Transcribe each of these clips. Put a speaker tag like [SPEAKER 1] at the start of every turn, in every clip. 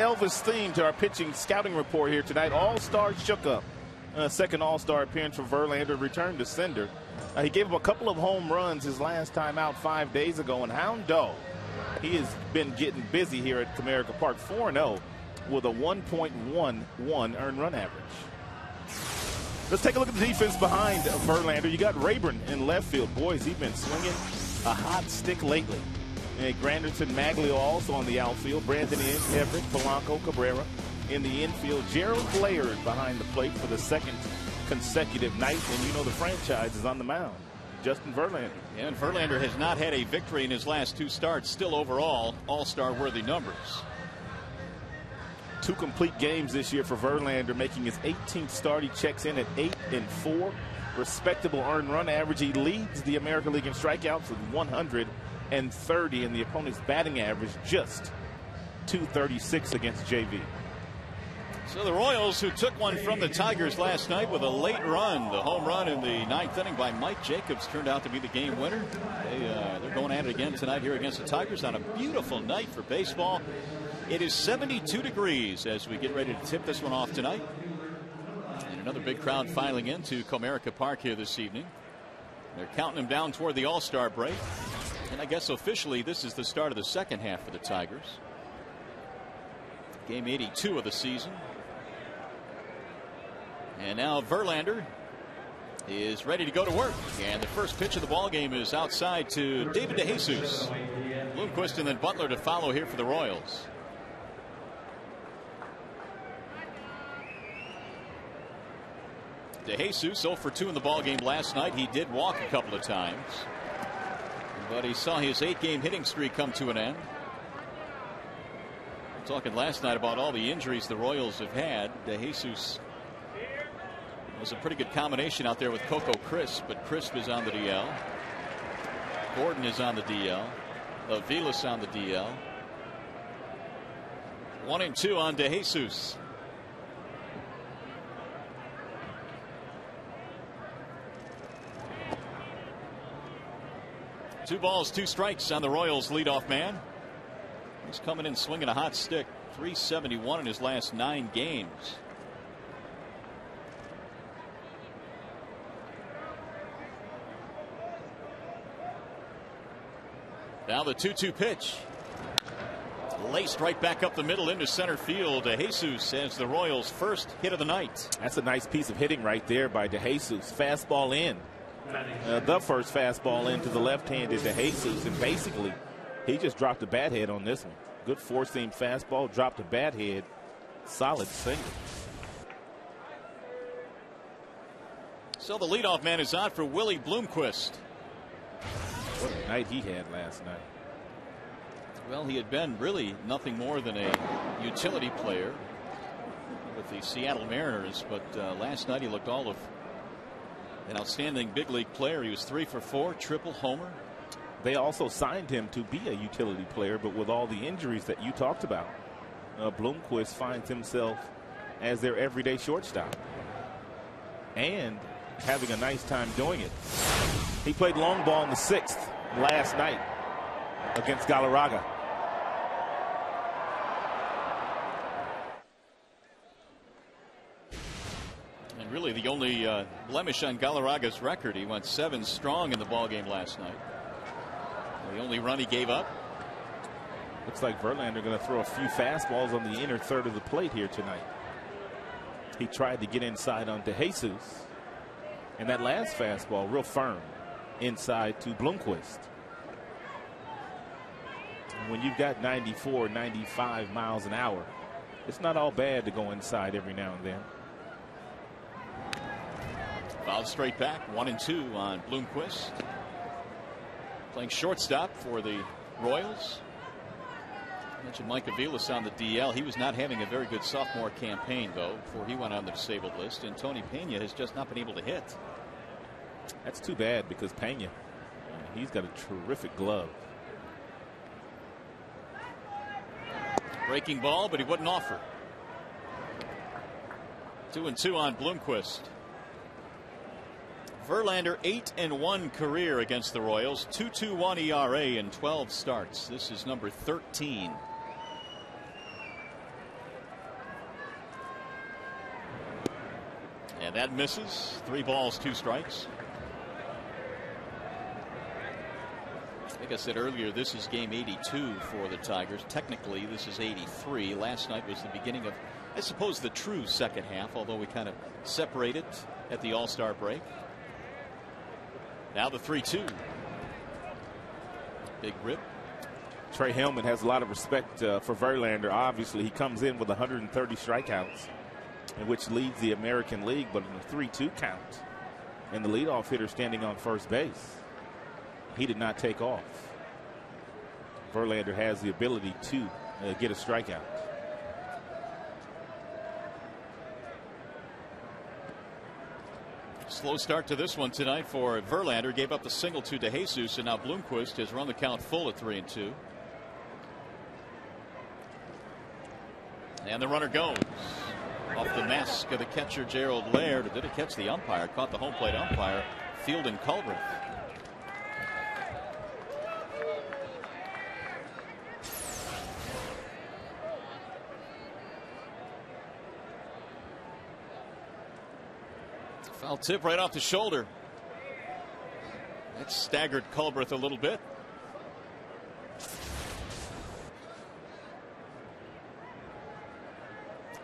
[SPEAKER 1] Elvis theme to our pitching scouting report here tonight. All-star shook up. Second all-star appearance for Verlander, returned to sender. He gave up a couple of home runs his last time out 5 days ago. And Hound Dog, he has been getting busy here at Comerica Park, 4-0 with a 1.11 earned run average. Let's take a look at the defense behind Verlander. You got Rayburn in left field. Boys, he's been swinging a hot stick lately. And Granderson, Maglio also on the outfield. Brandon in, Everett, Polanco, Cabrera in the infield. Gerald Laird behind the plate for the second consecutive night. And you know the franchise is on the mound. Justin Verlander.
[SPEAKER 2] Yeah, and Verlander has not had a victory in his last 2 starts. Still overall all-star worthy numbers.
[SPEAKER 1] 2 complete games this year for Verlander, making his 18th start. He checks in at 8-4. Respectable earned run average. He leads the American League in strikeouts with 130, and the opponent's batting average just 236 against JV.
[SPEAKER 2] So the Royals, who took one from the Tigers last night with a late run, the home run in the 9th inning by Mike Jacobs, turned out to be the game winner. They're going at it again tonight here against the Tigers on a beautiful night for baseball. It is 72 degrees as we get ready to tip this one off tonight. And another big crowd filing into Comerica Park here this evening. They're counting them down toward the All-Star break. And I guess officially this is the start of the second half for the Tigers. Game 82 of the season. And now Verlander is ready to go to work. And the first pitch of the ball game is outside to David DeJesus. Bloomquist and then Butler to follow here for the Royals. DeJesus 0 for 2 in the ball game last night. He did walk a couple of times, but he saw his 8-game hitting streak come to an end. We're talking last night about all the injuries the Royals have had. DeJesus was a pretty good combination out there with Coco Crisp, but Crisp is on the DL. Gordon is on the DL. Avilas on the DL. 1-2 on DeJesus. Two balls, 2 strikes on the Royals leadoff man. He's coming in swinging a hot stick. 371 in his last 9 games. Now the 2-2 pitch. Laced right back up the middle into center field. DeJesus has the Royals' first hit of the night.
[SPEAKER 1] That's a nice piece of hitting right there by DeJesus. Fastball in. The first fastball into the left-handed DeJesus, and basically he just dropped a bat head on this one. Good 4-seam fastball, dropped a bat head, solid single.
[SPEAKER 2] So the leadoff man is on for Willie Bloomquist.
[SPEAKER 1] What a night he had last night.
[SPEAKER 2] Well, he had been really nothing more than a utility player with the Seattle Mariners, but last night he looked all of an outstanding big league player. He was 3 for 4, triple homer.
[SPEAKER 1] They also signed him to be a utility player, but with all the injuries that you talked about, Bloomquist finds himself as their everyday shortstop and having a nice time doing it. He played long ball in the 6th last night against Galarraga.
[SPEAKER 2] Really the only blemish on Galarraga's record. He went 7 strong in the ballgame last night. The only run he gave up.
[SPEAKER 1] Looks like Verlander going to throw a few fastballs on the inner third of the plate here tonight. He tried to get inside on DeJesus, and that last fastball real firm inside to Bloomquist. And when you've got 94, 95 miles an hour, it's not all bad to go inside every now and then.
[SPEAKER 2] Foul straight back. 1-2 on Bloomquist. Playing shortstop for the Royals. I mentioned Mike Avilas on the DL. He was not having a very good sophomore campaign, though, before he went on the disabled list. And Tony Pena has just not been able to hit.
[SPEAKER 1] That's too bad because Pena, he's got a terrific glove.
[SPEAKER 2] Breaking ball, but he wouldn't offer. 2-2 on Bloomquist. Verlander 8-1 career against the Royals. 2.21 ERA in 12 starts. This is number 13. And that misses. 3 balls, 2 strikes. Like I said earlier, this is game 82 for the Tigers. Technically, this is 83. Last night was the beginning of, I suppose, the true second half, although we kind of separated at the All-Star break. Now the 3-2. Big rip.
[SPEAKER 1] Trey Hillman has a lot of respect for Verlander. Obviously, he comes in with 130 strikeouts, which leads the American League, but in a 3-2 count. And the leadoff hitter standing on first base. He did not take off. Verlander has the ability to get a strikeout.
[SPEAKER 2] Slow start to this one tonight for Verlander. Gave up the single to DeJesus, and now Bloomquist has run the count full at 3-2. And the runner goes off the mask of the catcher Gerald Laird. Or did it catch the umpire? Caught the home plate umpire, Fielding Culbreth. Foul tip right off the shoulder. That staggered Culbreth a little bit.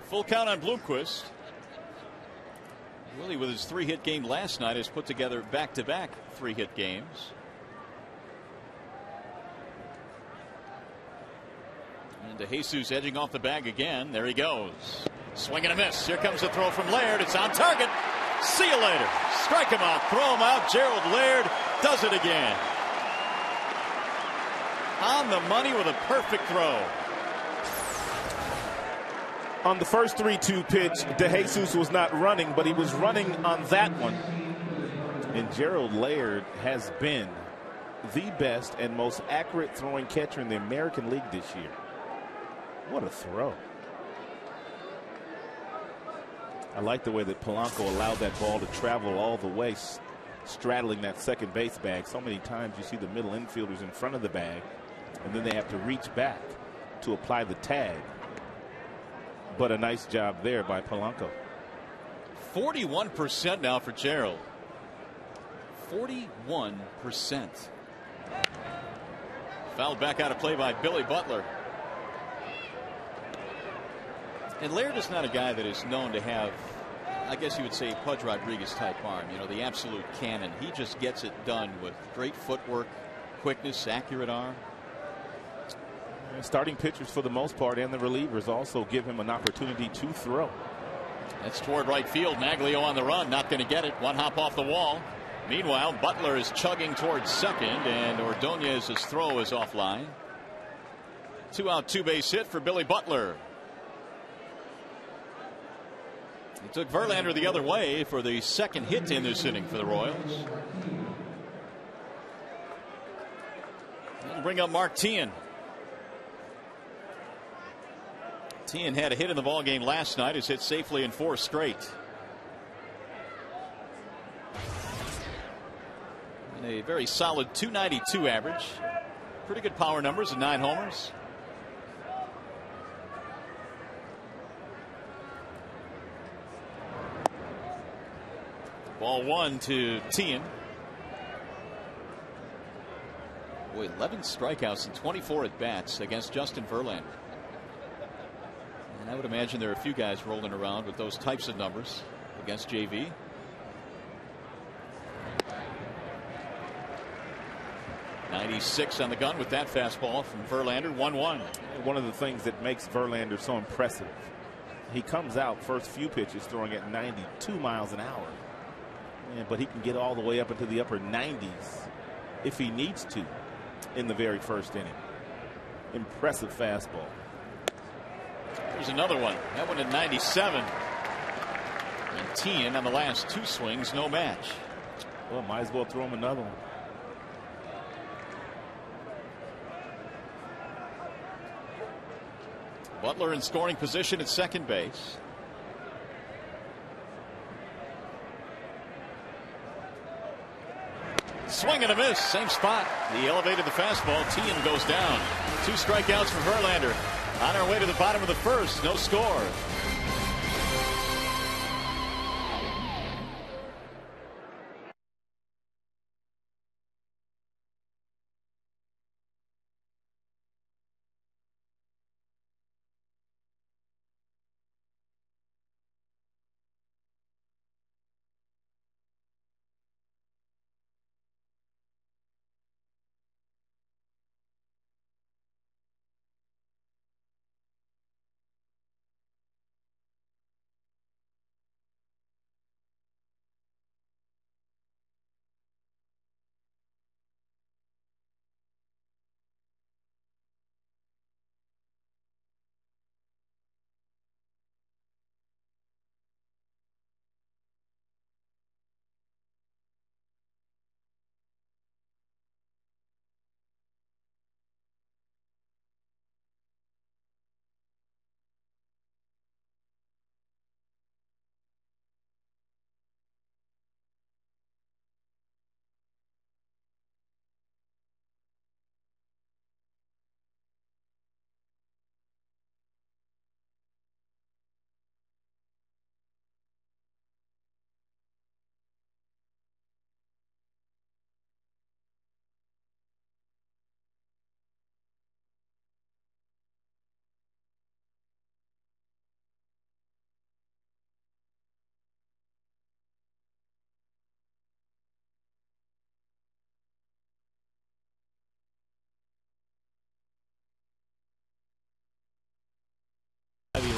[SPEAKER 2] Full count on Bloomquist. Willie, with his 3-hit game last night, has put together back-to-back 3-hit games. And DeJesus edging off the bag again. There he goes. Swing and a miss. Here comes the throw from Laird. It's on target. See you later. Strike him out. Throw him out. Gerald Laird does it again. On the money with a perfect throw.
[SPEAKER 1] On the first 3-2 pitch, DeJesus was not running, but he was running on that one. And Gerald Laird has been the best and most accurate throwing catcher in the American League this year. What a throw. I like the way that Polanco allowed that ball to travel all the way, straddling that second base bag. So many times you see the middle infielders in front of the bag, and then they have to reach back to apply the tag. But a nice job there by Polanco.
[SPEAKER 2] 41% now for Gerald. 41%. Fouled back out of play by Billy Butler. And Laird is not a guy that is known to have, I guess you would say, Pudge Rodriguez type arm. You know, the absolute cannon. He just gets it done with great footwork, quickness, accurate arm.
[SPEAKER 1] And starting pitchers for the most part and the relievers also give him an opportunity to throw.
[SPEAKER 2] That's toward right field. Maglio on the run, not going to get it. One hop off the wall. Meanwhile, Butler is chugging towards second, and Ordonez's throw is offline. 2-out, 2-base hit for Billy Butler. He took Verlander the other way for the second hit in this inning for the Royals. We'll bring up Mark Teahen. Teahen had a hit in the ballgame last night. Has hit safely in 4 straight. And a very solid .292 average. Pretty good power numbers and 9 homers. Ball 1 to Teahen. Boy, 11 strikeouts and 24 at bats against Justin Verlander. And I would imagine there are a few guys rolling around with those types of numbers against JV. .96 on the gun with that fastball from Verlander. 1-1.
[SPEAKER 1] One of the things that makes Verlander so impressive, he comes out first few pitches throwing at 92 miles an hour. Yeah, but he can get all the way up into the upper 90s if he needs to in the very first inning. Impressive fastball.
[SPEAKER 2] There's another one. That one at 97. And Teahen on the last 2 swings, no match.
[SPEAKER 1] Well, might as well throw him another one.
[SPEAKER 2] Butler in scoring position at second base. Swing and a miss. Same spot. He elevated the fastball. Teahen goes down. 2 strikeouts for Verlander. On our way to the bottom of the first. No score.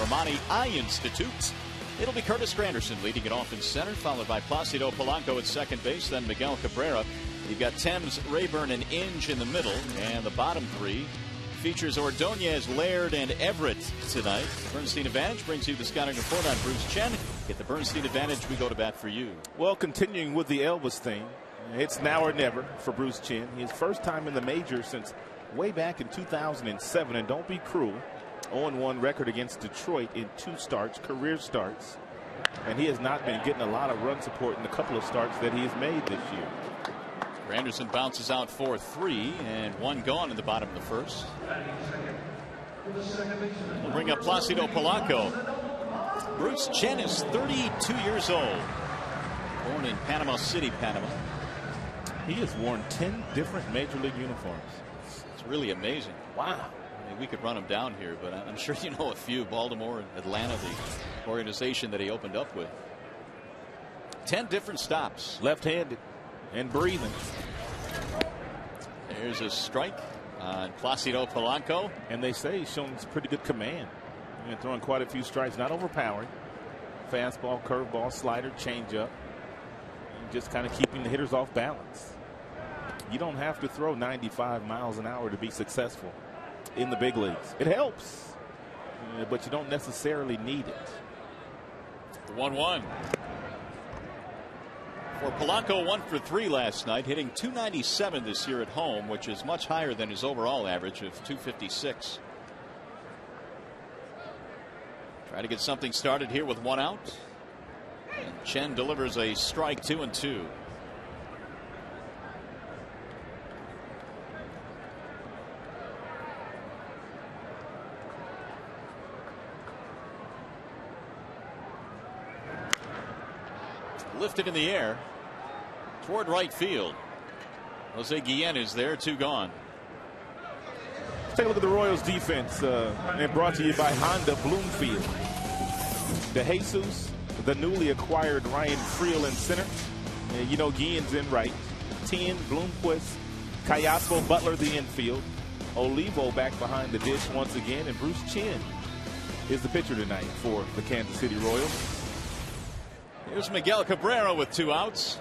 [SPEAKER 2] Romani Eye Institute. It'll be Curtis Granderson leading it off in center, followed by Placido Polanco at second base, then Miguel Cabrera. You've got Thames, Rayburn, and Inge in the middle, and the bottom three features Ordonez, Laird, and Everett tonight. Bernstein Advantage brings you the scouting report on Bruce Chen. Get the Bernstein Advantage, we go to bat for you.
[SPEAKER 1] Well, continuing with the Elvis thing, it's now or never for Bruce Chen. His first time in the majors since way back in 2007, and don't be cruel. 0-1 record against Detroit in 2 starts, career starts, and he has not been getting a lot of run support in the couple of starts that he has made this year.
[SPEAKER 2] Granderson bounces out 4-3, and 1 gone in the bottom of the first. We'll bring up Placido Polanco. Bruce Chen is 32 years old, born in Panama City, Panama.
[SPEAKER 1] He has worn 10 different major league uniforms.
[SPEAKER 2] It's really amazing.
[SPEAKER 1] Wow.
[SPEAKER 2] I mean, we could run him down here, but I'm sure you know a few. Baltimore and Atlanta, the organization that he opened up with. 10 different stops.
[SPEAKER 1] Left-handed and breathing.
[SPEAKER 2] There's a strike on Placido Polanco.
[SPEAKER 1] And they say he's shown some pretty good command. Throwing quite a few strikes, not overpowering. Fastball, curveball, slider, changeup. Just kind of keeping the hitters off balance. You don't have to throw 95 miles an hour to be successful in the big leagues. It helps, but you don't necessarily need it.
[SPEAKER 2] 1-1. For Polanco, 1 for 3 last night, hitting .297 this year at home, which is much higher than his overall average of .256. Try to get something started here with 1 out. And Chen delivers a strike, 2-2. Lifted in the air toward right field. Jose Guillen is there, 2 gone.
[SPEAKER 1] Let's take a look at the Royals defense, and brought to you by Honda Bloomfield. De Jesus, the newly acquired Ryan Friel in center. You know Guillen's in right. Tien, Bloomquist, Callaspo, Butler the infield. Olivo back behind the dish once again, and Bruce Chen is the pitcher tonight for the Kansas City Royals.
[SPEAKER 2] Here's Miguel Cabrera with 2 outs.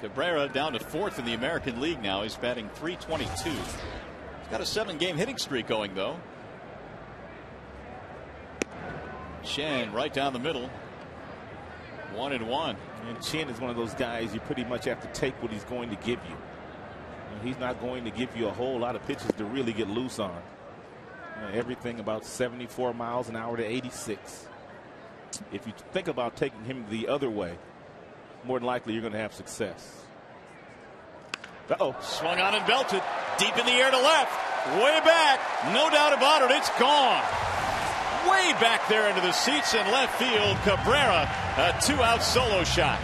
[SPEAKER 2] Cabrera down to 4th in the American League now. He's batting .322. He's got a 7-game hitting streak going, though. Chen right down the middle. 1-1.
[SPEAKER 1] And Chen is one of those guys you pretty much have to take what he's going to give you. He's not going to give you a whole lot of pitches to really get loose on. Everything about 74 miles an hour to 86. If you think about taking him the other way, more than likely you're going to have success. Uh-oh.
[SPEAKER 2] Swung on and belted. Deep in the air to left. Way back. No doubt about it. It's gone. Way back there into the seats in left field. Cabrera, a 2-out solo shot.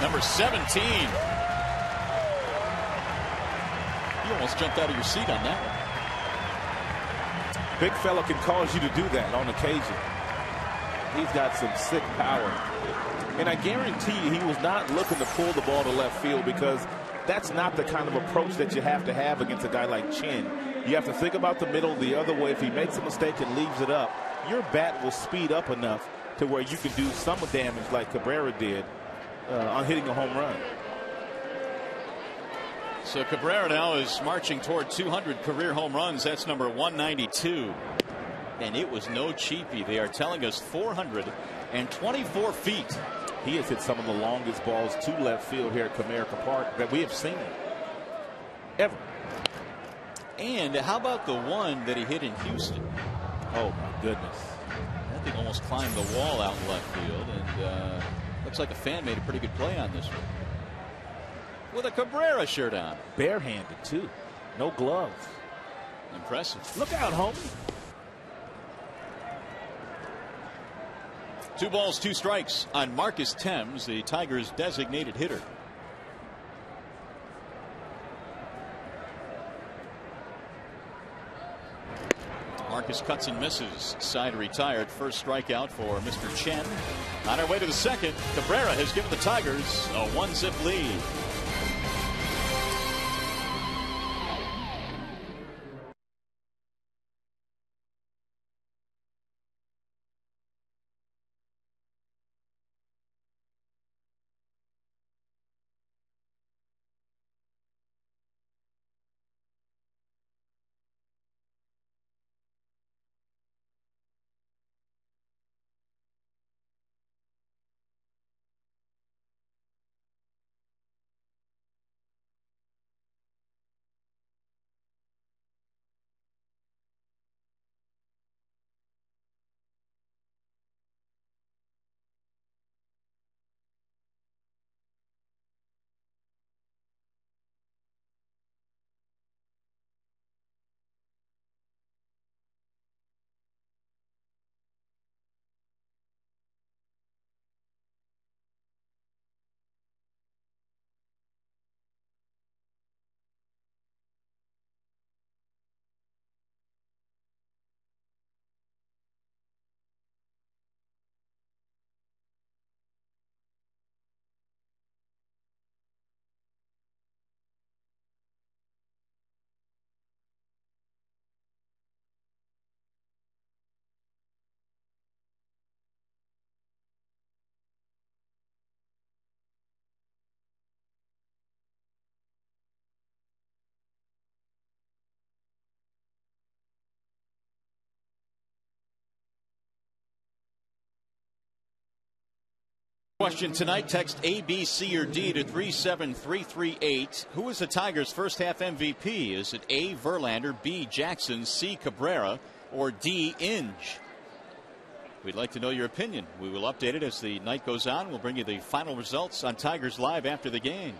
[SPEAKER 2] Number 17. You almost jumped out of your seat on that one.
[SPEAKER 1] Big fella can cause you to do that on occasion. He's got some sick power. And I guarantee you he was not looking to pull the ball to left field, because that's not the kind of approach that you have to have against a guy like Chen. You have to think about the middle the other way. If he makes a mistake and leaves it up, your bat will speed up enough to where you can do some damage like Cabrera did on hitting a home run.
[SPEAKER 2] So Cabrera now is marching toward 200 career home runs. That's number 192. And it was no cheapie. They are telling us 424 feet.
[SPEAKER 1] He has hit some of the longest balls to left field here at Comerica Park that we have seen ever.
[SPEAKER 2] And how about the one that he hit in Houston?
[SPEAKER 1] Oh, my goodness.
[SPEAKER 2] That thing almost climbed the wall out in left field. And looks like a fan made a pretty good play on this one. With a Cabrera shirt on.
[SPEAKER 1] Barehanded, too. No gloves.
[SPEAKER 2] Impressive.
[SPEAKER 1] Look out, homie.
[SPEAKER 2] 2 balls, 2 strikes on Marcus Thames, the Tigers' designated hitter. Marcus cuts and misses. Side retired. First strikeout for Mr. Chen. On our way to the second, Cabrera has given the Tigers a 1-zip lead. Question tonight, text A, B, C, or D to 37338. Who is the Tigers' first half MVP? Is it A, Verlander, B, Jackson, C, Cabrera, or D, Inge? We'd like to know your opinion. We will update it as the night goes on. We'll bring you the final results on Tigers Live after the game.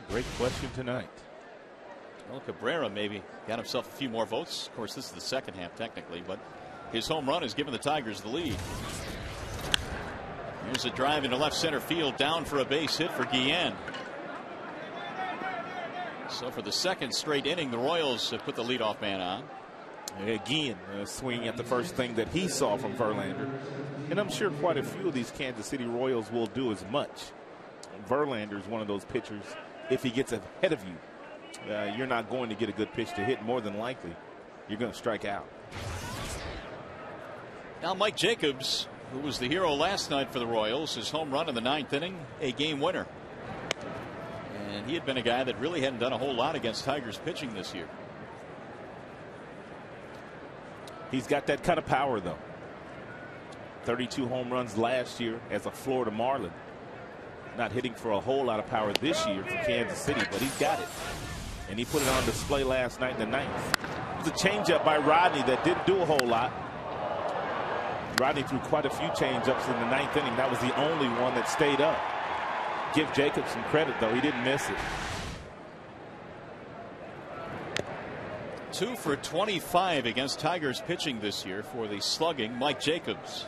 [SPEAKER 1] Great question tonight.
[SPEAKER 2] Well, Cabrera maybe got himself a few more votes. Of course, this is the second half technically, but his home run has given the Tigers the lead. Here's a drive into left center field, down for a base hit for Guillen. So for the second straight inning, the Royals have put the leadoff man on.
[SPEAKER 1] Again, swinging at the first thing that he saw from Verlander. And I'm sure quite a few of these Kansas City Royals will do as much. Verlander is one of those pitchers, if he gets ahead of you, you're not going to get a good pitch to hit. More than likely, you're going to strike out.
[SPEAKER 2] Now Mike Jacobs, who was the hero last night for the Royals, his home run in the 9th inning, a game winner. And he had been a guy that really hadn't done a whole lot against Tigers pitching this year.
[SPEAKER 1] He's got that kind of power, though. 32 home runs last year as a Florida Marlin. Not hitting for a whole lot of power this year for Kansas City, but he's got it. And he put it on display last night in the 9th. It was a changeup by Rodney that didn't do a whole lot. Rodney threw quite a few changeups in the 9th inning. That was the only one that stayed up. Give Jacobs some credit, though. He didn't miss it.
[SPEAKER 2] 2 for 25 against Tigers pitching this year for the slugging Mike Jacobs.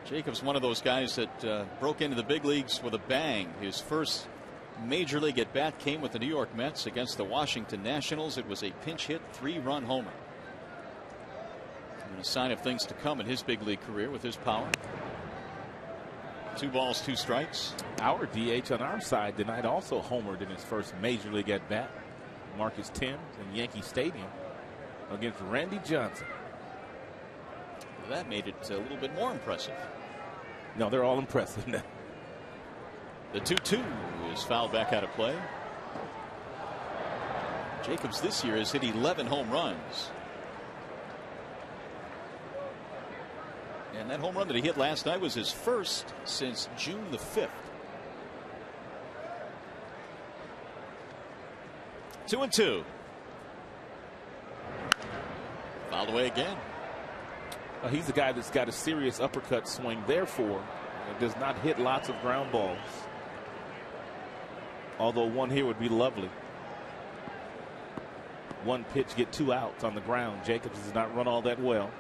[SPEAKER 2] Jacobs, one of those guys that broke into the big leagues with a bang. His first major league at bat came with the New York Mets against the Washington Nationals. It was a pinch hit 3-run homer. And a sign of things to come in his big league career with his power. 2 balls, 2 strikes.
[SPEAKER 1] Our DH on our side tonight also homered in his first major league at bat. Marcus Thames in Yankee Stadium against Randy Johnson.
[SPEAKER 2] Well, that made it a little bit more impressive.
[SPEAKER 1] No, they're all impressive now.
[SPEAKER 2] The 2-2 is fouled back out of play. Jacobs this year has hit 11 home runs. And that home run that he hit last night was his first since June the 5th. 2-2. Fouled away again.
[SPEAKER 1] He's the guy that's got a serious uppercut swing. Therefore, does not hit lots of ground balls. Although one here would be lovely. One pitch, get 2 outs on the ground. Jacobs does not run all that well.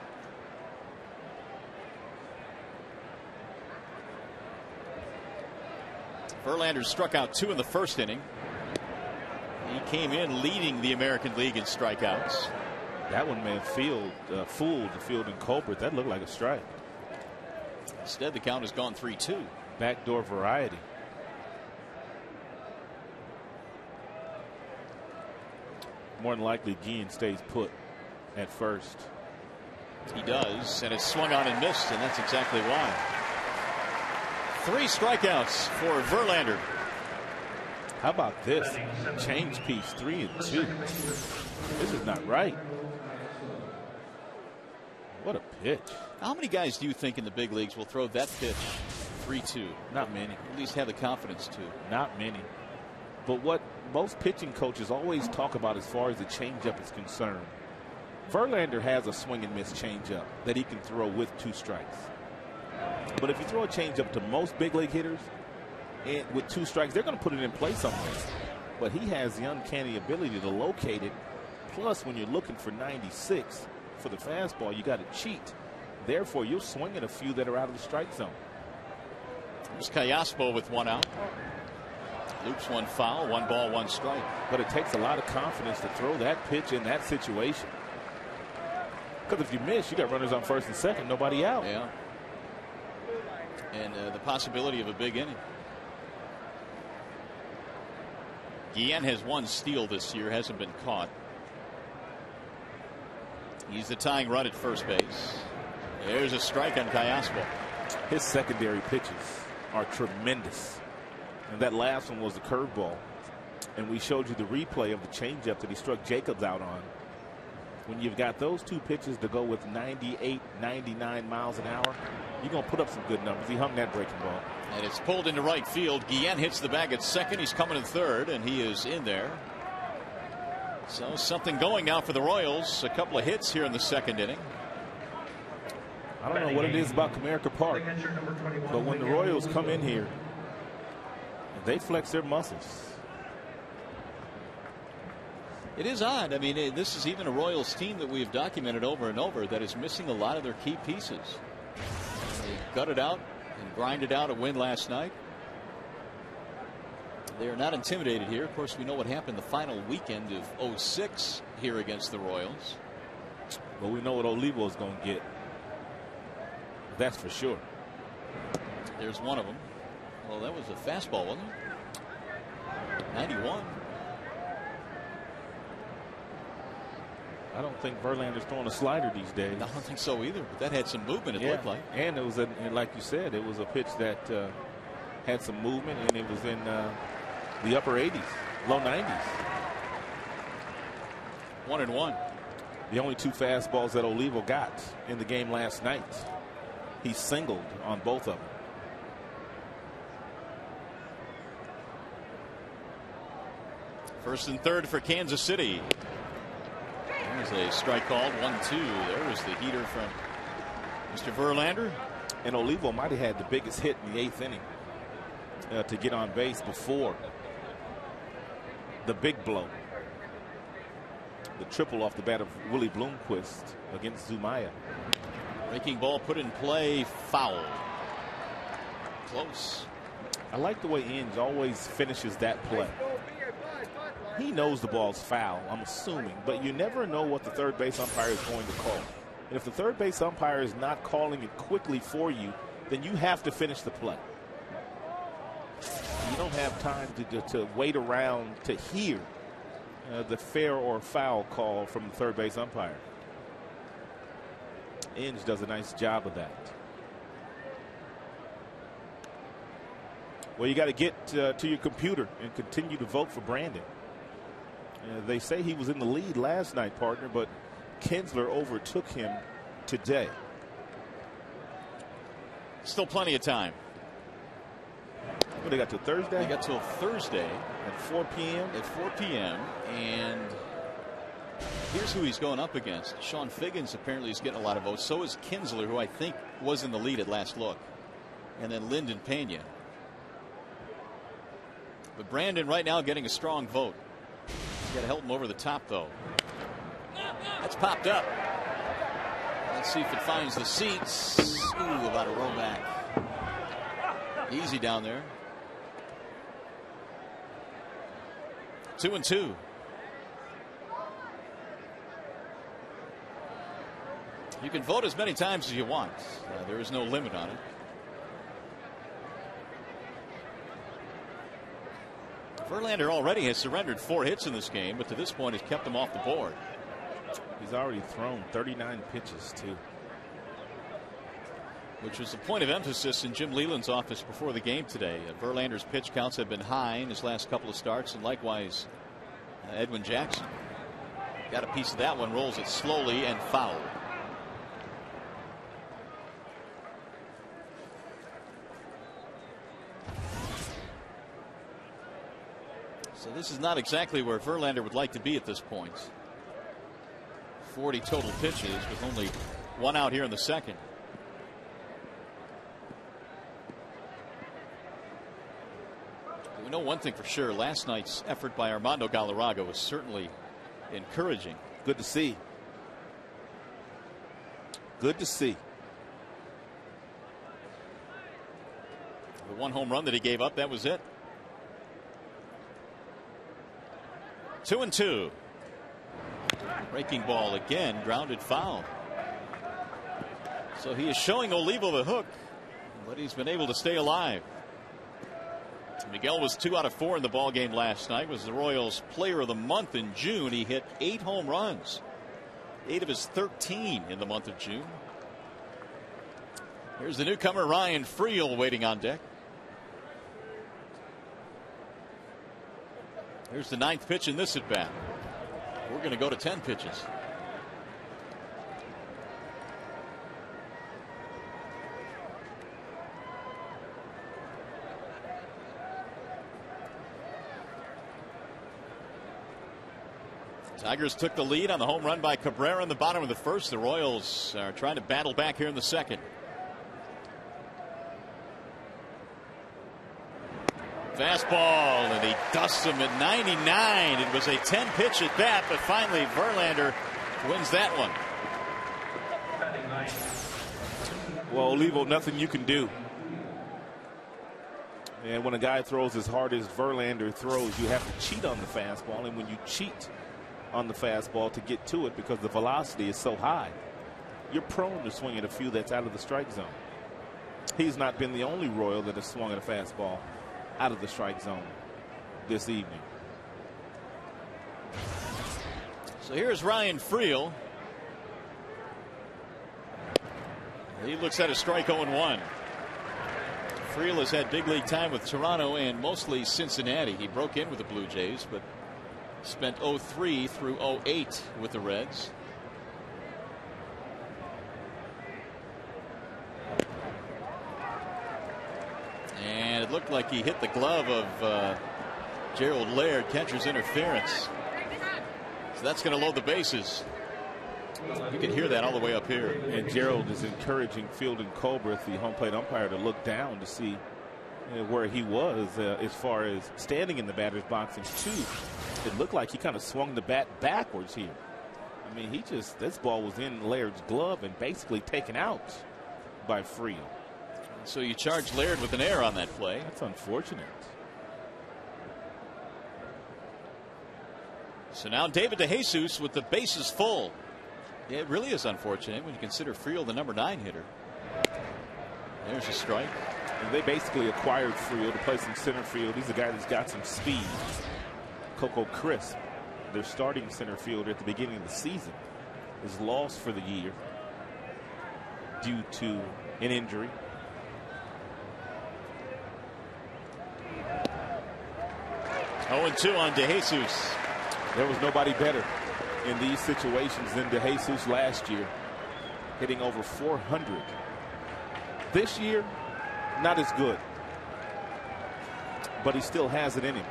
[SPEAKER 2] Verlander struck out 2 in the first inning. He came in leading the American League in strikeouts.
[SPEAKER 1] That one may have fooled the field in Colbert. That looked like a strike.
[SPEAKER 2] Instead, the count has gone 3-2.
[SPEAKER 1] Backdoor variety. More than likely, Guillen stays put at first.
[SPEAKER 2] He does, and it's swung on and missed, and that's exactly why. 3 strikeouts for Verlander.
[SPEAKER 1] How about this? Change piece 3-2. This is not right. What a pitch.
[SPEAKER 2] How many guys do you think in the big leagues will throw that pitch 3-2?
[SPEAKER 1] Not many.
[SPEAKER 2] At least have the confidence to.
[SPEAKER 1] Not many. But what most pitching coaches always talk about as far as the changeup is concerned, Verlander has a swing and miss changeup that he can throw with 2 strikes. But if you throw a changeup to most big league hitters and with 2 strikes, they're going to put it in play somewhere. But he has the uncanny ability to locate it. Plus, when you're looking for 96 for the fastball, you got to cheat. Therefore, you'll swing at a few that are out of the strike zone.
[SPEAKER 2] There's Callaspo with 1 out. Loops 1 foul, 1 ball, 1 strike.
[SPEAKER 1] But it takes a lot of confidence to throw that pitch in that situation. Because if you miss, you got runners on first and second, nobody out.
[SPEAKER 2] Yeah. And the possibility of a big inning. Guillen has 1 steal this year, hasn't been caught. He's the tying run at first base. There's a strike on Callaspo.
[SPEAKER 1] His secondary pitches are tremendous. And that last one was the curveball. And we showed you the replay of the changeup that he struck Jacobs out on. When you've got those two pitches to go with 98, 99 miles an hour, you're going to put up some good numbers. He hung that breaking ball.
[SPEAKER 2] And it's pulled into right field. Guillen hits the bag at second. He's coming to third, and he is in there. So something going now for the Royals. A couple of hits here in the second inning.
[SPEAKER 1] I don't know what it is about Comerica Park, but when the Royals come in here, they flex their muscles.
[SPEAKER 2] It is odd. I mean, this is even a Royals team that we've documented over and over that is missing a lot of their key pieces. They gutted out and grinded out a win last night. They are not intimidated here. Of course, we know what happened the final weekend of '06 here against the Royals.
[SPEAKER 1] But we know what Olivo is going to get. That's for sure.
[SPEAKER 2] There's one of them. Well, that was a fastball, wasn't it? 91.
[SPEAKER 1] I don't think Verlander's throwing a slider these days.
[SPEAKER 2] I don't think so either, but that had some movement, it looked like.
[SPEAKER 1] And it was, like you said, it was a pitch that had some movement, and it was in the upper 80s, low 90s.
[SPEAKER 2] 1-1.
[SPEAKER 1] The only two fastballs that Olivo got in the game last night. He singled on both of them.
[SPEAKER 2] First and third for Kansas City. There's a strike called. 1-2. There was the heater from Mr. Verlander.
[SPEAKER 1] And Olivo might have had the biggest hit in the 8th inning to get on base before the big blow. The triple off the bat of Willie Bloomquist against Zumaya.
[SPEAKER 2] Breaking ball put in play, foul. Close.
[SPEAKER 1] I like the way Inge always finishes that play. He knows the ball's foul, I'm assuming, but you never know what the third base umpire is going to call. And if the third base umpire is not calling it quickly for you, then you have to finish the play. You don't have time to wait around to hear the fair or foul call from the third base umpire. Inge does a nice job of that. Well, you got to get to your computer and continue to vote for Brandon. They say he was in the lead last night, partner, but Kinsler overtook him today.
[SPEAKER 2] Still plenty of time.
[SPEAKER 1] Well, they got till Thursday?
[SPEAKER 2] They got till Thursday.
[SPEAKER 1] At 4 p.m.?
[SPEAKER 2] At 4 p.m. And here's who he's going up against. Sean Figgins apparently is getting a lot of votes. So is Kinsler, who I think was in the lead at last look. And then Lyndon Pena. But Brandon right now getting a strong vote. Got to help him over the top, though. That's popped up. Let's see if it finds the seats. Ooh, about a row back. Easy down there. 2-2. You can vote as many times as you want. There is no limit on it. Verlander already has surrendered 4 hits in this game, but to this point has kept them off the board.
[SPEAKER 1] He's already thrown 39 pitches, too.
[SPEAKER 2] Which was the point of emphasis in Jim Leland's office before the game today. Verlander's pitch counts have been high in his last couple of starts, and likewise Edwin Jackson. Got a piece of that one, rolls it slowly and foul. So this is not exactly where Verlander would like to be at this point. 40 total pitches with only 1 out here in the second. We know one thing for sure. Last night's effort by Armando Galarraga was certainly encouraging.
[SPEAKER 1] Good to see. Good to see.
[SPEAKER 2] The 1 home run that he gave up, that was it. 2-2. Breaking ball again, grounded foul. So he is showing Olivo the hook, but he's been able to stay alive. Miguel was 2 out of 4 in the ball game last night. Was the Royals Player of the Month in June. He hit 8 home runs, 8 of his 13 in the month of June. Here's the newcomer Ryan Friel waiting on deck. Here's the 9th pitch in this at bat. We're going to go to 10 pitches. Tigers took the lead on the home run by Cabrera in the bottom of the first. The Royals are trying to battle back here in the second. Fastball, and he dusts him at 99. It was a 10-pitch at bat, but finally Verlander wins that one.
[SPEAKER 1] Well, Olivo, nothing you can do. And when a guy throws as hard as Verlander throws, you have to cheat on the fastball. And when you cheat on the fastball to get to it because the velocity is so high, you're prone to swinging a few that's out of the strike zone. He's not been the only Royal that has swung at a fastball out of the strike zone this evening.
[SPEAKER 2] So here's Ryan Friel. He looks at a strike 0-1. Friel has had big league time with Toronto and mostly Cincinnati. He broke in with the Blue Jays, but spent 03 through 08 with the Reds. And it looked like he hit the glove of Gerald Laird, catcher's interference. So that's going to load the bases. You can hear that all the way up here.
[SPEAKER 1] And Gerald is encouraging Fielding Colbert, the home plate umpire, to look down to see where he was as far as standing in the batter's box. And two, it looked like he kind of swung the bat backwards here. I mean, this ball was in Laird's glove and basically taken out by Friel.
[SPEAKER 2] So you charge Laird with an error on that play.
[SPEAKER 1] That's unfortunate.
[SPEAKER 2] So now David DeJesus with the bases full. Yeah, it really is unfortunate when you consider Friel the number 9 hitter. There's a strike.
[SPEAKER 1] And they basically acquired Friel to play some center field. He's a guy that's got some speed. Coco Crisp, their starting center fielder at the beginning of the season, is lost for the year due to an injury.
[SPEAKER 2] Oh, 2 on DeJesus.
[SPEAKER 1] There was nobody better in these situations than DeJesus last year, hitting over 400. This year, not as good, but he still has it in him.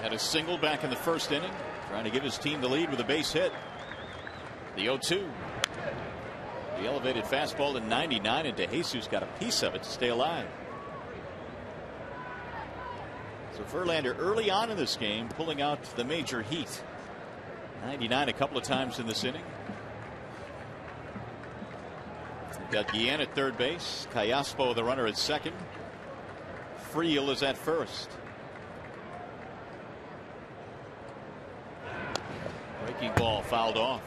[SPEAKER 2] Had a single back in the first inning, trying to give his team the lead with a base hit. The 0-2. The elevated fastball to 99, and DeJesus got a piece of it to stay alive. So Verlander early on in this game pulling out the major heat. 99 a couple of times in this inning. We've got Guillen at third base. Callaspo the runner at second. Friel is at first. Breaking ball fouled off.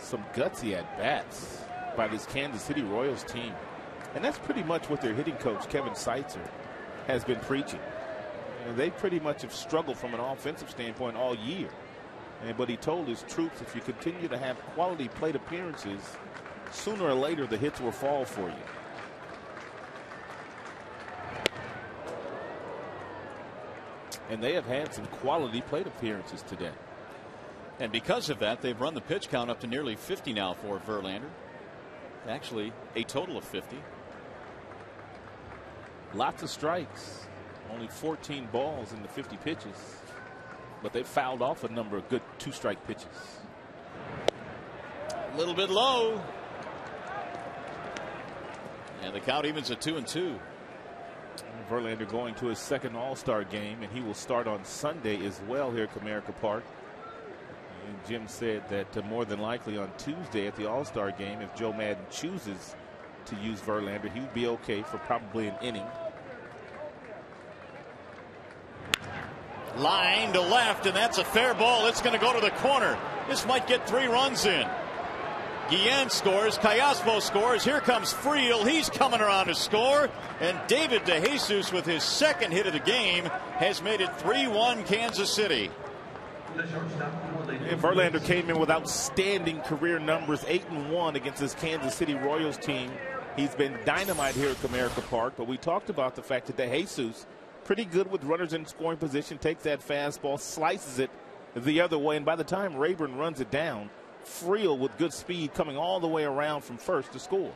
[SPEAKER 1] Some gutsy at bats by this Kansas City Royals team. And that's pretty much what their hitting coach, Kevin Seitzer, has been preaching. And they pretty much have struggled from an offensive standpoint all year. But he told his troops, if you continue to have quality plate appearances, sooner or later the hits will fall for you. And they have had some quality plate appearances today.
[SPEAKER 2] And because of that, they've run the pitch count up to nearly 50 now for Verlander. Actually, a total of 50.
[SPEAKER 1] Lots of strikes. Only 14 balls in the 50 pitches. But they fouled off a number of good 2-strike pitches.
[SPEAKER 2] A little bit low. And the count evens at 2-2.
[SPEAKER 1] Verlander going to his second All-Star game, and he will start on Sunday as well here at Comerica Park. And Jim said that more than likely on Tuesday at the All-Star game, if Joe Madden chooses to use Verlander, he would be okay for probably an inning.
[SPEAKER 2] Line to left, and that's a fair ball. It's going to go to the corner. This might get 3 runs in. Guillen scores. Callaspo scores. Here comes Friel. He's coming around to score. And David DeJesus, with his second hit of the game, has made it 3-1 Kansas City.
[SPEAKER 1] And Verlander came in with outstanding career numbers, 8-1 against this Kansas City Royals team. He's been dynamite here at Comerica Park, but we talked about the fact that DeJesus, pretty good with runners in scoring position, takes that fastball, slices it the other way, and by the time Rayburn runs it down, Friel with good speed coming all the way around from first to score.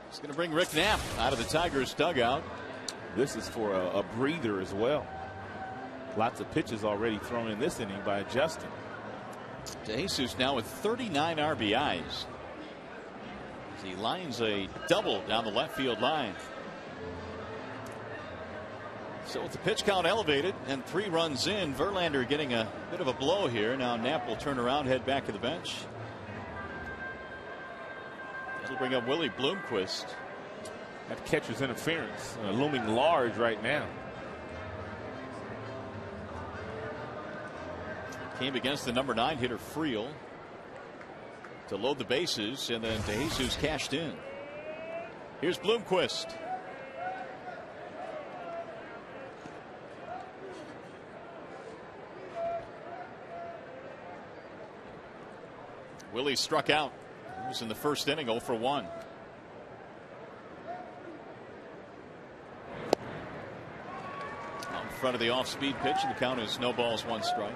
[SPEAKER 2] It's going to bring Rick Knapp out of the Tigers dugout.
[SPEAKER 1] This is for a breather as well. Lots of pitches already thrown in this inning by Justin.
[SPEAKER 2] DeJesus now with 39 RBIs. As he lines a double down the left field line. So with the pitch count elevated and 3 runs in, Verlander getting a bit of a blow here. Now Knapp will turn around, head back to the bench. That'll bring up Willie Bloomquist.
[SPEAKER 1] That catcher's interference looming large right now.
[SPEAKER 2] Came against the number 9 hitter Friel to load the bases, and then DeJesus cashed in. Here's Bloomquist. Willie struck out. He was in the first inning, 0 for 1. Out in front of the off-speed pitch, and the count is no balls, 1 strike.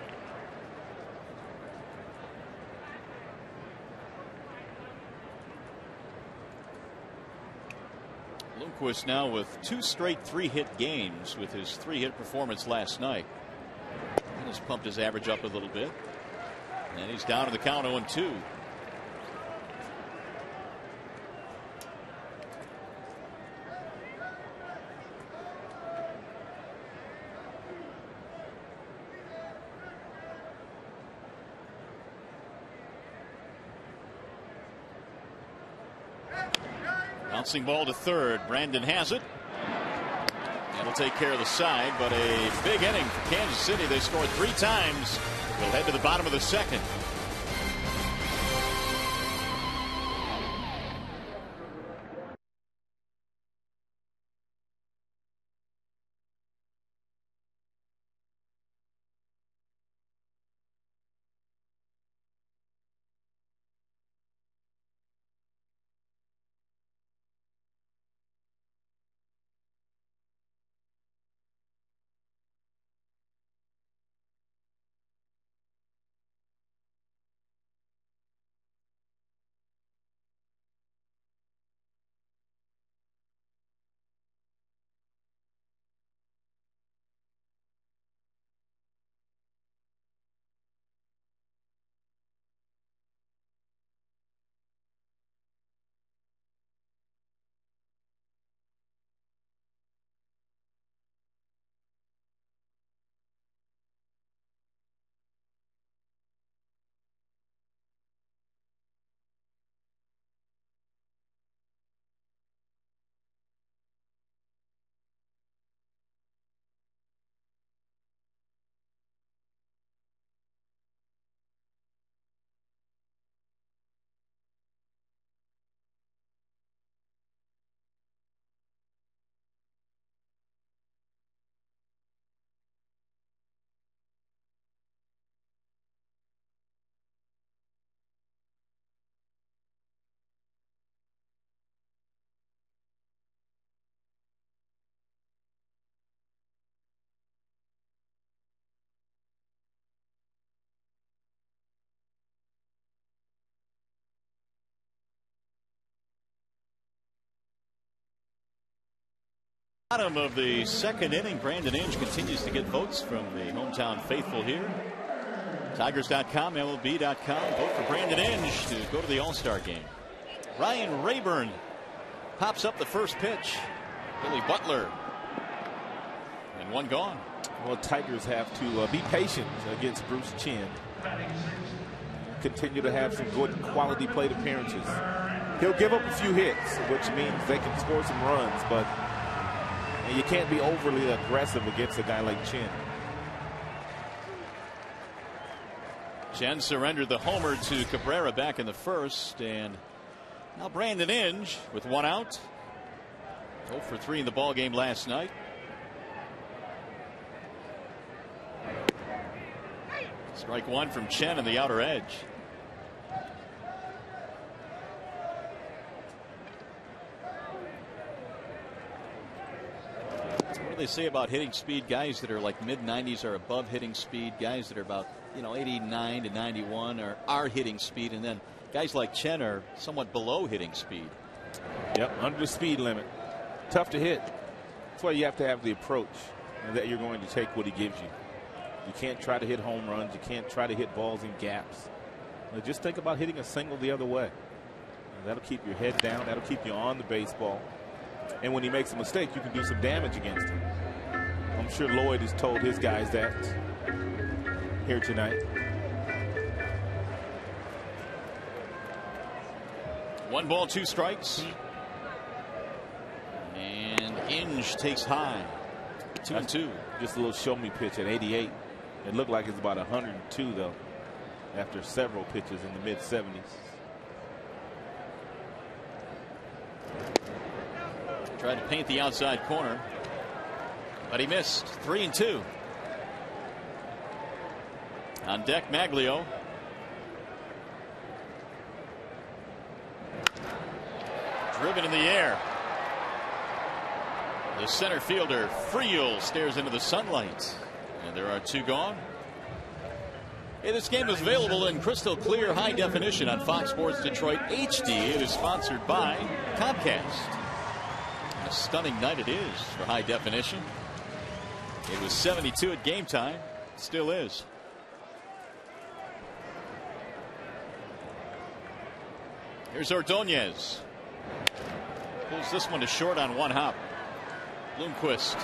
[SPEAKER 2] Bloomquist now with 2 straight 3-hit games with his 3-hit performance last night. And has pumped his average up a little bit. And he's down to the count 0-2. Bouncing ball to third. Brandon has it. That'll take care of the side, but a big inning for Kansas City. They scored 3 times. We'll head to the bottom of the second. Bottom of the second inning, Brandon Inge continues to get votes from the hometown faithful here. Tigers.com, MLB.com. Vote for Brandon Inge to go to the All-Star game. Ryan Rayburn pops up the first pitch. Billy Butler. And 1 gone.
[SPEAKER 1] Well, Tigers have to be patient against Bruce Chen. Continue to have some good quality plate appearances. He'll give up a few hits, which means they can score some runs, but you can't be overly aggressive against a guy like Chen.
[SPEAKER 2] Chen surrendered the homer to Cabrera back in the first, and now Brandon Inge with 1 out. 0 for 3 in the ball game last night. Strike 1 from Chen on the outer edge. What do they say about hitting speed? Guys that are like mid-90s are above hitting speed. Guys that are about 89 to 91 are hitting speed, and then guys like Chen are somewhat below hitting speed.
[SPEAKER 1] Yep, under the speed limit. Tough to hit. That's why you have to have the approach that you're going to take what he gives you. You can't try to hit home runs. You can't try to hit balls in gaps. Just think about hitting a single the other way. That'll keep your head down. That'll keep you on the baseball. And when he makes a mistake, you can do some damage against him. I'm sure Lloyd has told his guys that here tonight.
[SPEAKER 2] 1 ball, 2 strikes. And Inge takes high. 2-2.
[SPEAKER 1] Just a little show me pitch at 88. It looked like it's about 102 though, after several pitches in the mid-70s.
[SPEAKER 2] Tried to paint the outside corner, but he missed. 3-2. On deck, Maglio. Driven in the air. The center fielder, Friel, stares into the sunlight. And there are 2 gone. Hey, this game is available in crystal clear high definition on Fox Sports Detroit HD. It is sponsored by Comcast. A stunning night it is for high definition. It was 72 at game time. Still is. Here's Ordonez. Pulls this one to short on 1 hop. Bloomquist.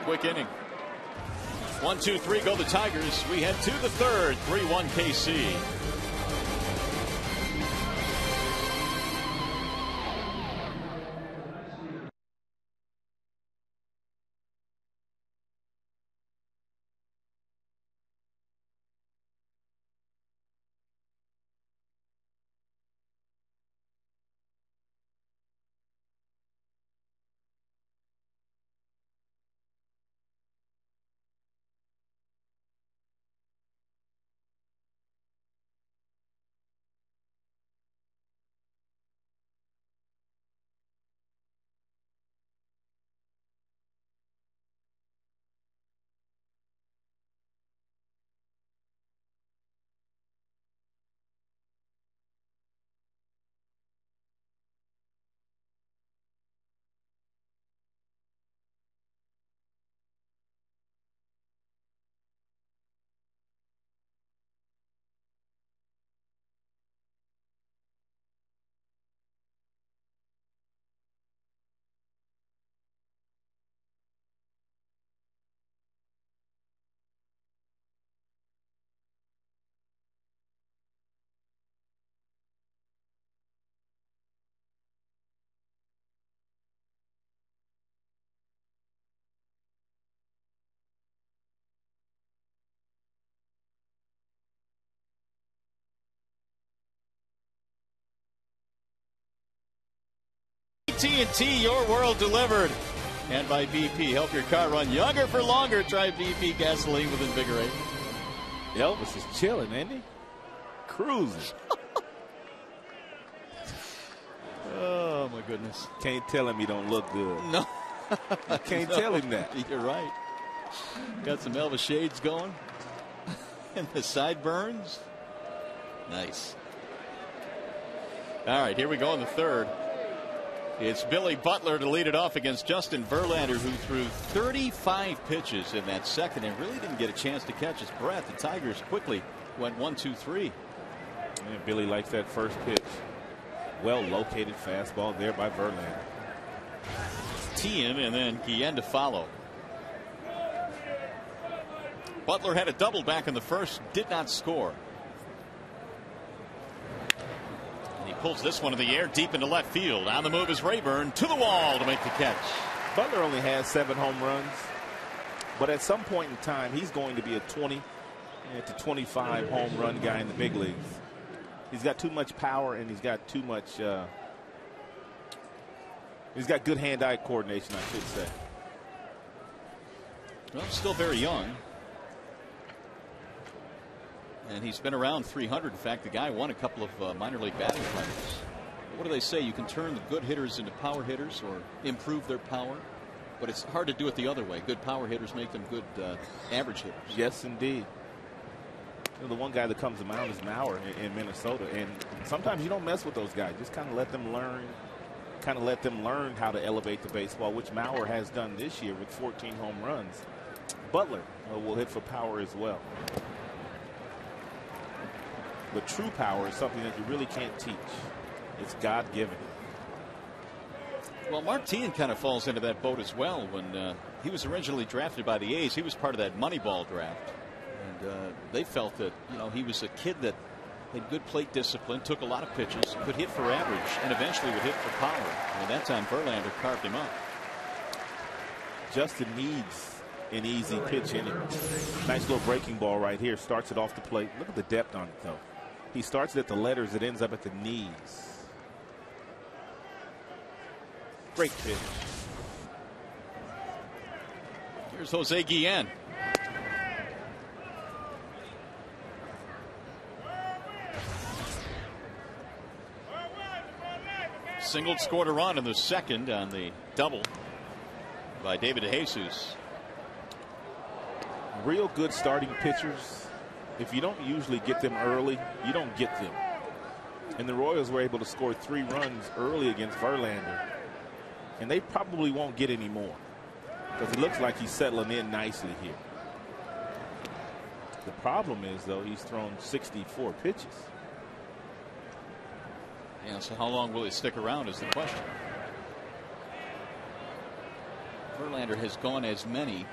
[SPEAKER 2] Quick inning. 1-2-3 go the Tigers. We head to the third. 3-1 KC. AT&T, your world delivered. And by BP, help your car run younger for longer. Try BP gasoline with Invigorate.
[SPEAKER 1] Elvis is chilling, ain't he? Cruising.
[SPEAKER 2] Oh, my goodness.
[SPEAKER 1] Can't tell him he don't look good.
[SPEAKER 2] No.
[SPEAKER 1] You can't tell him that.
[SPEAKER 2] You're right. Got some Elvis shades going. And the sideburns. Nice. All right, here we go in the third. It's Billy Butler to lead it off against Justin Verlander, who threw 35 pitches in that second and really didn't get a chance to catch his breath. The Tigers quickly went 1-2-3.
[SPEAKER 1] And Billy likes that first pitch. Well located fastball there by Verlander.
[SPEAKER 2] Tee and then Guillen to follow. Butler had a double back in the first, did not score. He pulls this one in the air deep into left field. On the move is Rayburn to the wall to make the catch.
[SPEAKER 1] Butler only has 7 home runs, but at some point in time he's going to be a 20 to 25 home run guy in the big leagues. He's got too much power and he's got too much he's got good hand-eye coordination, I should say.
[SPEAKER 2] Well, still very young. And he's been around 300. In fact, the guy won a couple of minor league batting titles. What do they say? You can turn the good hitters into power hitters or improve their power. But it's hard to do it the other way. Good power hitters make them good average hitters.
[SPEAKER 1] Yes, indeed. You know, the one guy that comes to mind is Mauer in Minnesota. And sometimes you don't mess with those guys. Just kind of let them learn kind of let them learn how to elevate the baseball, which Maurer has done this year with 14 home runs. Butler will hit for power as well. But true power is something that you really can't teach. It's God-given.
[SPEAKER 2] Well, Martin kind of falls into that boat as well. When he was originally drafted by the A's, he was part of that Moneyball draft. And they felt that, he was a kid that had good plate discipline, took a lot of pitches, could hit for average, and eventually would hit for power. And that time, Verlander carved him up.
[SPEAKER 1] Justin needs an easy pitch in it. Nice little breaking ball right here. Starts it off the plate. Look at the depth on it, though. He starts it at the letters. It ends up at the knees. Great pitch.
[SPEAKER 2] Here's Jose Guillen. Singled, scored a run in the second on the double by David DeJesus.
[SPEAKER 1] Real good starting pitchers, if you don't usually get them early, you don't get them. And the Royals were able to score 3 runs early against Verlander. And they probably won't get any more, because it looks like he's settling in nicely here. The problem is, though, he's thrown 64 pitches.
[SPEAKER 2] Yeah, so how long will he stick around is the question. Verlander has gone as many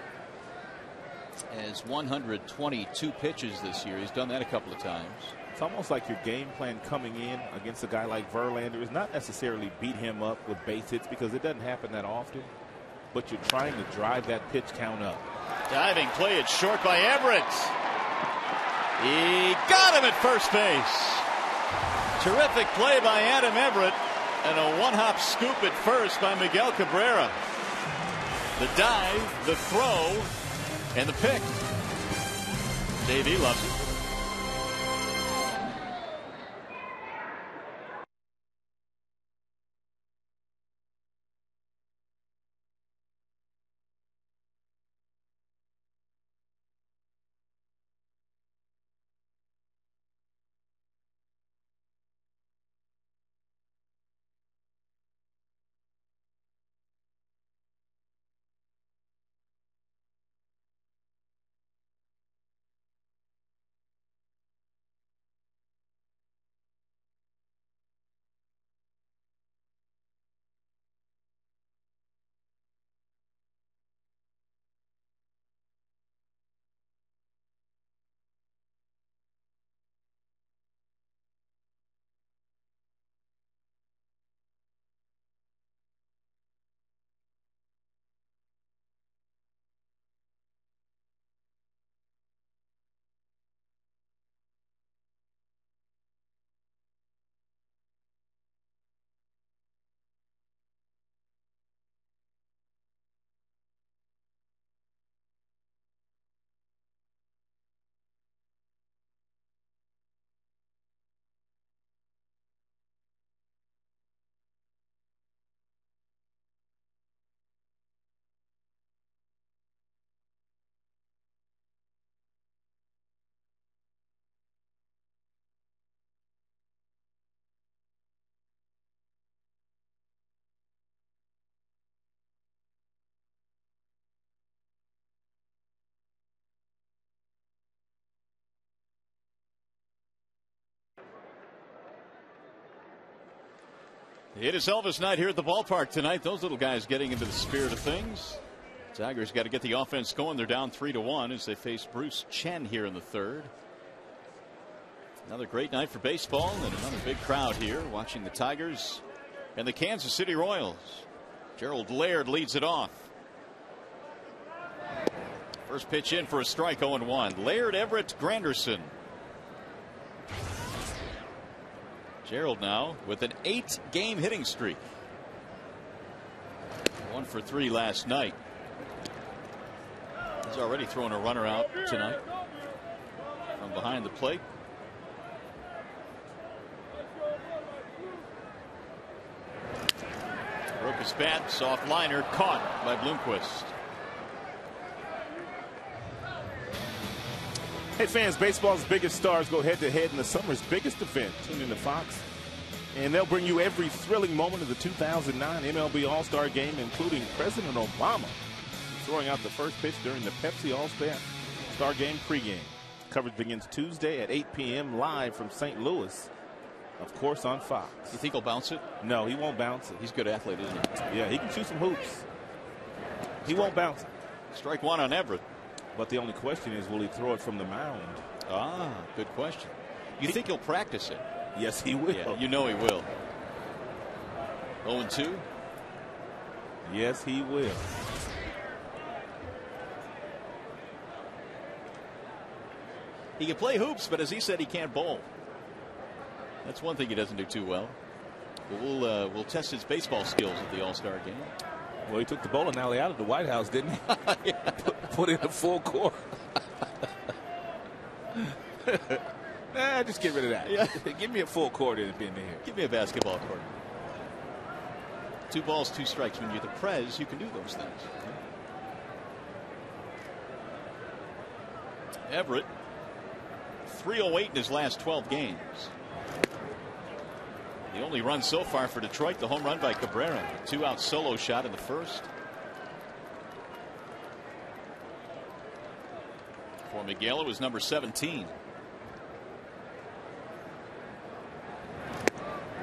[SPEAKER 2] as 122 pitches this year. He's done that a couple of times.
[SPEAKER 1] It's almost like your game plan coming in against a guy like Verlander is not necessarily beat him up with base hits, because it doesn't happen that often, but you're trying to drive that pitch count up.
[SPEAKER 2] Diving play, it's short by Everett. He got him at first base. Terrific play by Adam Everett, and a one-hop scoop at first by Miguel Cabrera. The dive, the throw, and the pick. JV loves it. It is Elvis night here at the ballpark tonight. Those little guys getting into the spirit of things. Tigers got to get the offense going. They're down 3-1 as they face Bruce Chen here in the third. Another great night for baseball, and another big crowd here watching the Tigers and the Kansas City Royals. Gerald Laird leads it off. First pitch in for a strike, 0-1. Laird, Everett, Granderson. Gerald now with an 8-game hitting streak. 1 for 3 last night. He's already thrown a runner out tonight from behind the plate. Broke his bat, soft liner, caught by Bloomquist.
[SPEAKER 1] Hey fans, baseball's biggest stars go head to head in the summer's biggest event. Tune in to Fox And they'll bring you every thrilling moment of the 2009 MLB All-Star Game, including President Obama throwing out the first pitch during the Pepsi All-Star Game pregame. Coverage begins Tuesday at 8 p.m. live from St. Louis, of course, on Fox.
[SPEAKER 2] You think he'll bounce it?
[SPEAKER 1] No, he won't bounce it.
[SPEAKER 2] He's a good athlete, isn't he?
[SPEAKER 1] Yeah, he can shoot some hoops. He won't bounce it.
[SPEAKER 2] Strike one on Everett.
[SPEAKER 1] But the only question is, will he throw it from the mound?
[SPEAKER 2] Ah, good question. You think he'll practice it?
[SPEAKER 1] Yes, he will.
[SPEAKER 2] Yeah, you know he will. 0-2?
[SPEAKER 1] Yes, he will.
[SPEAKER 2] He can play hoops, but as he said, he can't bowl. That's one thing he doesn't do too well. But we'll test his baseball skills at the All-Star Game.
[SPEAKER 1] Well, he took the bowling alley out of the White House, didn't he?
[SPEAKER 2] Yeah.
[SPEAKER 1] Put in a full court. Nah, just get rid of that.
[SPEAKER 2] Yeah.
[SPEAKER 1] Give me a full court in here.
[SPEAKER 2] Give me a basketball court. 2 balls, 2 strikes. When you're the Prez, you can do those things. Everett, 308 in his last 12 games. The only run so far for Detroit, the home run by Cabrera. 2-out solo shot in the first. For Miguel, it was number 17.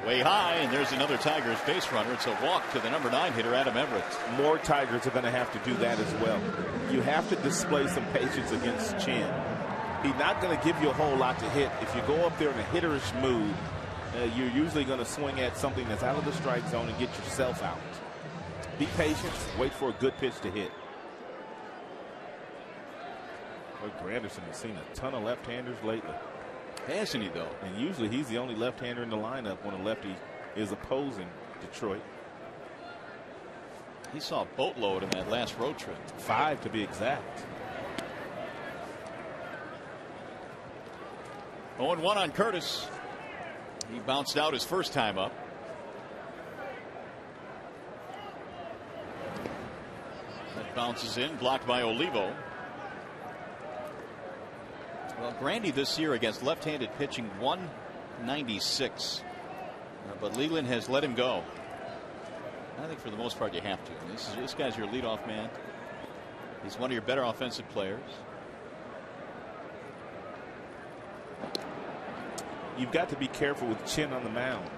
[SPEAKER 2] Way high, and there's another Tigers base runner. It's a walk to the number 9 hitter, Adam Everett.
[SPEAKER 1] More Tigers are going to have to do that as well. You have to display some patience against Chin. He's not going to give you a whole lot to hit. If you go up there in a hitterish mood, you're usually going to swing at something that's out of the strike zone and get yourself out. Be patient. Wait for a good pitch to hit. Granderson has seen a ton of left-handers lately.
[SPEAKER 2] Hasn't he, though?
[SPEAKER 1] And usually he's the only left-hander in the lineup when a lefty is opposing Detroit.
[SPEAKER 2] He saw a boatload in that last road trip.
[SPEAKER 1] 5 to be exact.
[SPEAKER 2] 0-1 on Curtis. He bounced out his first time up. That bounces in, blocked by Olivo. Well, Grandy this year against left-handed pitching, 196. But Leland has let him go. I think for the most part you have to. This guy's your leadoff man. He's one of your better offensive players.
[SPEAKER 1] You've got to be careful with Chin on the mound.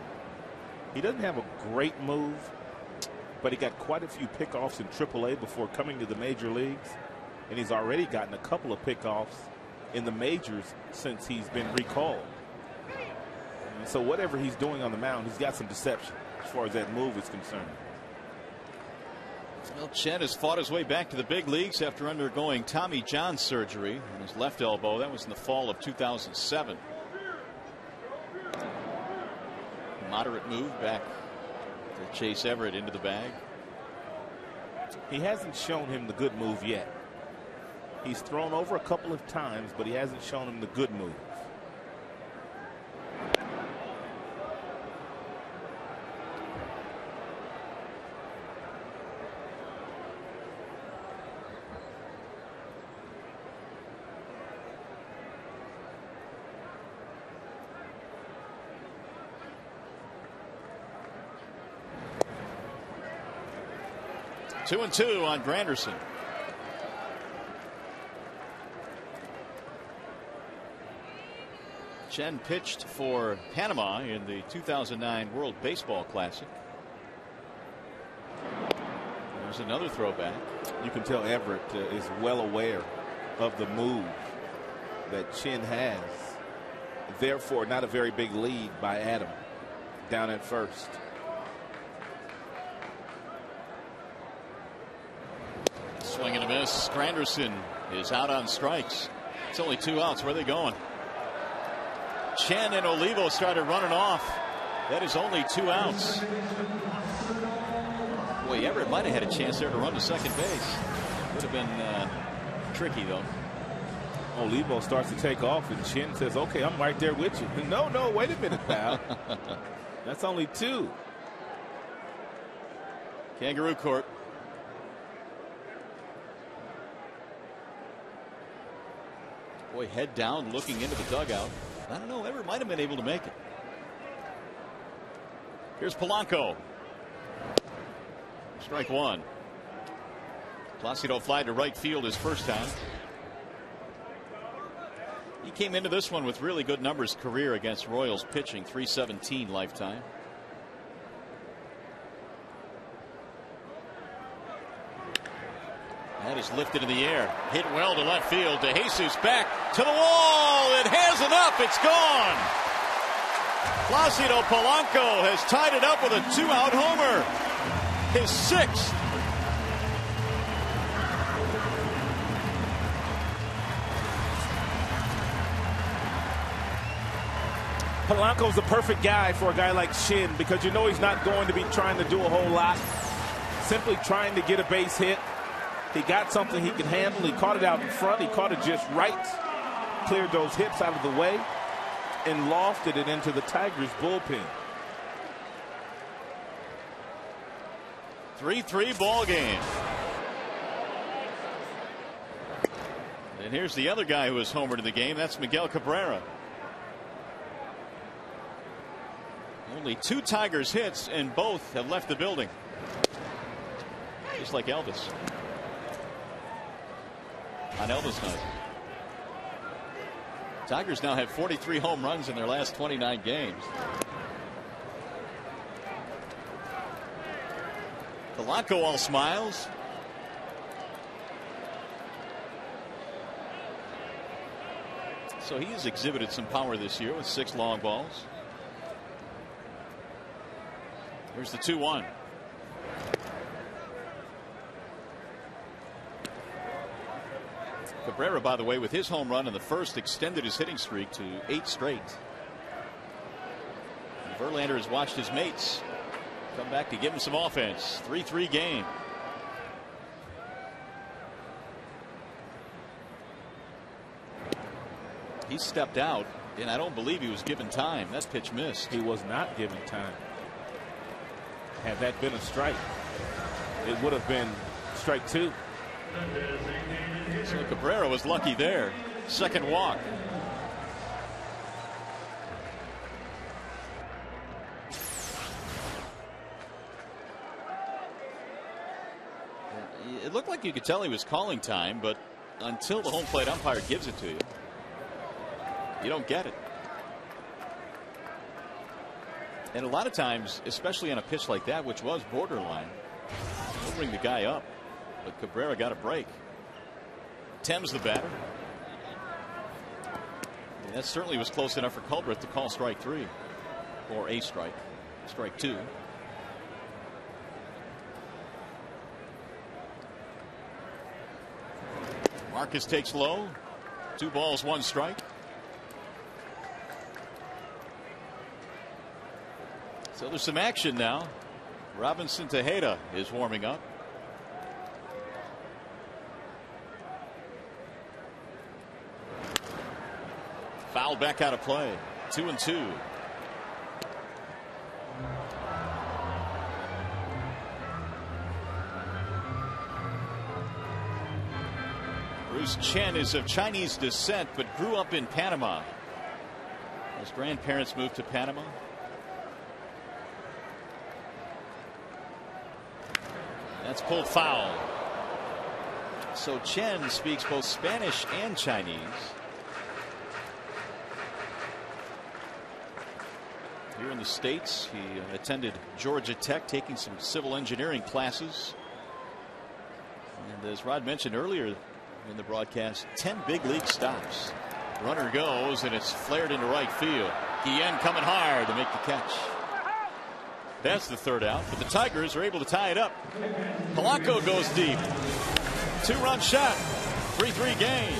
[SPEAKER 1] He doesn't have a great move, but he got quite a few pickoffs in AAA before coming to the major leagues, and he's already gotten a couple of pickoffs in the majors since he's been recalled. And so whatever he's doing on the mound, he's got some deception as far as that move is concerned.
[SPEAKER 2] Well, Chen has fought his way back to the big leagues after undergoing Tommy John surgery on his left elbow. That was in the fall of 2007. Moderate move back to chase Everett into the bag.
[SPEAKER 1] He hasn't shown him the good move yet. He's thrown over a couple of times, but he hasn't shown him the good move.
[SPEAKER 2] Two and two on Granderson. Chen pitched for Panama in the 2009 World Baseball Classic. There's another throwback.
[SPEAKER 1] You can tell Everett is well aware of the move that Chen has. Therefore, not a very big lead by Adam down at first.
[SPEAKER 2] Swing and a miss. Granderson is out on strikes. It's only 2 outs. Where are they going? Chen and Olivo started running off. That is only 2 outs. Boy, Everett might have had a chance there to run to second base. Would have been tricky, though.
[SPEAKER 1] Olivo starts to take off, and Chen says, okay, I'm right there with you. No, wait a minute, pal. That's only 2.
[SPEAKER 2] Kangaroo Court. Boy, head down, looking into the dugout. I don't know, Everett might have been able to make it. Here's Polanco. Strike one. Placido fly to right field his first time. He came into this one with really good numbers career against Royals pitching, 317 lifetime. That is lifted in the air. Hit well to left field. De Jesus back to the wall. It has it up. It's gone. Placido Polanco has tied it up with a 2-out homer. His 6th.
[SPEAKER 1] Polanco's the perfect guy for a guy like Shin because you know he's not going to be trying to do a whole lot. Simply trying to get a base hit. He got something he could handle. He caught it out in front. He caught it just right. Cleared those hips out of the way and lofted it into the Tigers bullpen.
[SPEAKER 2] 3-3 ball game. And here's the other guy who was homered in the game. That's Miguel Cabrera. Only 2 Tigers hits, and both have left the building. Just like Elvis. On Elvis night. Tigers now have 43 home runs in their last 29 games. Polanco all smiles. So he's exhibited some power this year with 6 long balls. Here's the 2-1. Cabrera, by the way, with his home run in the first, extended his hitting streak to 8 straight. And Verlander has watched his mates come back to give him some offense. 3-3 game. He stepped out, and I don't believe he was given time. That pitch missed.
[SPEAKER 1] He was not given time. Had that been a strike, it would have been strike 2.
[SPEAKER 2] So Cabrera was lucky there. Second walk. It looked like you could tell he was calling time, but until the home plate umpire gives it to you, you don't get it. And a lot of times, especially on a pitch like that, which was borderline, they'll bring the guy up. But Cabrera got a break. Thames the batter. And that certainly was close enough for Culbreth to call strike 3. Or a strike. Strike 2. Marcus takes low. 2 balls, 1 strike. So there's some action now. Robinson Tejeda is warming up. Fouled back out of play. 2-2. Bruce Chen is of Chinese descent but grew up in Panama. His grandparents moved to Panama. That's pulled foul. So Chen speaks both Spanish and Chinese. Here in the States, he attended Georgia Tech, taking some civil engineering classes. And as Rod mentioned earlier in the broadcast, 10 big league stops. Runner goes, and it's flared into right field. Guillen coming hard to make the catch. That's the 3rd out, but the Tigers are able to tie it up. Polanco goes deep. 2-run shot. 3-3 game.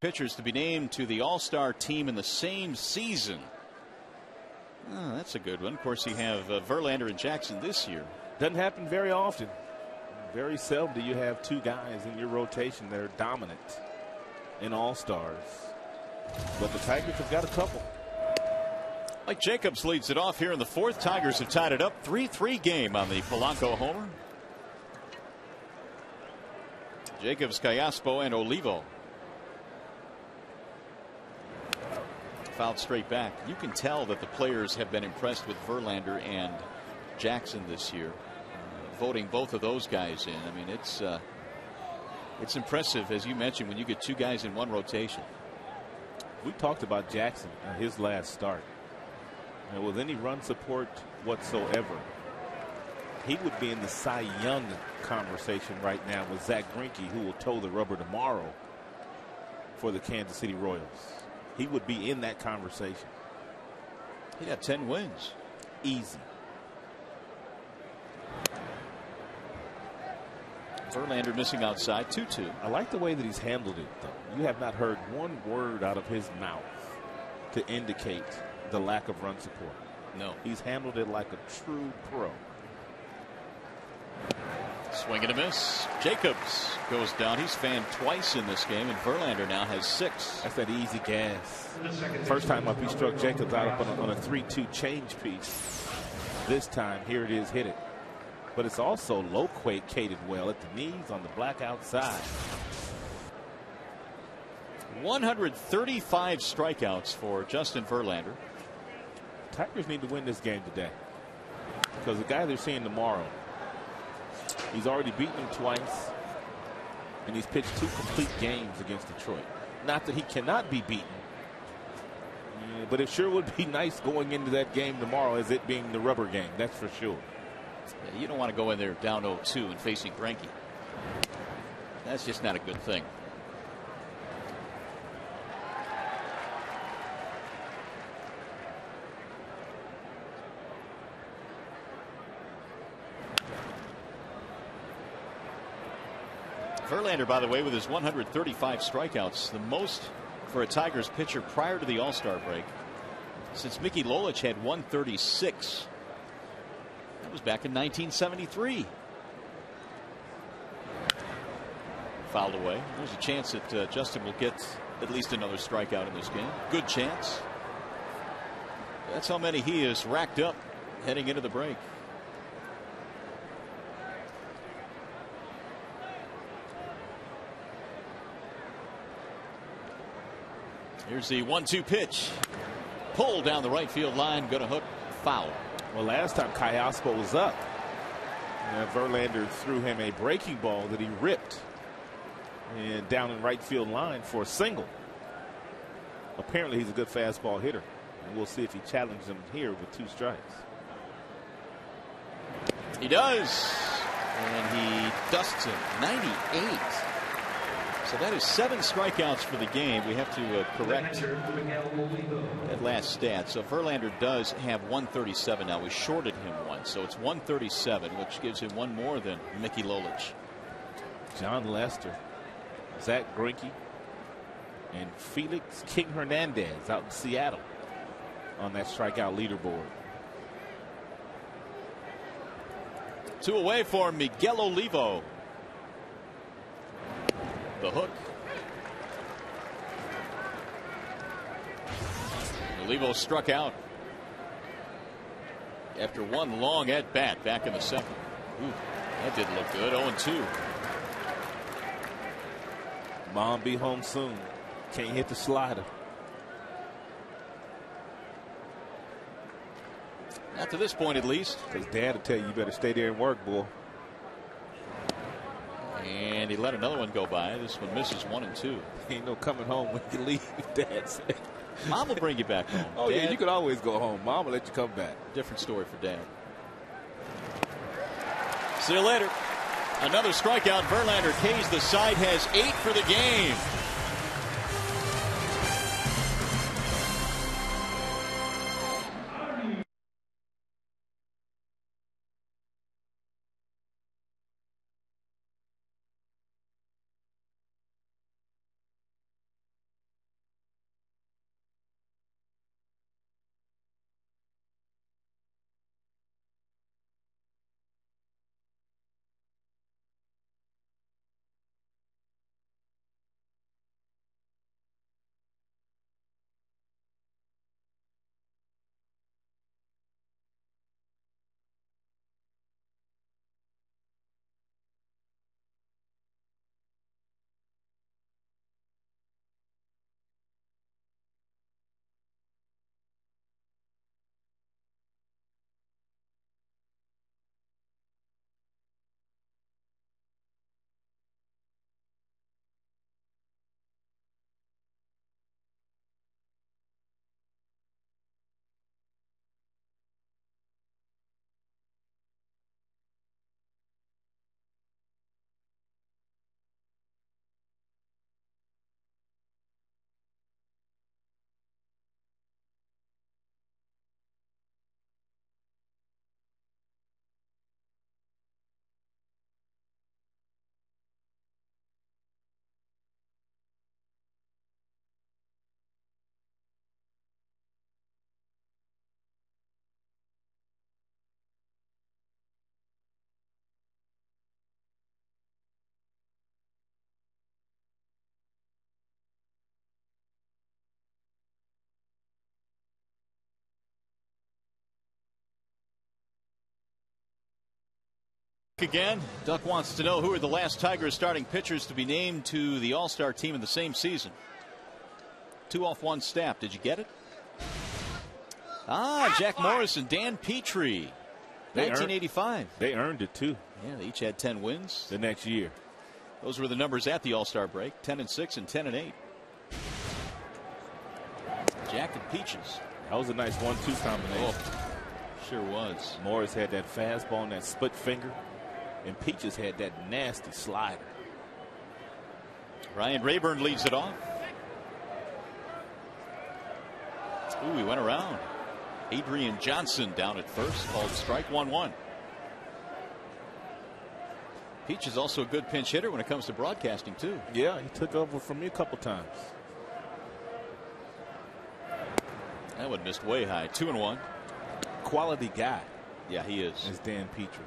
[SPEAKER 2] pitchers to be named to the All-Star team in the same season. Oh, that's a good one. Of course, you have Verlander and Jackson this year.
[SPEAKER 1] Doesn't happen very often. Very seldom do you have two guys in your rotation that are dominant in All-Stars. But the Tigers have got a couple.
[SPEAKER 2] Mike Jacobs leads it off here in the fourth. Tigers have tied it up 3-3 game on the Polanco homer. Jacobs, Callaspo, and Olivo. Fouled straight back. You can tell that the players have been impressed with Verlander and Jackson this year. Voting both of those guys in. I mean, it's impressive, as you mentioned, when you get two guys in one rotation.
[SPEAKER 1] We talked about Jackson his last start. And with any run support whatsoever, he would be in the Cy Young conversation right now with Zach Greinke, who will toe the rubber tomorrow for the Kansas City Royals. He would be in that conversation.
[SPEAKER 2] He got 10 wins.
[SPEAKER 1] Easy.
[SPEAKER 2] Verlander missing outside, 2-2.
[SPEAKER 1] I like the way that he's handled it, though. You have not heard one word out of his mouth to indicate the lack of run support.
[SPEAKER 2] No.
[SPEAKER 1] He's handled it like a true pro.
[SPEAKER 2] Swing and a miss. Jacobs goes down. He's fanned twice in this game, and Verlander now has 6.
[SPEAKER 1] That's that easy gas. First time up, he struck Jacobs out up on a 3-2 change piece. This time, here it is, hit it. But it's also located well at the knees on the black outside.
[SPEAKER 2] 135 strikeouts for Justin Verlander.
[SPEAKER 1] Tigers need to win this game today, because the guy they're seeing tomorrow, he's already beaten him twice, and he's pitched 2 complete games against Detroit. Not that he cannot be beaten, but it sure would be nice going into that game tomorrow as it being the rubber game. That's for sure.
[SPEAKER 2] Yeah, you don't want to go in there down 0-2 and facing Greinke. That's just not a good thing. Verlander, by the way, with his 135 strikeouts, the most for a Tigers pitcher prior to the All-Star break since Mickey Lolich had 136. That was back in 1973. Fouled away. There's a chance that Justin will get at least another strikeout in this game. Good chance. That's how many he has racked up heading into the break. Here's the 1-2 pitch. Pulled down the right field line. Going to hook. Foul.
[SPEAKER 1] Well, last time Callaspo was up, Verlander threw him a breaking ball that he ripped and down in right field line for a single. Apparently he's a good fastball hitter, and we'll see if he challenges him here with 2 strikes.
[SPEAKER 2] He does, and he dusts him. 98. So that is 7 strikeouts for the game. We have to correct that last stat. So Verlander does have 137 now. We shorted him 1, so it's 137, which gives him 1 more than Mickey Lolich.
[SPEAKER 1] John Lester, Zach Greinke, and Felix King Hernandez out in Seattle on that strikeout leaderboard.
[SPEAKER 2] 2 away for Miguel Olivo. The hook. Olivo struck out after 1 long at bat back in the 7th. Ooh, that didn't look good. 0-2.
[SPEAKER 1] Mom be home soon. Can't hit the slider.
[SPEAKER 2] Not to this point, at least.
[SPEAKER 1] Because Dad will tell you better stay there and work, boy.
[SPEAKER 2] And he let another one go by. This one misses 1 and 2.
[SPEAKER 1] Ain't no coming home when you leave, Dad said.
[SPEAKER 2] Mom will bring you back home.
[SPEAKER 1] Oh,
[SPEAKER 2] Dad,
[SPEAKER 1] yeah, you can always go home. Mom will let you come back.
[SPEAKER 2] Different story for Dad. See you later. Another strikeout. Verlander K's the side, has 8 for the game. Again, Duck wants to know who are the last Tigers starting pitchers to be named to the All-Star team in the same season. 2 off 1 staff. Did you get it? Jack Morris and Dan Petrie. 1985.
[SPEAKER 1] They earned it too.
[SPEAKER 2] Yeah, they each had 10 wins.
[SPEAKER 1] The next year.
[SPEAKER 2] Those were the numbers at the All-Star break. 10-6 and 10-8. Jack and Peaches.
[SPEAKER 1] That was a nice 1-2 combination.
[SPEAKER 2] Oh, sure was.
[SPEAKER 1] Morris had that fastball and that split finger. And Peaches had that nasty slider.
[SPEAKER 2] Ryan Rayburn leads it off. Ooh, he went around. Adrian Johnson down at first, called strike 1-1. Peach is also a good pinch hitter when it comes to broadcasting too.
[SPEAKER 1] Yeah, he took over from me a couple times.
[SPEAKER 2] That one missed way high. 2-1.
[SPEAKER 1] Quality guy.
[SPEAKER 2] Yeah, he is.
[SPEAKER 1] Is Dan Petrie.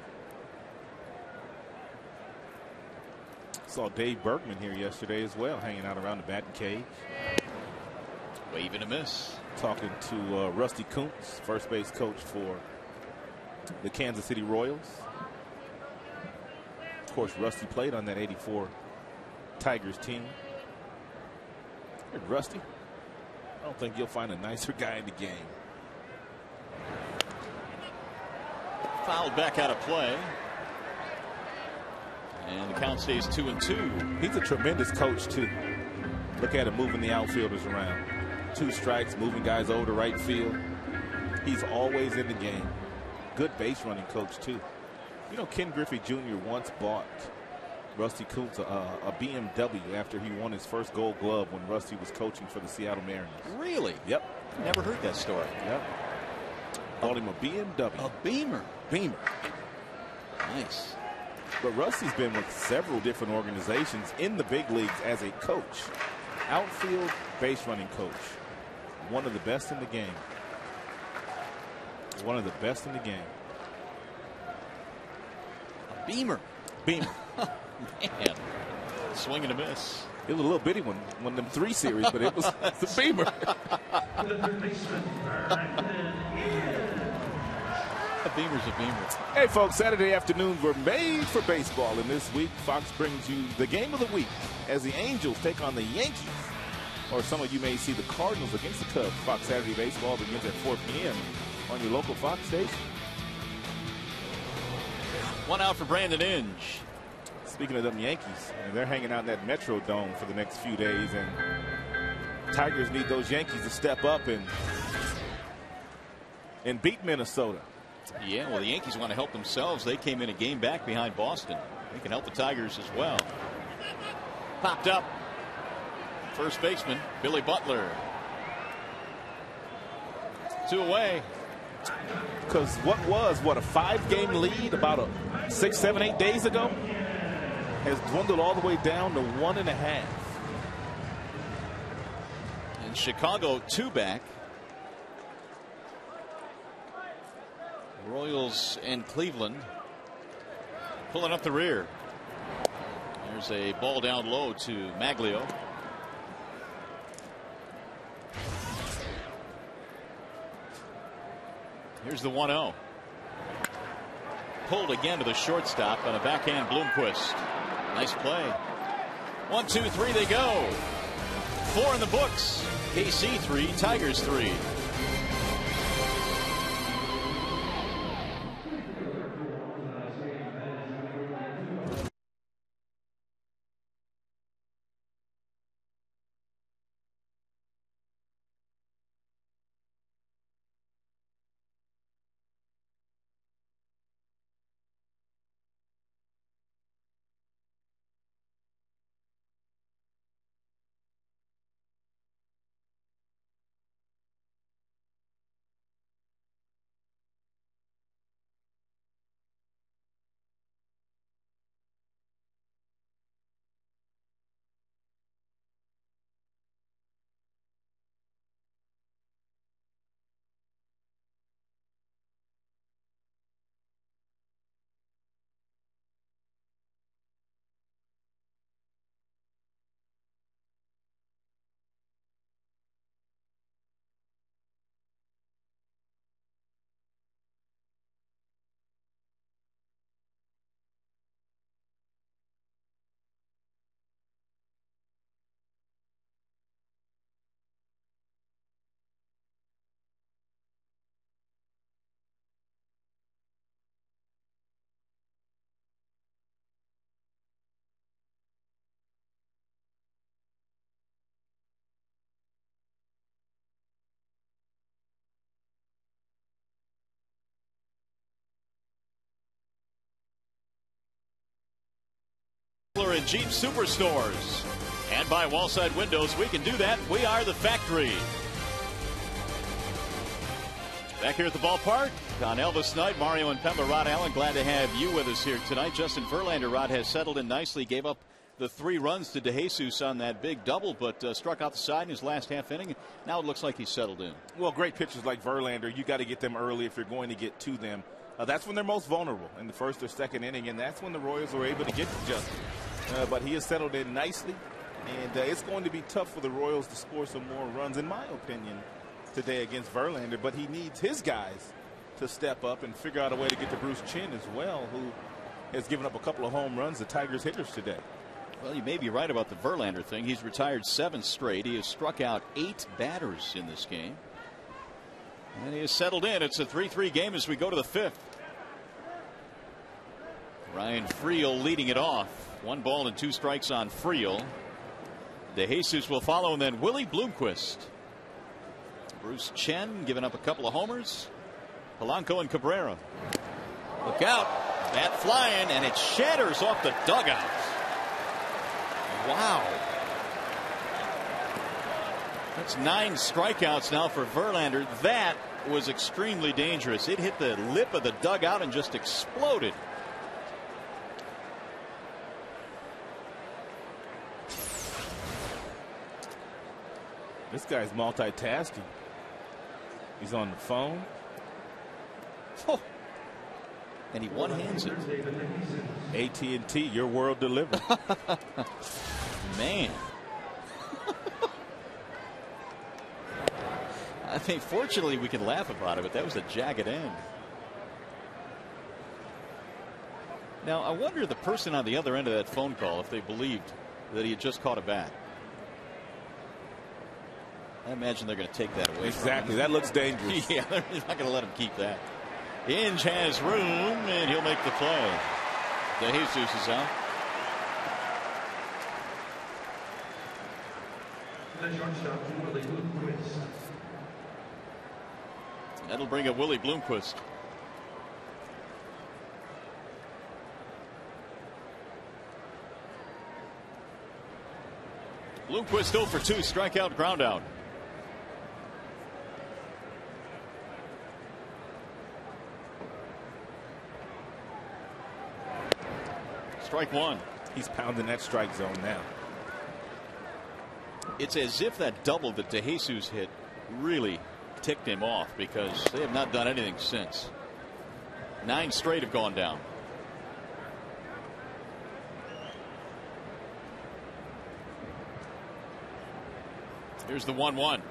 [SPEAKER 1] Saw Dave Bergman here yesterday as well, hanging out around the batting cage.
[SPEAKER 2] Wave and a miss.
[SPEAKER 1] Talking to Rusty Kuntz, first base coach for the Kansas City Royals. Of course, Rusty played on that '84 Tigers team. Hey, Rusty, I don't think you'll find a nicer guy in the game.
[SPEAKER 2] Fouled back out of play. And the count stays 2-2.
[SPEAKER 1] He's a tremendous coach, too. Look at him moving the outfielders around. 2 strikes, moving guys over to right field. He's always in the game. Good base running coach, too. You know, Ken Griffey Jr. once bought Rusty Kuntz a BMW after he won his first Gold Glove when Rusty was coaching for the Seattle Mariners.
[SPEAKER 2] Really?
[SPEAKER 1] Yep.
[SPEAKER 2] Never heard that story.
[SPEAKER 1] Yep. Bought him a BMW.
[SPEAKER 2] A Beamer.
[SPEAKER 1] Beamer.
[SPEAKER 2] Nice.
[SPEAKER 1] But Rusty's been with several different organizations in the big leagues as a coach. Outfield base running coach. One of the best in the game. One of the best in the game.
[SPEAKER 2] A Beamer.
[SPEAKER 1] Beamer.
[SPEAKER 2] Man. Swing and a miss.
[SPEAKER 1] It was a little bitty one of them 3 series, but it was the Beamer.
[SPEAKER 2] A Beamer's a Beamer.
[SPEAKER 1] Hey, folks, Saturday afternoons were made for baseball, and this week Fox brings you the game of the week as the Angels take on the Yankees. Or some of you may see the Cardinals against the Cubs. Fox Saturday Baseball begins at 4 p.m. on your local Fox station.
[SPEAKER 2] 1 out for Brandon Inge.
[SPEAKER 1] Speaking of them Yankees, they're hanging out in that Metrodome for the next few days, and Tigers need those Yankees to step up and beat Minnesota.
[SPEAKER 2] Yeah, well, the Yankees want to help themselves. They came in a game back behind Boston. They can help the Tigers as well. Popped up. First baseman, Billy Butler. 2 away.
[SPEAKER 1] Because what was, a 5-game lead about 6, 7, 8 days ago has dwindled all the way down to 1.5.
[SPEAKER 2] In Chicago, 2 back. Royals and Cleveland pulling up the rear. There's a ball down low to Maglio. Here's the 1-0. Pulled again to the shortstop on a backhand Bloomquist. Nice play. 1, 2, 3 they go. 4 in the books. KC 3, Tigers 3. And Jeep Superstores. And by Wallside Windows, we can do that. We are the factory. Back here at the ballpark on Elvis Knight, Mario and Pemba, Rod Allen, glad to have you with us here tonight. Justin Verlander, Rod, has settled in nicely, gave up the 3 runs to DeJesus on that big double, but struck out the side in his last half inning. Now it looks like he's settled in. Well,
[SPEAKER 1] great pitchers like Verlander, you got to get them early if you're going to get to them. That's when they're most vulnerable, in the first or second inning, and that's when the Royals were able to get to Justin. But he has settled in nicely, and it's going to be tough for the Royals to score some more runs, in my opinion, today against Verlander. But he needs his guys to step up and figure out a way to get to Bruce Chin as well, who has given up a couple of home runs to Tigers hitters today.
[SPEAKER 2] Well, you may be right about the Verlander thing. He's retired 7 straight. He has struck out 8 batters in this game. And he has settled in. It's a 3-3 game as we go to the 5th. Ryan Friel leading it off. 1 ball and 2 strikes on Friel. DeJesus will follow, and then Willie Bloomquist. Bruce Chen giving up a couple of homers. Polanco and Cabrera. Look out. Bat flying, and it shatters off the dugout. Wow. That's 9 strikeouts now for Verlander. That was extremely dangerous. It hit the lip of the dugout and just exploded.
[SPEAKER 1] This guy's multitasking. He's on the phone.
[SPEAKER 2] Oh. And he one-hands it.
[SPEAKER 1] AT&T, your world delivered.
[SPEAKER 2] Man. I think fortunately we can laugh about it, but that was a jagged end. Now I wonder the person on the other end of that phone call if they believed that he had just caught a bat. I imagine they're going to take that away.
[SPEAKER 1] Exactly. That looks dangerous.
[SPEAKER 2] Yeah, they're not going to let him keep that. Inge has room, and he'll make the play. DeJesus is out. That'll bring up Willie Bloomquist. Bloomquist 0 for 2, strikeout, ground out. Strike 1.
[SPEAKER 1] He's pounding that strike zone now.
[SPEAKER 2] It's as if that double that DeJesus hit really ticked him off, because they have not done anything since. 9 straight have gone down. Here's the 1-1.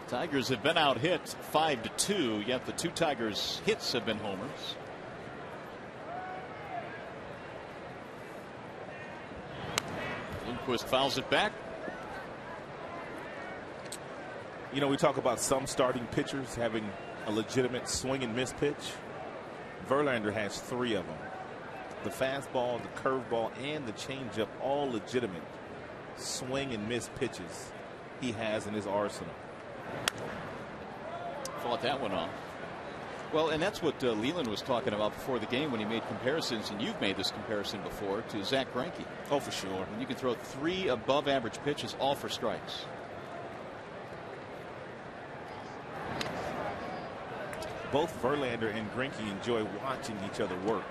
[SPEAKER 2] Tigers have been out hit 5-2, yet the 2 Tigers hits have been homers. Bloomquist fouls it back.
[SPEAKER 1] You know, we talk about some starting pitchers having a legitimate swing and miss pitch. Verlander has 3 of them. The fastball, the curveball, and the changeup, all legitimate swing and miss pitches he has in his arsenal.
[SPEAKER 2] Fought that one off. Well, and that's what Leland was talking about before the game when he made comparisons, and you've made this comparison before, to Zach Greinke.
[SPEAKER 1] Oh, for sure.
[SPEAKER 2] When you can throw 3 above average pitches, all for strikes.
[SPEAKER 1] Both Verlander and Greinke enjoy watching each other work.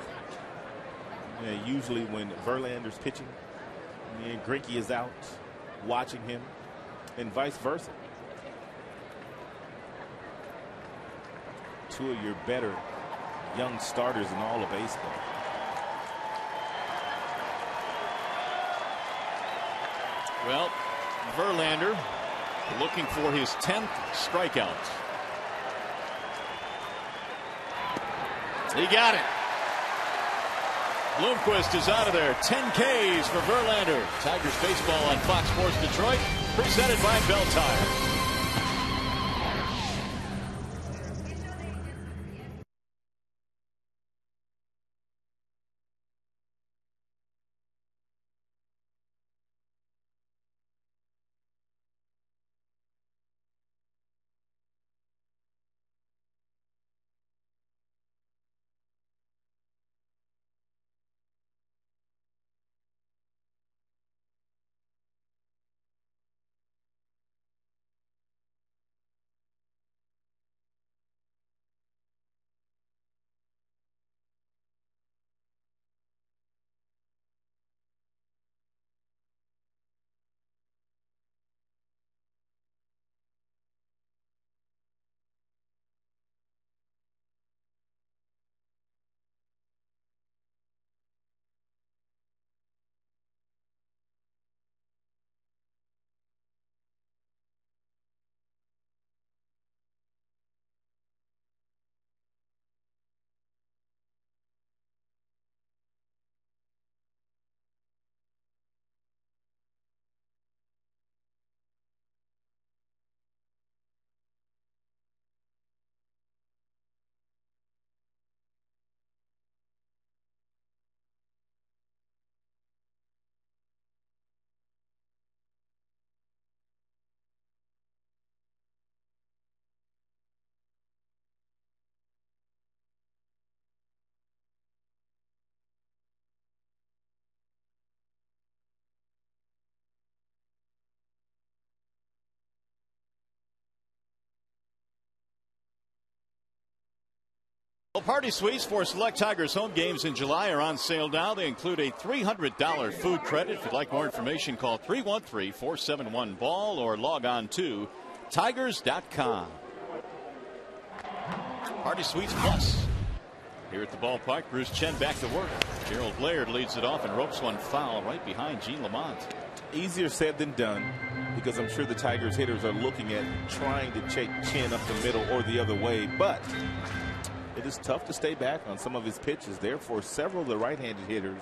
[SPEAKER 1] Usually when Verlander's pitching, Greinke is out watching him, and vice versa. 2 of your better young starters in all of baseball.
[SPEAKER 2] Well, Verlander looking for his 10th strikeout. He got it. Bloomquist is out of there. 10 Ks for Verlander. Tigers baseball on Fox Sports Detroit, presented by Bell Tire. Well, party suites for select Tigers home games in July are on sale now. They include a $300 food credit. If you'd like more information, call 313-471-BALL or log on to Tigers.com. Party Suites Plus. Here at the ballpark, Bruce Chen back to work. Gerald Laird leads it off and ropes one foul right behind Gene Lamont.
[SPEAKER 1] Easier said than done, because I'm sure the Tigers hitters are looking at trying to take Chen up the middle or the other way, but it is tough to stay back on some of his pitches. Therefore, several of the right-handed hitters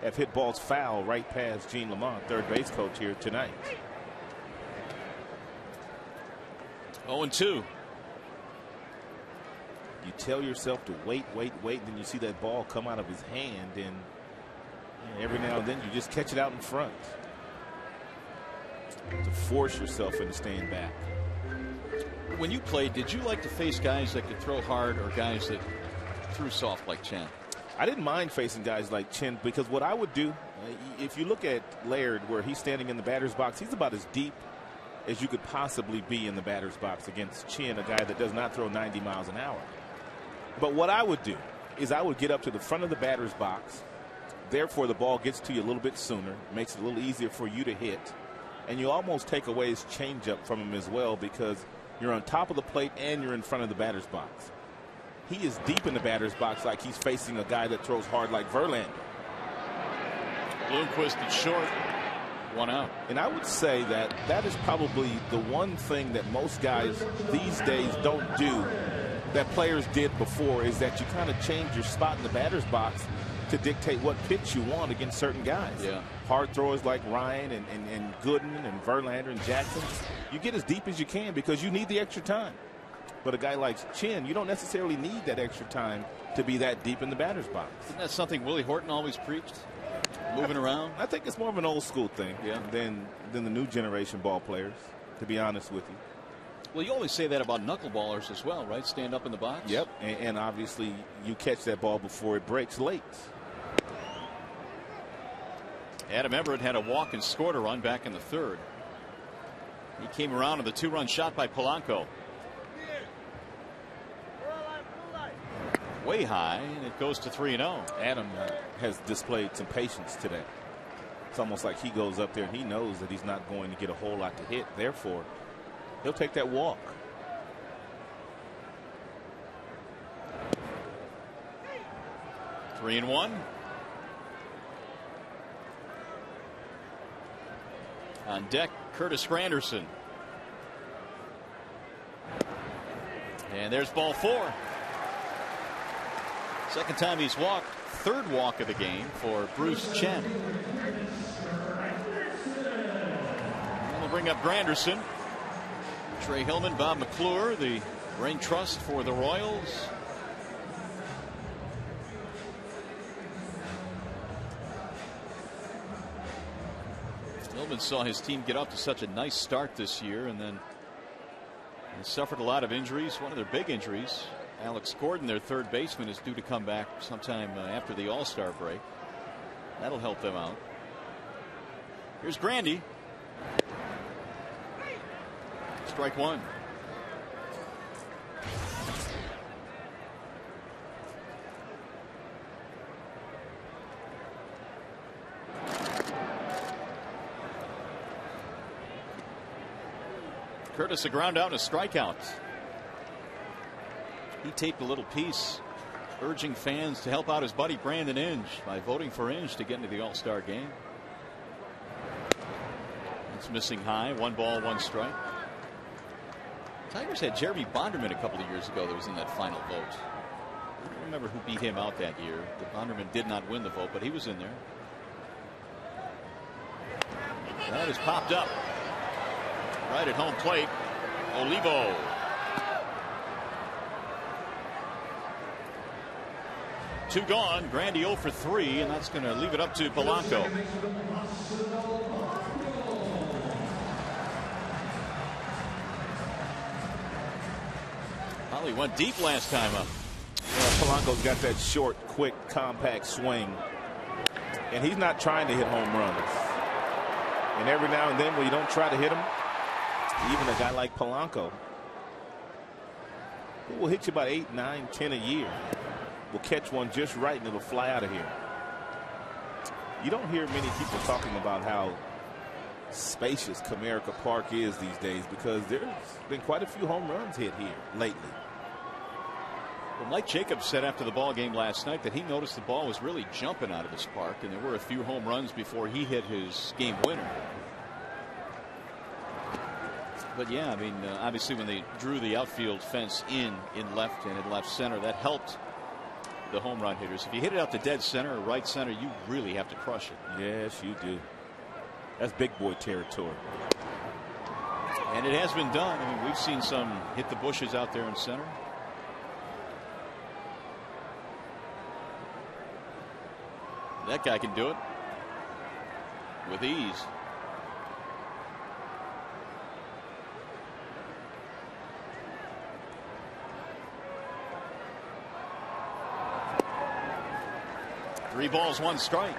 [SPEAKER 1] have hit balls foul right past Gene Lamont, third base coach here tonight.
[SPEAKER 2] 0-2.
[SPEAKER 1] You tell yourself to wait, then you see that ball come out of his hand, and every now and then you just catch it out in front to force yourself into staying back.
[SPEAKER 2] When you played, did you like to face guys that could throw hard or guys that threw soft like Chen?
[SPEAKER 1] I didn't mind facing guys like Chen, because what I would do, if you look at Laird where he's standing in the batter's box, he's about as deep as you could possibly be in the batter's box against Chen, a guy that does not throw 90 miles an hour. But what I would do is I would get up to the front of the batter's box. Therefore, the ball gets to you a little bit sooner, makes it a little easier for you to hit, and you almost take away his changeup from him as well, because you're on top of the plate and you're in front of the batter's box. He is deep in the batter's box like he's facing a guy that throws hard like Verlander.
[SPEAKER 2] Bloomquist is short. One out.
[SPEAKER 1] And I would say that that is probably the one thing that most guys these days don't do that players did before, is that you kind of change your spot in the batter's box to dictate what pitch you want against certain guys.
[SPEAKER 2] Yeah.
[SPEAKER 1] Hard throwers like Ryan and Gooden and Verlander and Jackson, you get as deep as you can because you need the extra time. But a guy like Chen, you don't necessarily need that extra time to be that deep in the batter's box.
[SPEAKER 2] Isn't that something Willie Horton always preached? Moving around?
[SPEAKER 1] I think it's more of an old school thing,
[SPEAKER 2] yeah,
[SPEAKER 1] than the new generation ball players, to be honest with you.
[SPEAKER 2] Well, you always say that about knuckleballers as well, right? Stand up in the box.
[SPEAKER 1] Yep, and obviously you catch that ball before it breaks late.
[SPEAKER 2] Adam Everett had a walk and scored a run back in the third. He came around on the two-run shot by Polanco. Way high, and it goes to 3-0.
[SPEAKER 1] Adam has displayed some patience today. It's almost like he goes up there and he knows that he's not going to get a whole lot to hit. Therefore, he'll take that walk.
[SPEAKER 2] Three and one. On deck, Curtis Granderson. And there's ball four. Second time he's walked. Third walk of the game for Bruce Chen. And we'll bring up Granderson. Trey Hillman, Bob McClure, the brain trust for the Royals. Hillman saw his team get off to such a nice start this year, and then suffered a lot of injuries. One of their big injuries, Alex Gordon, their third baseman, is due to come back sometime after the All-Star break. That'll help them out. Here's Grandy. Strike one. Curtis, a ground out and a strikeout. He taped a little piece urging fans to help out his buddy Brandon Inge by voting for Inge to get into the All-Star game. It's missing high. 1 ball, 1 strike. Tigers had Jeremy Bonderman a couple of years ago that was in that final vote. I don't remember who beat him out that year. The Bonderman did not win the vote, but he was in there. That is popped up. Right at home plate, Olivo. Two gone. Grandy 0 for 3, and that's going to leave it up to Polanco. Holly went deep last time up.
[SPEAKER 1] Polanco's got that short, quick, compact swing, and he's not trying to hit home runs. And every now and then, when you don't try to hit him, even a guy like Polanco who will hit you about 8, 9, 10 a year, will catch one just right and it'll fly out of here. You don't hear many people talking about how spacious Comerica Park is these days, because there's been quite a few home runs hit here lately.
[SPEAKER 2] Well, Mike Jacobs said after the ball game last night that he noticed the ball was really jumping out of this park, and there were a few home runs before he hit his game winner. But yeah, I mean, obviously when they drew the outfield fence in left and in left center, that helped the home run hitters. If you hit it out to dead center or right center, you really have to crush it.
[SPEAKER 1] Yes, you do. That's big boy territory.
[SPEAKER 2] And it has been done. I mean, we've seen some hit the bushes out there in center. That guy can do it with ease. Three balls, one strike.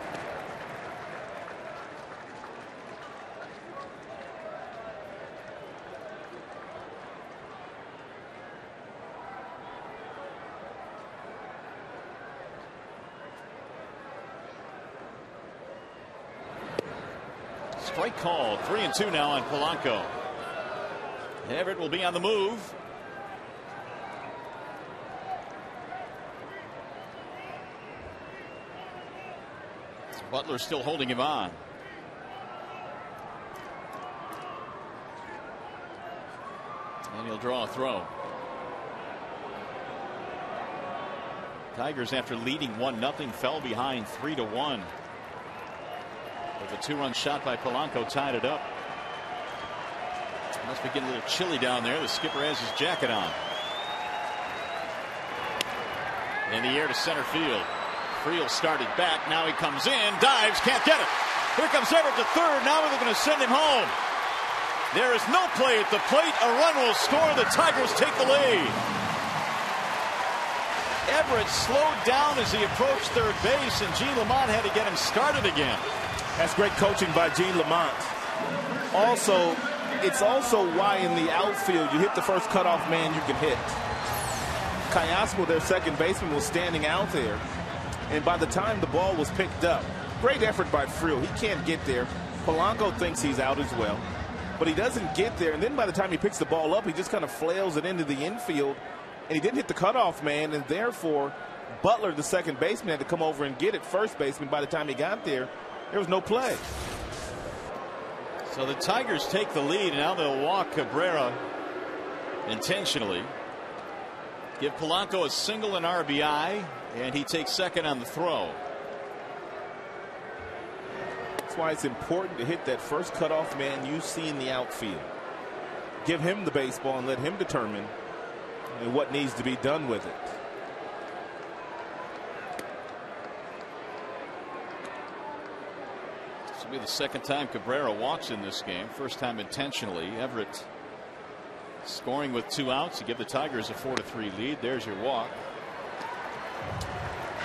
[SPEAKER 2] Strike called. 3-2 now on Polanco. Everett will be on the move. Butler still holding him on. And he'll draw a throw. Tigers, after leading 1-0, fell behind 3-1. With a 2-run shot by Polanco, tied it up. It must be getting a little chilly down there. The skipper has his jacket on. In the air to center field. Friel started back. Now he comes in, dives, can't get it. Here comes Everett to third. Now they're going to send him home. There is no play at the plate. A run will score. The Tigers take the lead. Everett slowed down as he approached third base, and Gene Lamont had to get him started again.
[SPEAKER 1] That's great coaching by Gene Lamont. Also, it's also why in the outfield you hit the first cutoff man you can hit. Kayasco, their second baseman, was standing out there. And by the time the ball was picked up, great effort by Friel. He can't get there. Polanco thinks he's out as well, but he doesn't get there. And then by the time he picks the ball up, he just kind of flails it into the infield, and he didn't hit the cutoff man, and therefore Butler, the second baseman, had to come over and get it. First baseman, by the time he got there, there was no play.
[SPEAKER 2] So the Tigers take the lead, and now they'll walk Cabrera intentionally. Give Polanco a single and RBI, and he takes second on the throw.
[SPEAKER 1] That's why it's important to hit that first cutoff man you see in the outfield. Give him the baseball and let him determine what needs to be done with it.
[SPEAKER 2] This will be the second time Cabrera walks in this game. First time intentionally. Everett scoring with 2 outs to give the Tigers a 4-3 lead. There's your walk.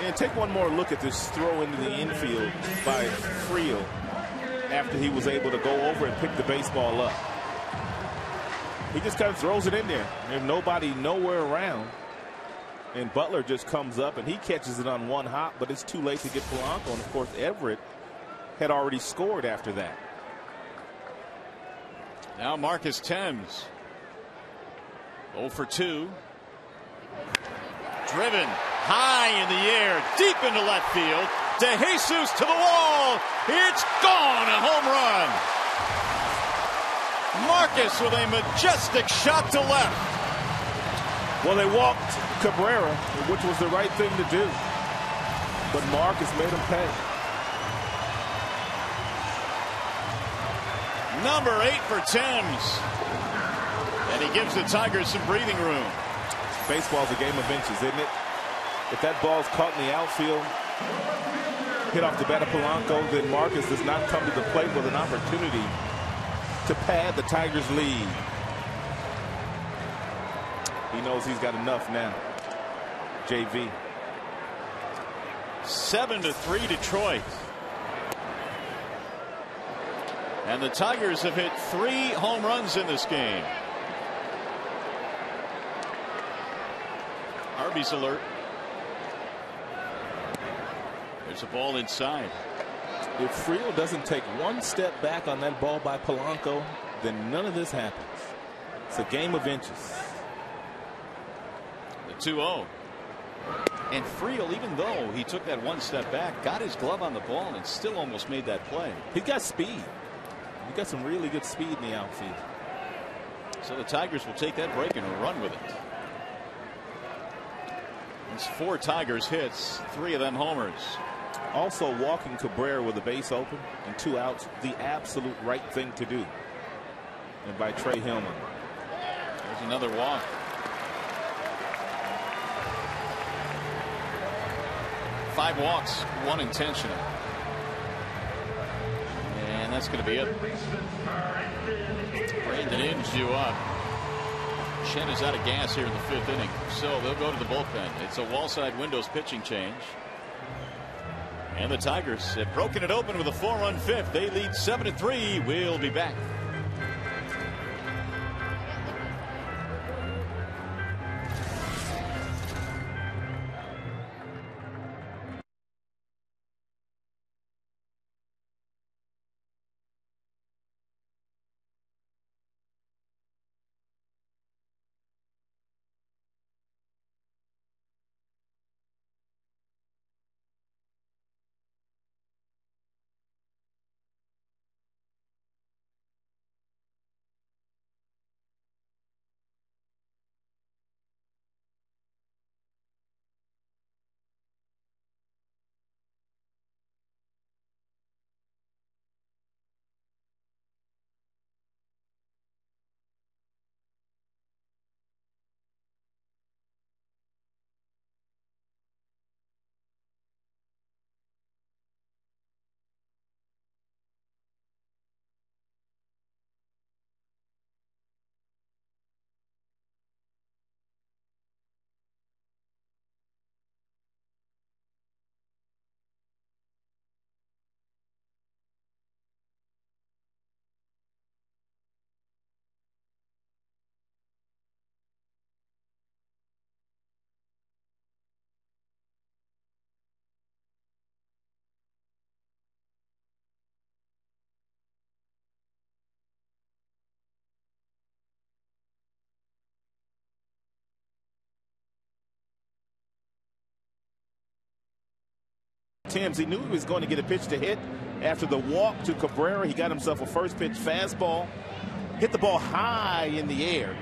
[SPEAKER 1] And take one more look at this throw into the infield by Friel after he was able to go over and pick the baseball up. He just kind of throws it in there. There's nobody nowhere around. And Butler just comes up and he catches it on one hop, but it's too late to get Polanco. And of course, Everett had already scored after that.
[SPEAKER 2] Now Marcus Thames. 0 for 2. Driven high in the air, deep into left field. De Jesus to the wall. It's gone. A home run. Marcus with a majestic shot to left.
[SPEAKER 1] Well, they walked Cabrera, which was the right thing to do. But Marcus made him pay.
[SPEAKER 2] Number 8 for Thames. And he gives the Tigers some breathing room.
[SPEAKER 1] Baseball's a game of inches, isn't it? If that ball's caught in the outfield, hit off the bat of Polanco, then Marcus does not come to the plate with an opportunity to pad the Tigers' lead. He knows he's got enough now. JV.
[SPEAKER 2] 7-3 Detroit. And the Tigers have hit 3 home runs in this game. Arby's alert. There's a ball inside.
[SPEAKER 3] If Friel doesn't take one step back on that ball by Polanco, then none of this happens. It's a game of inches.
[SPEAKER 2] The 2-0. And Friel, even though he took that one step back, got his glove on the ball and still almost made that play.
[SPEAKER 3] He's got speed. He got some really good speed in the outfield.
[SPEAKER 2] So the Tigers will take that break and run with it. It's 4 Tigers hits, 3 of them homers.
[SPEAKER 3] Also walking Cabrera with a base open and 2 outs, the absolute right thing to do. And by Trey Hillman.
[SPEAKER 2] There's another walk. Five walks, 1 intentional. And that's going to be it. Brandon Inge due up. Chen is out of gas here in the 5th inning, so they'll go to the bullpen. It's a wall-side windows pitching change. And the Tigers have broken it open with a 4-run 5th. They lead 7-3. We'll be back.
[SPEAKER 3] Timms, he knew he was going to get a pitch to hit after the walk to Cabrera. He got himself a first pitch fastball, hit the ball high in the air,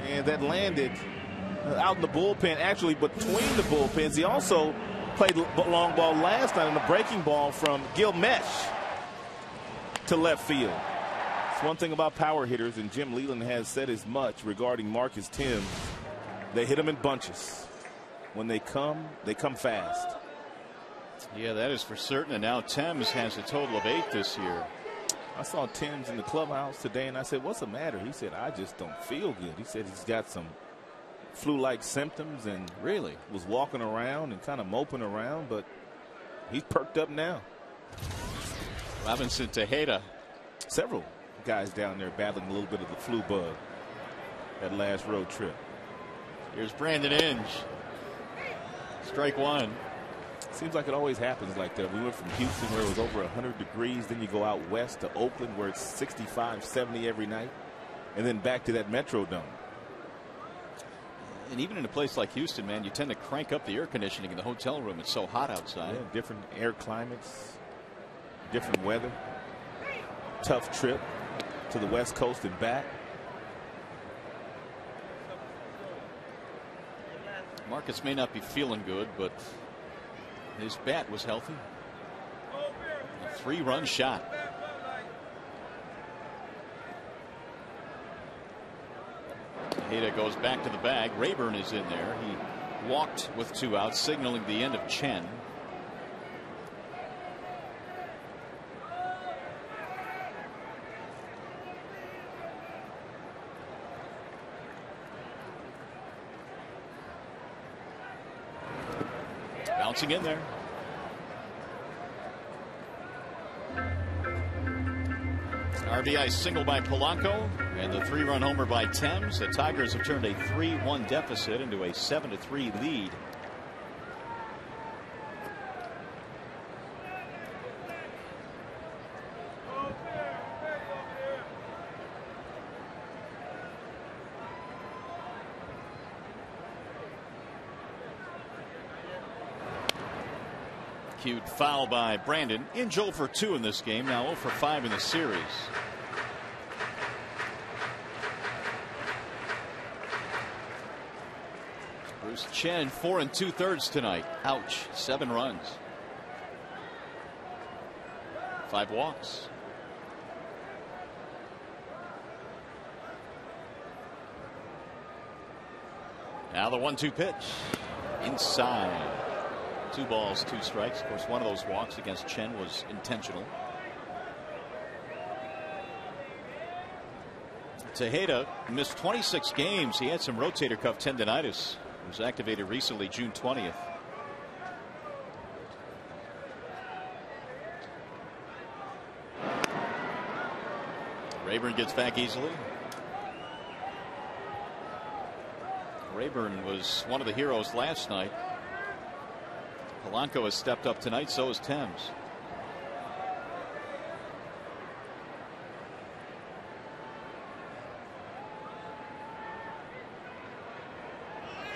[SPEAKER 3] and that landed out in the bullpen, actually between the bullpens. He also played long ball last night on a breaking ball from Gil Mesh to left field. It's one thing about power hitters, and Jim Leland has said as much regarding Marcus Timms. They hit him in bunches. When they come fast.
[SPEAKER 2] Yeah, that is for certain. And now Timms has a total of 8 this year.
[SPEAKER 3] I saw Timms in the clubhouse today, and I said, "What's the matter?" He said, "I just don't feel good." He said he's got some flu-like symptoms and
[SPEAKER 2] really
[SPEAKER 3] was walking around and kind of moping around, but he's perked up now.
[SPEAKER 2] Robinson Tejeda.
[SPEAKER 3] Several guys down there battling a little bit of the flu bug that last road trip.
[SPEAKER 2] Here's Brandon Inge. Strike 1.
[SPEAKER 3] Seems like it always happens like that. We went from Houston where it was over 100 degrees. Then you go out west to Oakland where it's 65, 70 every night. And then back to that Metrodome.
[SPEAKER 2] And even in a place like Houston, man, you tend to crank up the air conditioning in the hotel room. It's so hot outside.
[SPEAKER 3] Yeah, different air climates, different weather. Tough trip to the West Coast and back.
[SPEAKER 2] Marcus may not be feeling good, but his bat was healthy. A 3-run shot. Tejeda goes back to the bag. Rayburn is in there. He walked with 2 outs, signaling the end of Chen. Bouncing in there. RBI single by Polanco and the 3-run homer by Thames. The Tigers have turned a 3-1 deficit into a 7-3 lead. Cute foul by Brandon. In 0 for 2 in this game. Now 0 for 5 in the series. Bruce Chen 4 2/3 tonight. Ouch. 7 runs. 5 walks. Now the 1-2 pitch. Inside. 2 balls, 2 strikes. Of course, one of those walks against Chen was intentional. Tejeda missed 26 games. He had some rotator cuff tendonitis. It was activated recently, June 20th. Rayburn gets back easily. Rayburn was one of the heroes last night. Polanco has stepped up tonight, so has Thames.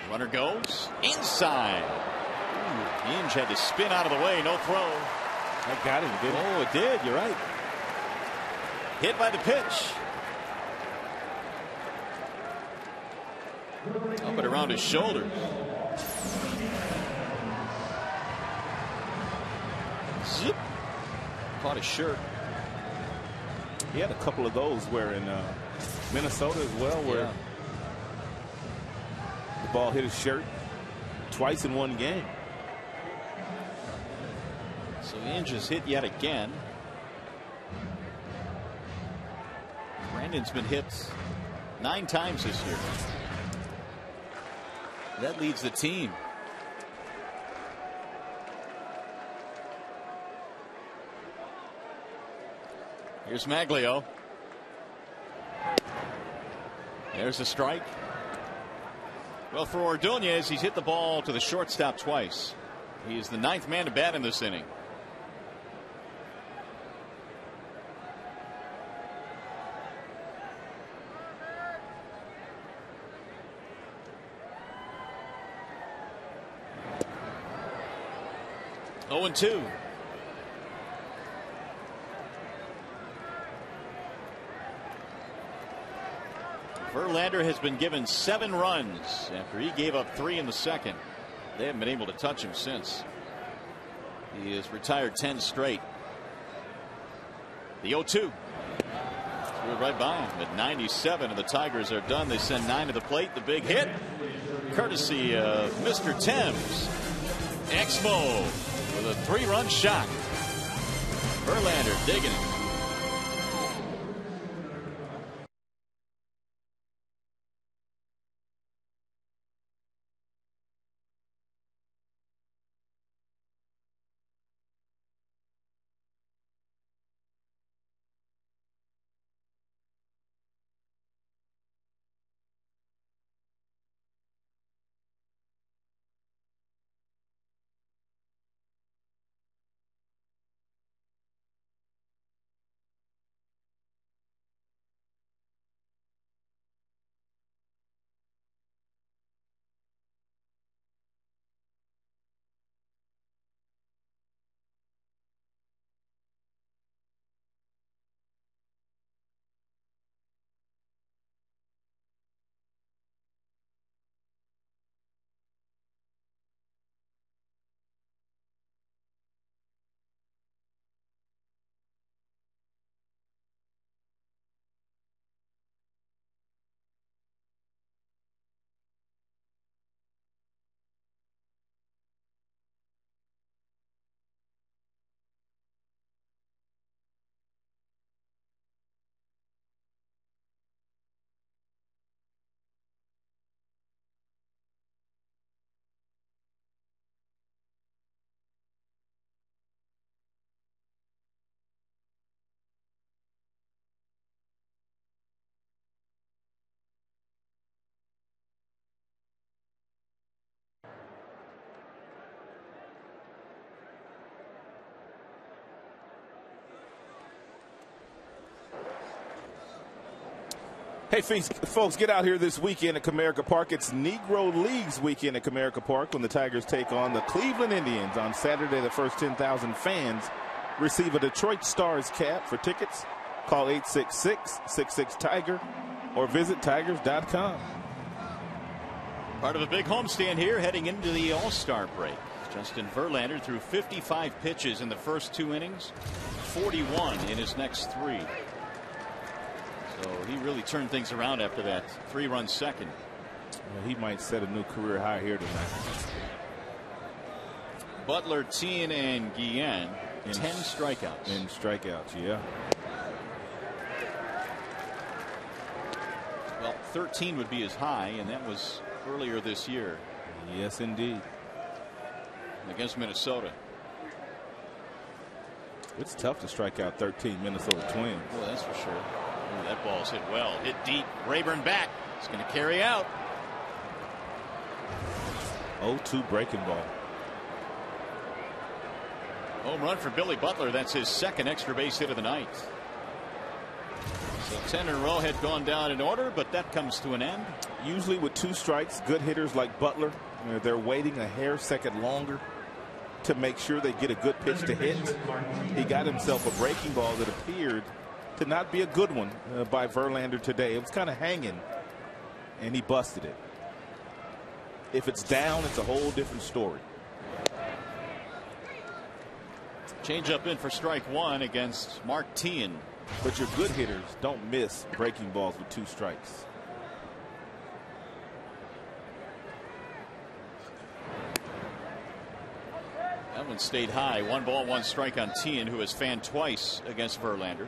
[SPEAKER 2] Runner goes inside. Inge had to spin out of the way, no throw.
[SPEAKER 3] That got him, didn't it?
[SPEAKER 2] Oh, it did. You're right. Hit by the pitch. Up and around his shoulders. Zip. Caught his shirt.
[SPEAKER 3] He had a couple of those where in Minnesota as well, where the ball hit his shirt twice in one game.
[SPEAKER 2] So Inge is hit yet again. Brandon's been hit 9 times this year. That leads the team. Here's Maglio. There's a strike. Well, for Ordonez, he's hit the ball to the shortstop twice. He is the 9th man to bat in this inning. Oh, 2. Verlander has been given 7 runs after he gave up 3 in the second. They haven't been able to touch him since. He has retired 10 straight. The 0-2. Threw it right by him at 97, and the Tigers are done. They send 9 to the plate. The big hit, courtesy of Mr. Thames. Exmo with a 3-run shot. Verlander digging it.
[SPEAKER 1] Hey, folks, get out here this weekend at Comerica Park. It's Negro Leagues weekend at Comerica Park when the Tigers take on the Cleveland Indians on Saturday. The first 10,000 fans receive a Detroit Stars cap. For tickets, call 866-66-TIGER or visit tigers.com.
[SPEAKER 2] Part of a big homestand here heading into the All-Star break. Justin Verlander threw 55 pitches in the first 2 innings, 41 in his next 3. So he really turned things around after that 3-run second.
[SPEAKER 1] Well, he might set a new career high here tonight.
[SPEAKER 2] Butler, Tien, and Guillen, 10 strikeouts.
[SPEAKER 1] Yeah.
[SPEAKER 2] Well, 13 would be his high, and that was earlier this year.
[SPEAKER 1] Yes, indeed.
[SPEAKER 2] Against Minnesota.
[SPEAKER 1] It's tough to strike out 13 Minnesota Twins.
[SPEAKER 2] Well, that's for sure. Ooh, that ball's hit well. Hit deep. Rayburn back. It's going to carry out.
[SPEAKER 1] 0-2 breaking ball.
[SPEAKER 2] Home run for Billy Butler. That's his second extra base hit of the night. So 10 in a row had gone down in order, but that comes to an end.
[SPEAKER 1] Usually with 2 strikes, good hitters like Butler, they're waiting a hair second longer to make sure they get a good pitch to hit. He got himself a breaking ball that appeared to not be a good one by Verlander today. It was kind of hanging, and he busted it. If it's down, it's a whole different story.
[SPEAKER 2] Change up in for strike 1 against Mark Tien.
[SPEAKER 1] But your good hitters don't miss breaking balls with 2 strikes.
[SPEAKER 2] That one stayed high. 1 ball, 1 strike on Tien, who has fanned twice against Verlander.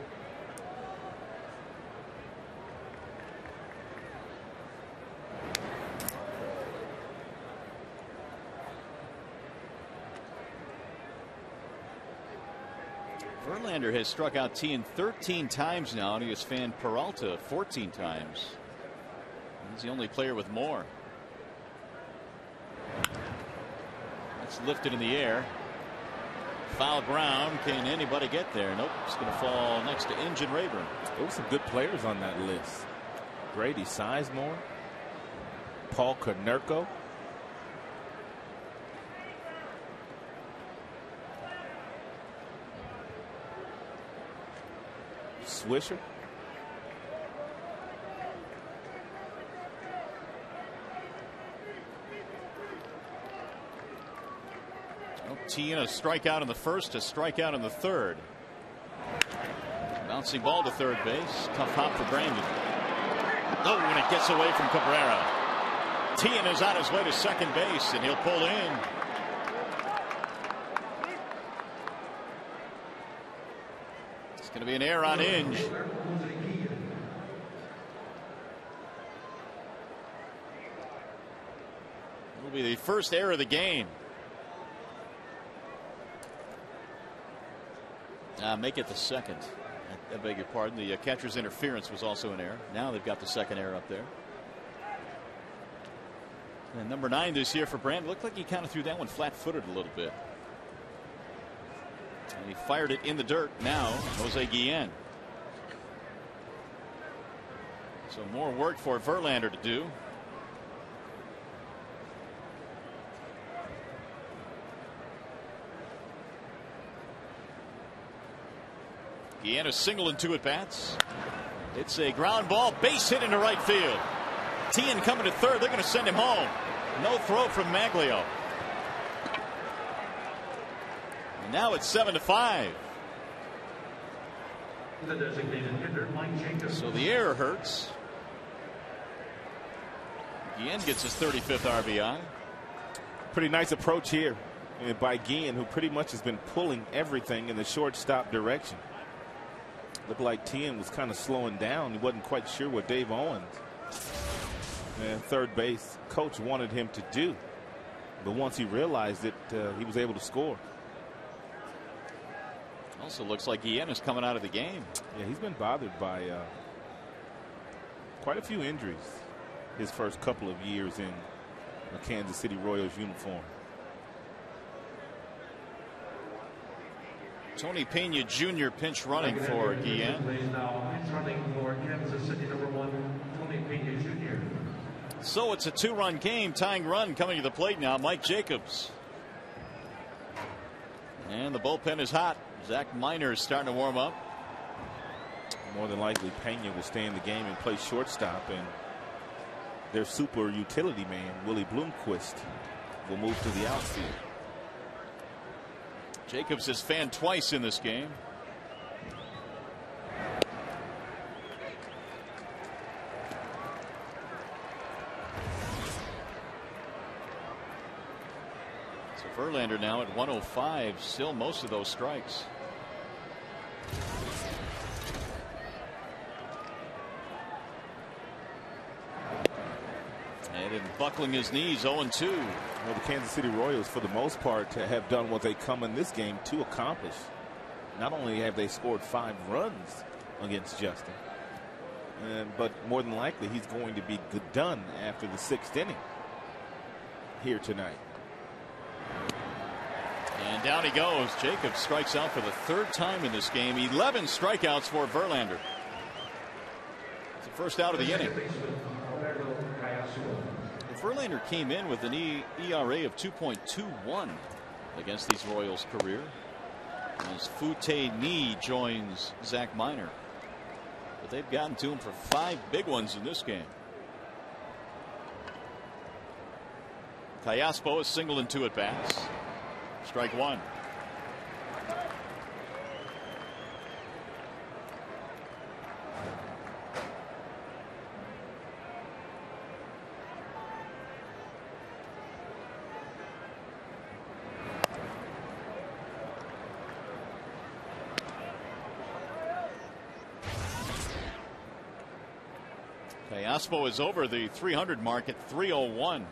[SPEAKER 2] Verlander has struck out Tien 13 times now, and he has fanned Peralta 14 times. He's the only player with more. That's lifted in the air. Foul ground. Can anybody get there? Nope. It's going to fall next to Inge and Rayburn.
[SPEAKER 1] There were some good players on that list. Grady Sizemore, Paul Konerko. Swisher.
[SPEAKER 2] Tien a strikeout in the first, a strikeout in the third. Bouncing ball to third base. Tough hop for Brandon. Oh, and it gets away from Cabrera. Tien is on his way to second base, and he'll pull in. It's going to be an error on Inge. It'll be the first error of the game. Make it the second. I beg your pardon. The catcher's interference was also an error. Now they've got the second error up there. And number 9 this year for Brand. Looked like he kind of threw that one flat-footed a little bit. And he fired it in the dirt. Now Jose Guillen. So more work for Verlander to do. Guillen a single and 2 at bats. It's a ground ball, base hit into right field. Tien coming to third. They're going to send him home. No throw from Maglio. And now it's 7-5.
[SPEAKER 4] The designated hitter, Mike Jacobs.
[SPEAKER 2] So the error hurts. Guillen gets his 35th RBI.
[SPEAKER 1] Pretty nice approach here by Guillen, who pretty much has been pulling everything in the shortstop direction. Looked like Tien was kind of slowing down. He wasn't quite sure what Dave Owens and third base coach wanted him to do. But once he realized it, he was able to score.
[SPEAKER 2] Also looks like Guillen is coming out of the game.
[SPEAKER 1] Yeah, he's been bothered by quite a few injuries his first couple of years in a Kansas City Royals uniform.
[SPEAKER 2] Tony Pena Jr. pinch running for Guillen.
[SPEAKER 4] Now pinch running for Kansas City, number 1.
[SPEAKER 2] So it's a 2-run game. Tying run coming to the plate now. Mike Jacobs. And the bullpen is hot. Zach Miner is starting to warm up.
[SPEAKER 3] More than likely, Pena will stay in the game and play shortstop, and their super utility man, Willie Bloomquist, will move to the outfield.
[SPEAKER 2] Jacobs has fanned twice in this game. So Verlander now at 105, still most of those strikes. And buckling his knees, 0-2.
[SPEAKER 3] Well, the Kansas City Royals, for the most part, have done what they come in this game to accomplish. Not only have they scored 5 runs against Justin, but more than likely he's going to be done after the 6th inning here tonight.
[SPEAKER 2] And down he goes. Jacobs strikes out for the 3rd time in this game. 11 strikeouts for Verlander. It's the first out of the inning. Verlander came in with an ERA of 2.21 against these Royals career as Fute Ni joins Zach Miner. But they've gotten to him for 5 big ones in this game. Callaspo is singled in 2 at bats. Strike 1. Callaspo is over the 300 mark at 301.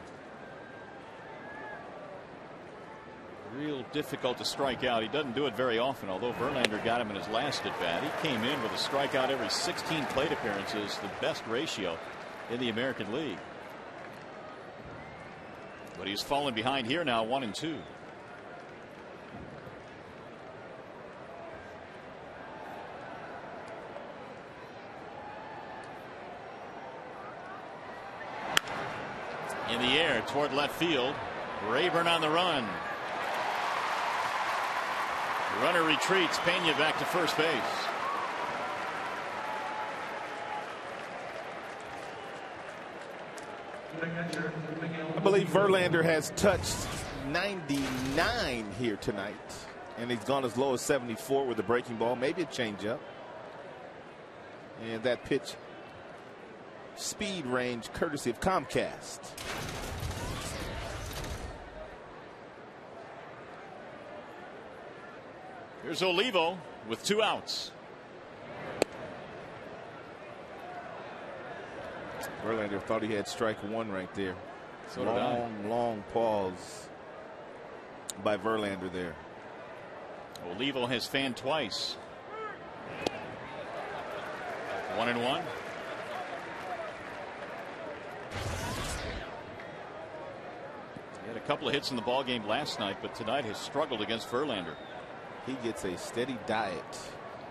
[SPEAKER 2] Real difficult to strike out. He doesn't do it very often, although Verlander got him in his last at bat. He came in with a strikeout every 16 plate appearances, the best ratio in the American League. But he's fallen behind here now, 1-2. In the air toward left field. Rayburn on the run. The runner retreats. Pena back to first base.
[SPEAKER 3] I believe Verlander has touched 99 here tonight, and he's gone as low as 74 with the breaking ball, maybe a changeup. And that pitch speed range courtesy of Comcast.
[SPEAKER 2] Here's Olivo with 2 outs.
[SPEAKER 3] Verlander thought he had strike 1 right there.
[SPEAKER 2] So did I.
[SPEAKER 3] Long pause by Verlander there.
[SPEAKER 2] Olivo has fanned twice. 1-1. He had a couple of hits in the ball game last night, but tonight has struggled against Verlander.
[SPEAKER 3] He gets a steady diet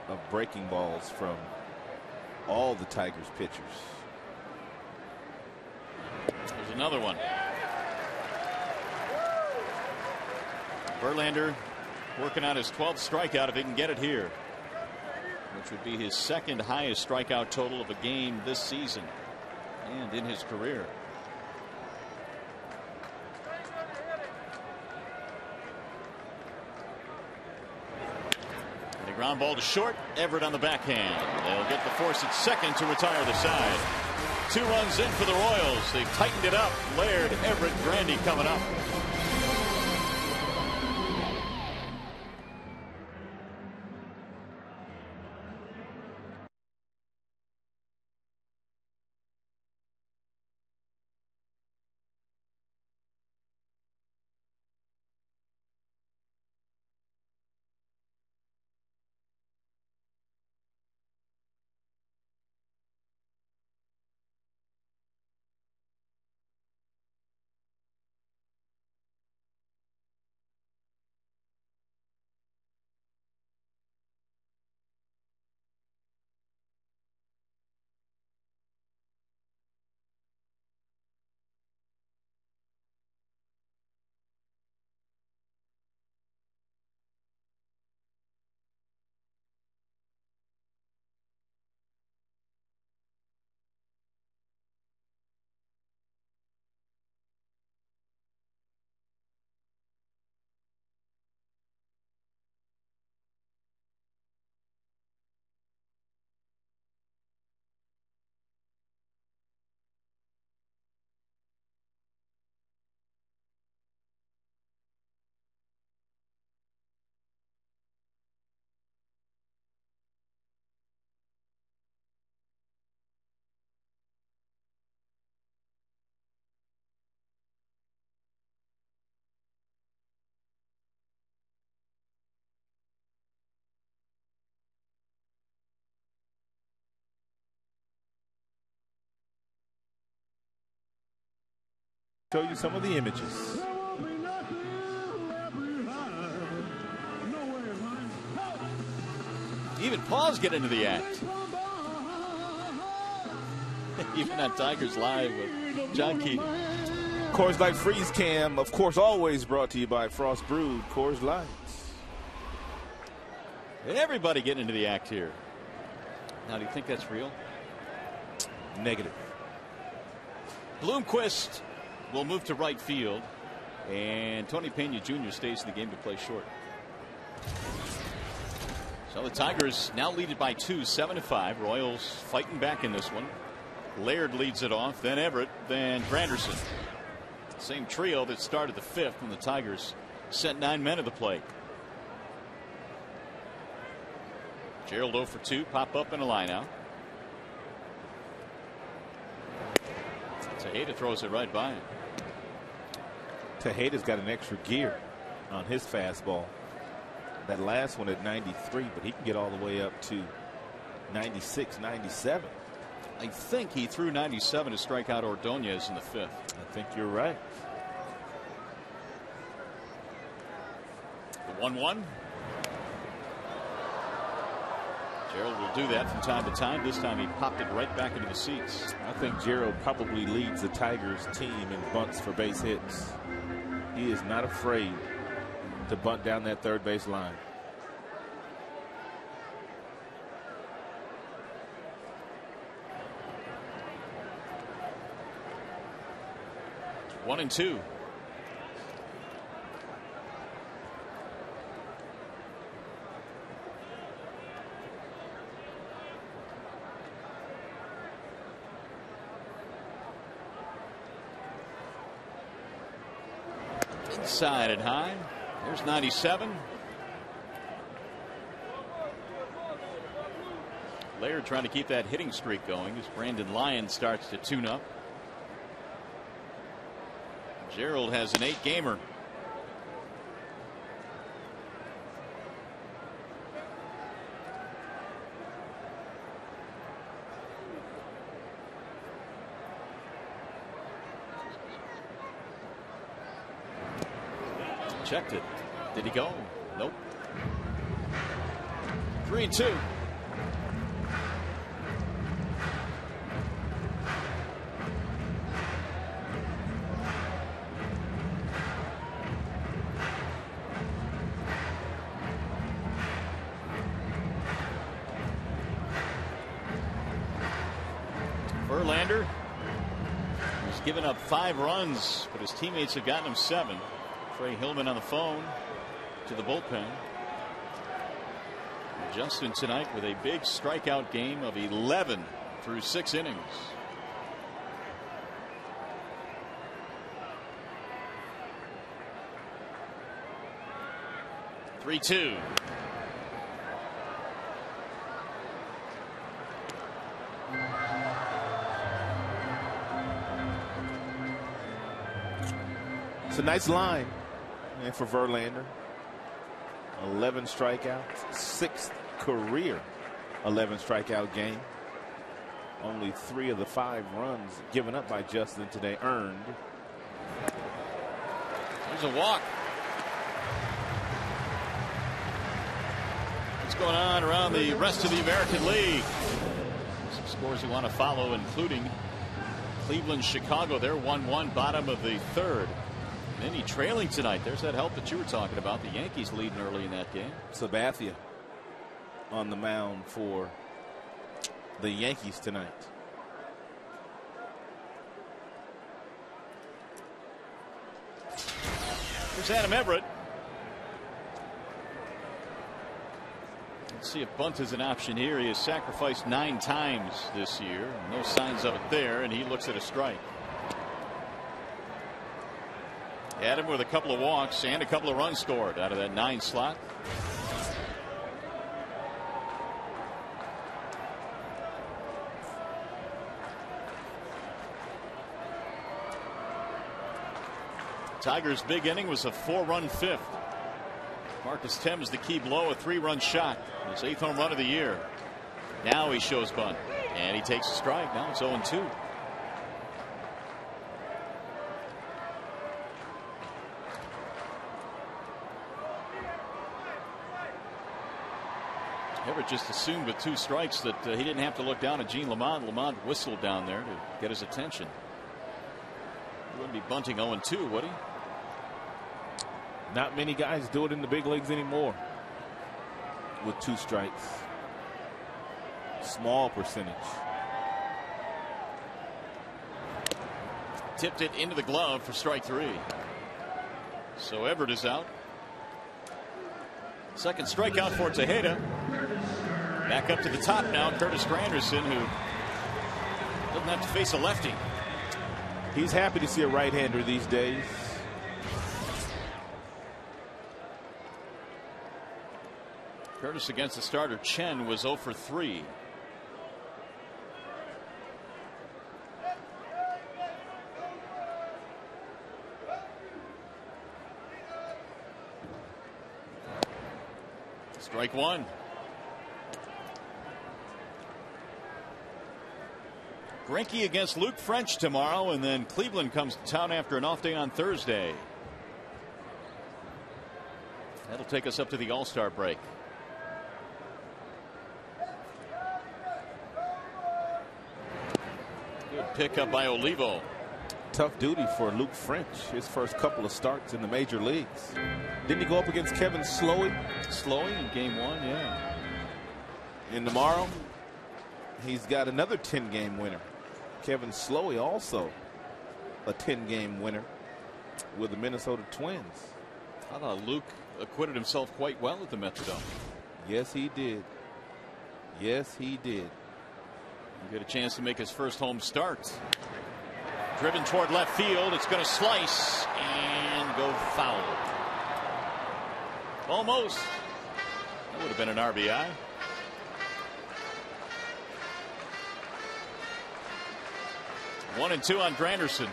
[SPEAKER 3] of breaking balls from all the Tigers pitchers.
[SPEAKER 2] There's another one. Verlander working on his 12th strikeout if he can get it here, which would be his 2nd highest strikeout total of a game this season and in his career. And a ground ball to short. Everett on the backhand. They'll get the force at second to retire the side. 2 runs in for the Royals. They've tightened it up. Laird, Everett, Grandy coming up.
[SPEAKER 1] Show you some of the images.
[SPEAKER 2] Even Paws get into the act. Even on Tigers Live with John Keating.
[SPEAKER 1] Coors Light Freeze Cam, of course, always brought to you by Frost Brewed Coors Light.
[SPEAKER 2] Everybody getting into the act here. Now, do you think that's real?
[SPEAKER 1] Negative.
[SPEAKER 2] Bloomquist will move to right field, and Tony Pena Jr. stays in the game to play short. So the Tigers now lead it by 2, 7-5. Royals fighting back in this one. Laird leads it off, then Everett, then Granderson. Same trio that started the 5th when the Tigers sent 9 men to the plate. Gerald 0 for 2, pop up in a line out. Tejeda throws it right by him.
[SPEAKER 1] Tejeda's got an extra gear on his fastball. That last one at 93, but he can get all the way up to 96, 97.
[SPEAKER 2] I think he threw 97 to strike out Ordonez in the 5th.
[SPEAKER 1] I think you're right.
[SPEAKER 2] The 1-1. Gerald will do that from time to time. This time he popped it right back into the seats.
[SPEAKER 1] I think Gerald probably leads the Tigers team in bunts for base hits. He is not afraid to bunt down that third base line.
[SPEAKER 2] One and two. Inside and high. There's 97. Laird trying to keep that hitting streak going as Brandon Lyon starts to tune up. Gerald has an 8-gamer. Checked it. Did he go? Nope. 3-2. Verlander has given up 5 runs, but his teammates have gotten him 7. Trey Hillman on the phone to the bullpen. Justin tonight with a big strikeout game of 11 through 6 innings. Three-two.
[SPEAKER 1] It's a nice line. And for Verlander, 11 strikeouts, 6th career 11 strikeout game. Only 3 of the 5 runs given up by Justin today earned.
[SPEAKER 2] There's a walk. What's going on around the rest of the American League? Some scores you want to follow, including Cleveland, Chicago. They're 1-1, bottom of the 3rd. Any trailing tonight. There's that help that you were talking about. The Yankees leading early in that game.
[SPEAKER 1] Sabathia on the mound for the Yankees tonight.
[SPEAKER 2] There's Adam Everett. Let's see if bunt is an option here. He has sacrificed 9 times this year. No signs of it there, and he looks at a strike. Adam with a couple of walks and a couple of runs scored out of that 9 slot. Tigers' big inning was a 4-run 5th. Marcus Thames the key blow, a 3-run shot. His 8th home run of the year. Now he shows bunt and he takes a strike. Now it's 0-2. Everett just assumed with 2 strikes that he didn't have to look down at Gene Lamont. Lamont whistled down there to get his attention. He wouldn't be bunting 0-2, would he?
[SPEAKER 1] Not many guys do it in the big leagues anymore with 2 strikes. Small percentage.
[SPEAKER 2] Tipped it into the glove for strike 3. So Everett is out. Second strikeout for Tejeda. Back up to the top now, Curtis Granderson, who doesn't have to face a lefty.
[SPEAKER 1] He's happy to see a right-hander these days.
[SPEAKER 2] Curtis against the starter Chen was 0 for 3. Strike 1. Greinke against Luke French tomorrow, and then Cleveland comes to town after an off day on Thursday. That'll take us up to the All-Star break. Good pickup by Olivo.
[SPEAKER 1] Tough duty for Luke French. His first couple of starts in the major leagues. Didn't he go up against Kevin Slowey?
[SPEAKER 2] Slowey in game 1, yeah.
[SPEAKER 1] And tomorrow, he's got another 10-game winner. Kevin Slowey also a 10-game winner with the Minnesota Twins.
[SPEAKER 2] I thought Luke acquitted himself quite well at the Metrodome.
[SPEAKER 1] Yes, he did. Yes, he did.
[SPEAKER 2] He'll get a chance to make his first home start. Driven toward left field. It's going to slice and go foul. Almost. That would have been an RBI. One and 2 on Granderson.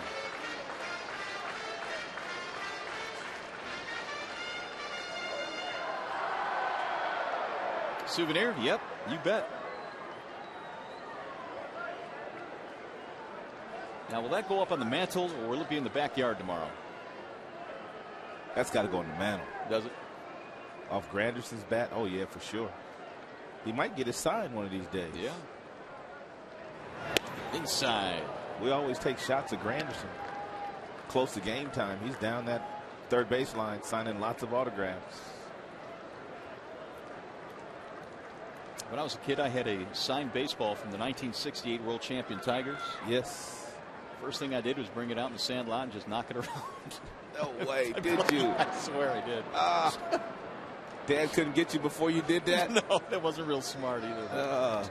[SPEAKER 2] Souvenir? Yep, you bet. Now, will that go up on the mantle, or will it be in the backyard tomorrow?
[SPEAKER 1] That's got to go on the mantle.
[SPEAKER 2] Does it?
[SPEAKER 1] Off Granderson's bat? Oh, yeah, for sure. He might get his sign one of these days.
[SPEAKER 2] Yeah. Inside.
[SPEAKER 1] We always take shots at Granderson. Close to game time, he's down that third baseline signing lots of autographs.
[SPEAKER 2] When I was a kid, I had a signed baseball from the 1968 World Champion Tigers.
[SPEAKER 1] Yes.
[SPEAKER 2] First thing I did was bring it out in the sand lot and just knock it around.
[SPEAKER 1] No way, did you?
[SPEAKER 2] I swear I did.
[SPEAKER 1] Dad couldn't get you before you did that?
[SPEAKER 2] No, that wasn't real smart either.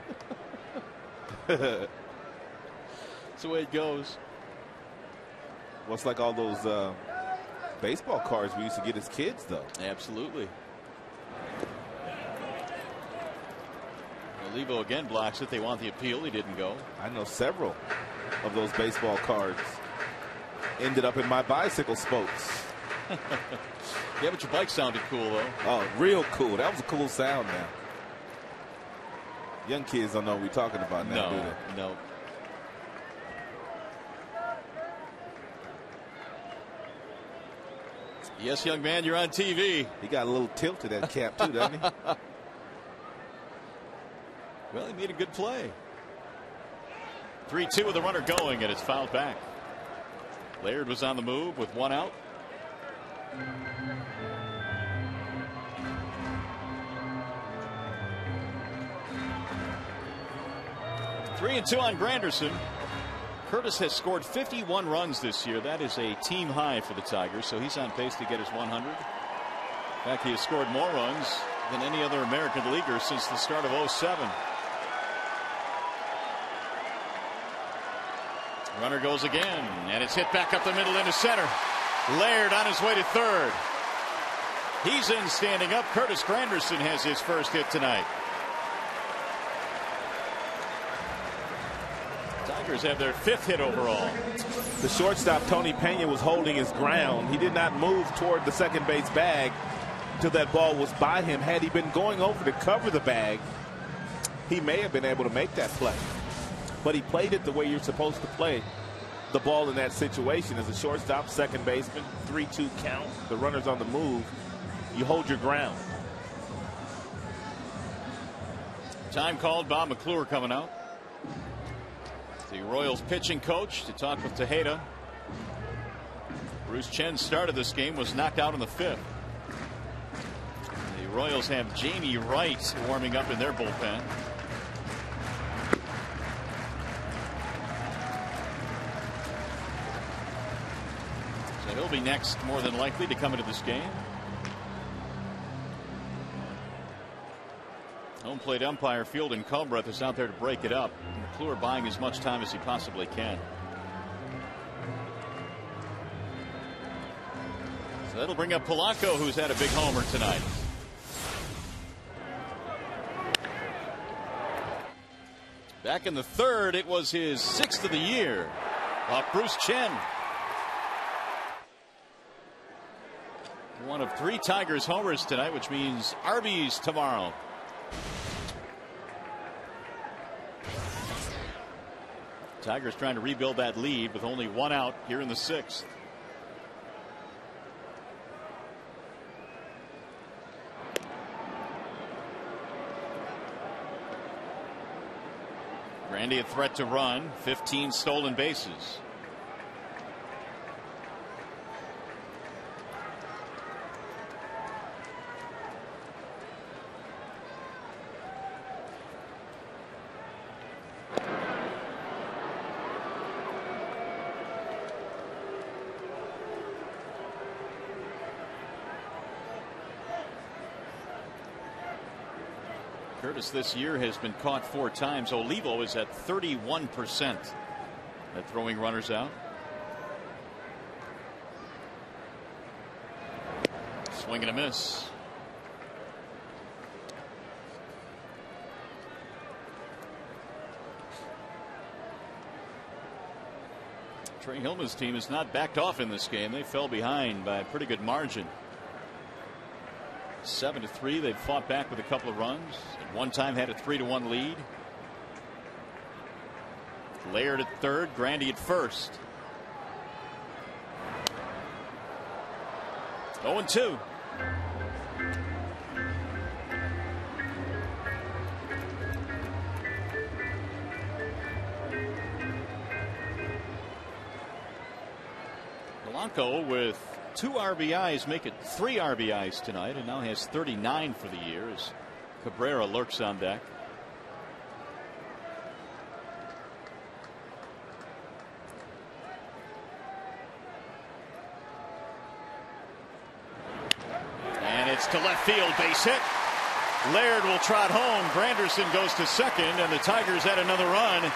[SPEAKER 2] That's the way it goes.
[SPEAKER 1] Well, it's like all those baseball cards we used to get as kids, though.
[SPEAKER 2] Absolutely. Olivo again blocks it. They want the appeal. He didn't go.
[SPEAKER 1] I know several of those baseball cards ended up in my bicycle spokes.
[SPEAKER 2] Yeah, but your bike sounded cool, though.
[SPEAKER 1] Oh, real cool. That was a cool sound now. Young kids don't know what we're talking about now, do they?
[SPEAKER 2] No. Yes, young man, you're on TV.
[SPEAKER 1] He got a little tilt to that cap, too, doesn't he?
[SPEAKER 2] Well, he made a good play. 3-2 with the runner going, and it's fouled back. Laird was on the move with 1 out. Three and 2 on Granderson. Curtis has scored 51 runs this year. That is a team high for the Tigers, so he's on pace to get his 100. In fact, he has scored more runs than any other American leaguer since the start of 07. Runner goes again, and it's hit back up the middle into center. Laird on his way to third. He's in standing up. Curtis Granderson has his first hit tonight. Tigers have their 5th hit overall.
[SPEAKER 1] The shortstop, Tony Pena, was holding his ground. He did not move toward the second base bag until that ball was by him. Had he been going over to cover the bag, he may have been able to make that play. But he played it the way you're supposed to play the ball in that situation. As a shortstop, second baseman, 3-2 count. The runner's on the move. You hold your ground.
[SPEAKER 2] Time called. Bob McClure coming out. The Royals pitching coach to talk with Tejeda. Bruce Chen started this game, was knocked out in the 5th. The Royals have Jamie Wright warming up in their bullpen. So he'll be next, more than likely, to come into this game. Home plate umpire Fielden Culbreth is out there to break it up. McClure buying as much time as he possibly can. So that'll bring up Polanco, who's had a big homer tonight. Back in the 3rd, it was his 6th of the year off Bruce Chen. One of 3 Tigers homers tonight, which means Arby's tomorrow. Tigers trying to rebuild that lead with only 1 out here in the 6th. Grandy a threat to run, 15 stolen bases. Curtis this year has been caught 4 times. Olivo is at 31% at throwing runners out. Swing and a miss. Trey Hillman's team has not backed off in this game. They fell behind by a pretty good margin. 7-3. They've fought back with a couple of runs. At one time had a 3-1 lead. Laird at 3rd, Grandy at 1st. 0-2. Polanco with 2 RBIs make it 3 RBIs tonight, and now has 39 for the year as Cabrera lurks on deck. And it's to left field, base hit. Laird will trot home. Granderson goes to 2nd, and the Tigers had another run.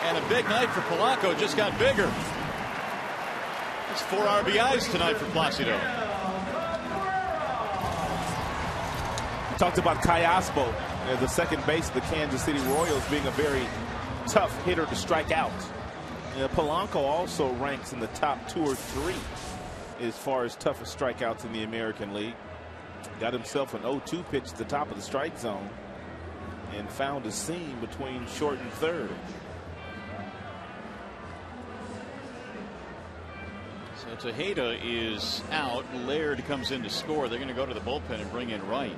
[SPEAKER 2] And a big night for Polanco just got bigger. It's 4 RBIs tonight for Placido.
[SPEAKER 3] We talked about Callaspo as the second base of the Kansas City Royals being a very tough hitter to strike out. Polanco also ranks in the top 2 or 3 as far as toughest strikeouts in the American League. Got himself an 0-2 pitch at the top of the strike zone and found a seam between short and 3rd.
[SPEAKER 2] So Tejeda is out. Laird comes in to score. They're going to go to the bullpen and bring in Wright.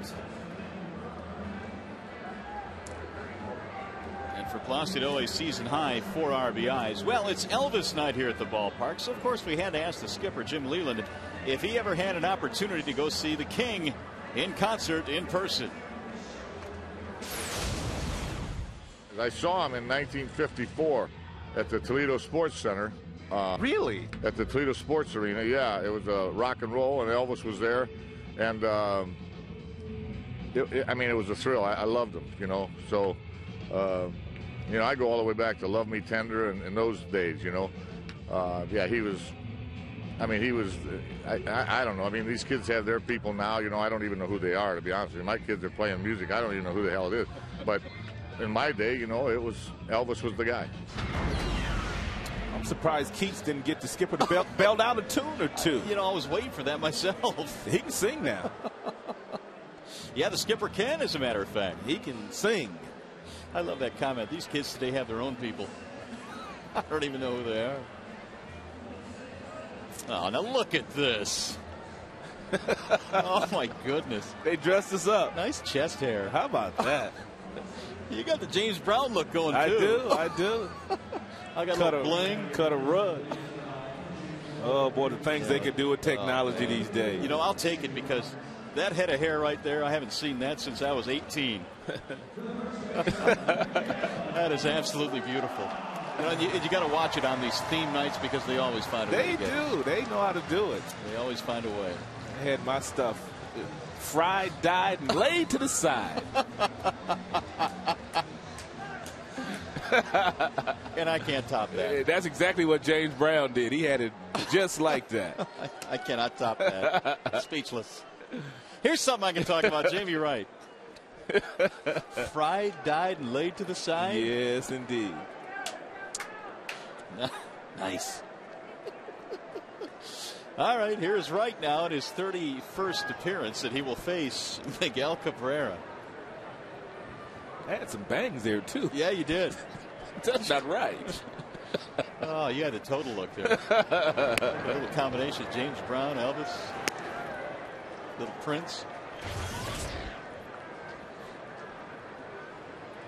[SPEAKER 2] And for Placido, a season high 4 RBIs. Well, it's Elvis night here at the ballpark, so of course we had to ask the skipper, Jim Leland, if he ever had an opportunity to go see the King in concert in person.
[SPEAKER 5] I saw him in 1954 at the Toledo Sports Center.
[SPEAKER 3] Really?
[SPEAKER 5] At the Toledo Sports Arena, yeah. It was rock and roll, and Elvis was there. And, I mean, it was a thrill. I loved him, you know. So, you know, I go all the way back to Love Me Tender and those days, you know. Yeah, he was, I mean, he was, I don't know. I mean, these kids have their people now, you know. I don't even know who they are, to be honest with you. My kids are playing music. I don't even know who the hell it is. But in my day, you know, it was, Elvis was the guy.
[SPEAKER 3] I'm surprised Keats didn't get the skipper to belt out a tune or 2.
[SPEAKER 2] You know, I was waiting for that myself.
[SPEAKER 3] He can sing now.
[SPEAKER 2] Yeah, the skipper can, as a matter of fact.
[SPEAKER 3] He can sing.
[SPEAKER 2] I love that comment. These kids today have their own people. I don't even know who they are. Oh, now look at this. Oh, my goodness.
[SPEAKER 3] They dressed us up.
[SPEAKER 2] Nice chest hair.
[SPEAKER 3] How about that?
[SPEAKER 2] You got the James Brown look going,
[SPEAKER 3] I
[SPEAKER 2] too.
[SPEAKER 3] I do.
[SPEAKER 2] I got a little bling.
[SPEAKER 3] Cut a rug. Oh, boy, the things they can do with technology these days.
[SPEAKER 2] You know, I'll take it because that head of hair right there, I haven't seen that since I was 18. That is absolutely beautiful. You know, you got to watch it on these theme nights because they always find a way.
[SPEAKER 3] They do. They know how to do it.
[SPEAKER 2] They always find a way.
[SPEAKER 3] I had my stuff fried, dyed, and laid to the side.
[SPEAKER 2] And I can't top that.
[SPEAKER 3] That's exactly what James Brown did. He had it just like that.
[SPEAKER 2] I cannot top that. Speechless. Here's something I can talk about. Jamie Wright. Fried, dyed, and laid to the side?
[SPEAKER 3] Yes, indeed.
[SPEAKER 2] Nice. All right, here's Wright now in his 31st appearance that he will face Miguel Cabrera.
[SPEAKER 3] I had some bangs there, too.
[SPEAKER 2] Yeah, you did.
[SPEAKER 3] That's not right.
[SPEAKER 2] Oh, you had a total look there. A little combination. James Brown, Elvis, little Prince.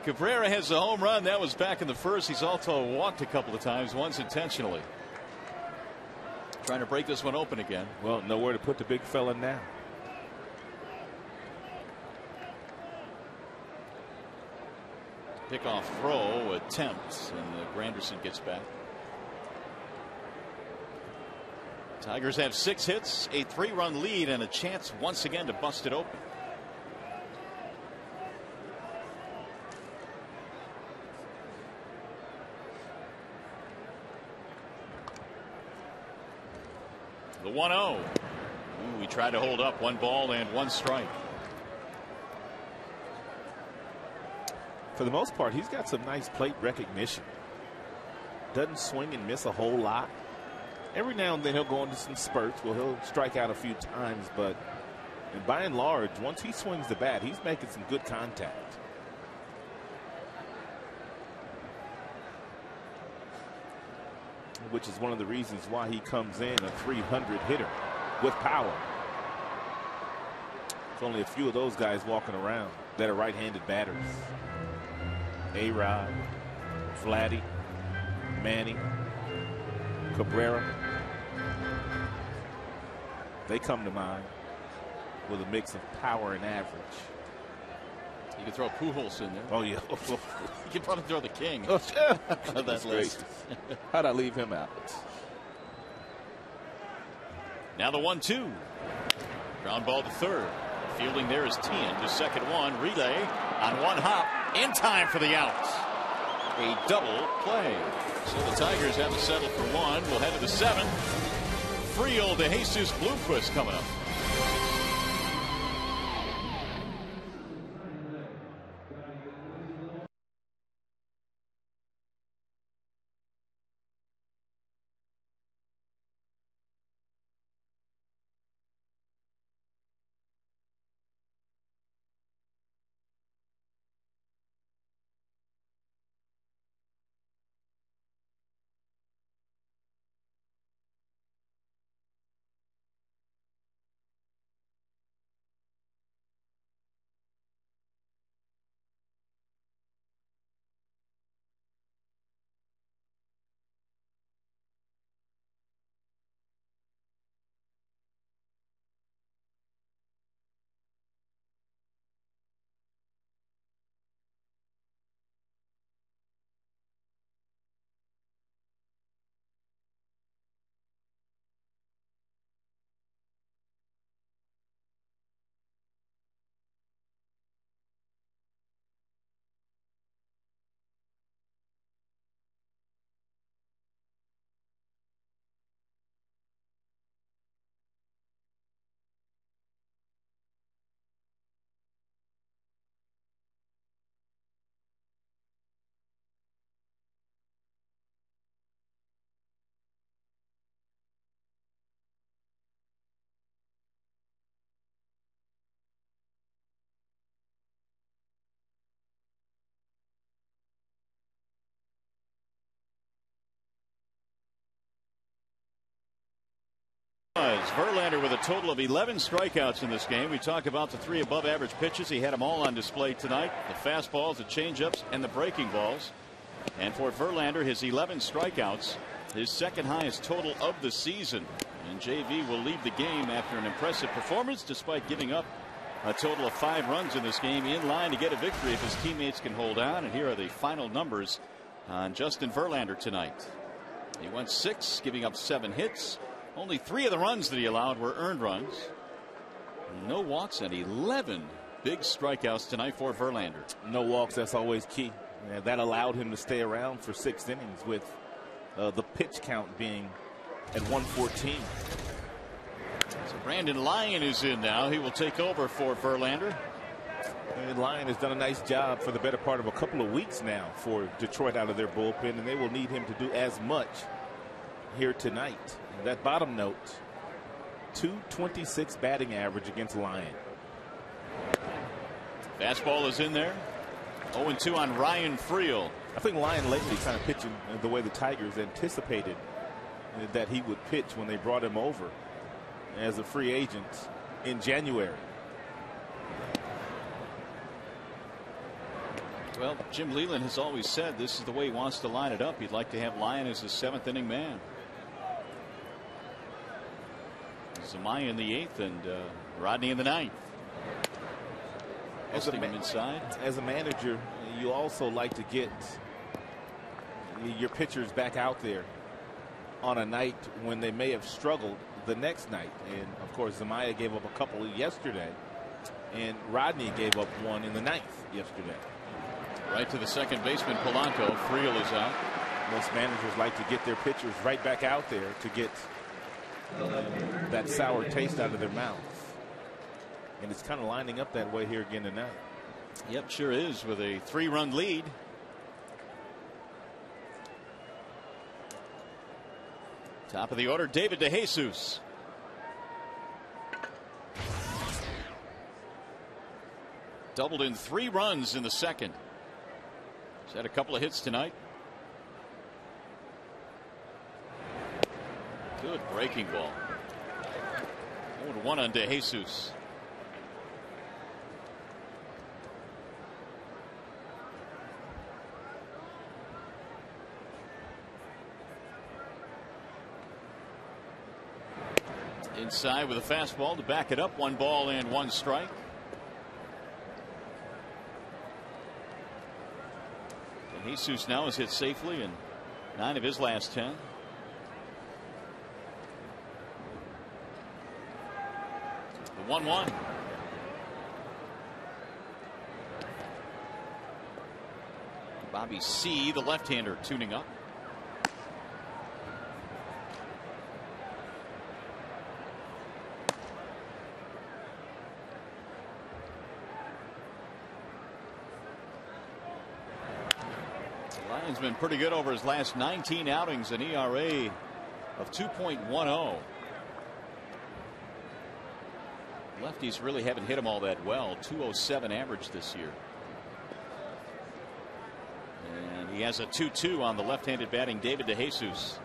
[SPEAKER 2] Cabrera has the home run. That was back in the first. He's also walked a couple of times, once intentionally. Trying to break this one open again.
[SPEAKER 3] Well, nowhere to put the big fella now.
[SPEAKER 2] Pickoff throw attempt, and Granderson gets back. Tigers have 6 hits, a 3-run lead, and a chance once again to bust it open. The 1-0. We tried to hold up 1 ball and 1 strike.
[SPEAKER 3] For the most part, he's got some nice plate recognition. Doesn't swing and miss a whole lot. Every now and then he'll go into some spurts where he'll strike out a few times, but by and large, once he swings the bat, he's making some good contact. Which is one of the reasons why he comes in a 300 hitter with power. There's only a few of those guys walking around that are right-handed batters. A-Rod, Vladdy, Manny, Cabrera. They come to mind with a mix of power and average.
[SPEAKER 2] You can throw Pujols in there.
[SPEAKER 3] Oh, yeah.
[SPEAKER 2] You can probably throw the king.
[SPEAKER 3] Oh, yeah.
[SPEAKER 2] Of that list.
[SPEAKER 3] How'd I leave him out?
[SPEAKER 2] Now the 1-2. Ground ball to third. Fielding there is Tien to second one. Relay on 1 hop. In time for the out. A double play. So the Tigers have to settle for 1. We'll head to the 7th. Friel to Jesus Bloomquist coming up. Verlander with a total of 11 strikeouts in this game. We talked about the 3 above average pitches. He had them all on display tonight. The fastballs, the changeups, and the breaking balls. And for Verlander, his 11 strikeouts, his second highest total of the season. And JV will lead the game after an impressive performance despite giving up a total of 5 runs in this game, in line to get a victory if his teammates can hold on. And here are the final numbers on Justin Verlander tonight. He went 6, giving up 7 hits. Only 3 of the runs that he allowed were earned runs. No walks and 11 big strikeouts tonight for Verlander.
[SPEAKER 3] No walks, that's always key. And that allowed him to stay around for 6 innings with the pitch count being at 114.
[SPEAKER 2] So Brandon Lyon is in now. He will take over for Verlander.
[SPEAKER 3] And Lyon has done a nice job for the better part of a couple of weeks now for Detroit out of their bullpen, and they will need him to do as much here tonight. And that bottom note, .226 batting average against Lyon.
[SPEAKER 2] Fastball is in there. 0-2 on Ryan Friel.
[SPEAKER 3] I think Lyon lately kind of pitching the way the Tigers anticipated that he would pitch when they brought him over as a free agent in January.
[SPEAKER 2] Well, Jim Leyland has always said this is the way he wants to line it up. He'd like to have Lyon as his 7th inning man. Zamaya in the 8th and Rodney in the 9th. As
[SPEAKER 3] a manager, you also like to get your pitchers back out there on a night when they may have struggled the next night. And of course, Zamaya gave up a couple yesterday, and Rodney gave up one in the 9th yesterday.
[SPEAKER 2] Right to the second baseman, Polanco. Friel is out.
[SPEAKER 3] Most managers like to get their pitchers right back out there to get that sour taste out of their mouth. And it's kind of lining up that way here again tonight.
[SPEAKER 2] Yep, sure is, with a 3-run lead. Top of the order, David DeJesus. Doubled in 3 runs in the second. He's had a couple of hits tonight. Good breaking ball. 0-1 on DeJesus. Inside with a fastball to back it up. 1 ball and 1 strike. Jesus now has hit safely in 9 of his last 10. The 1-1. Bobby C., the left-hander, tuning up. Lyon's been pretty good over his last 19 outings, an ERA of 2.10. Lefties really haven't hit him all that well. 207 average this year. And he has a 2-2 on the left-handed batting David DeJesus.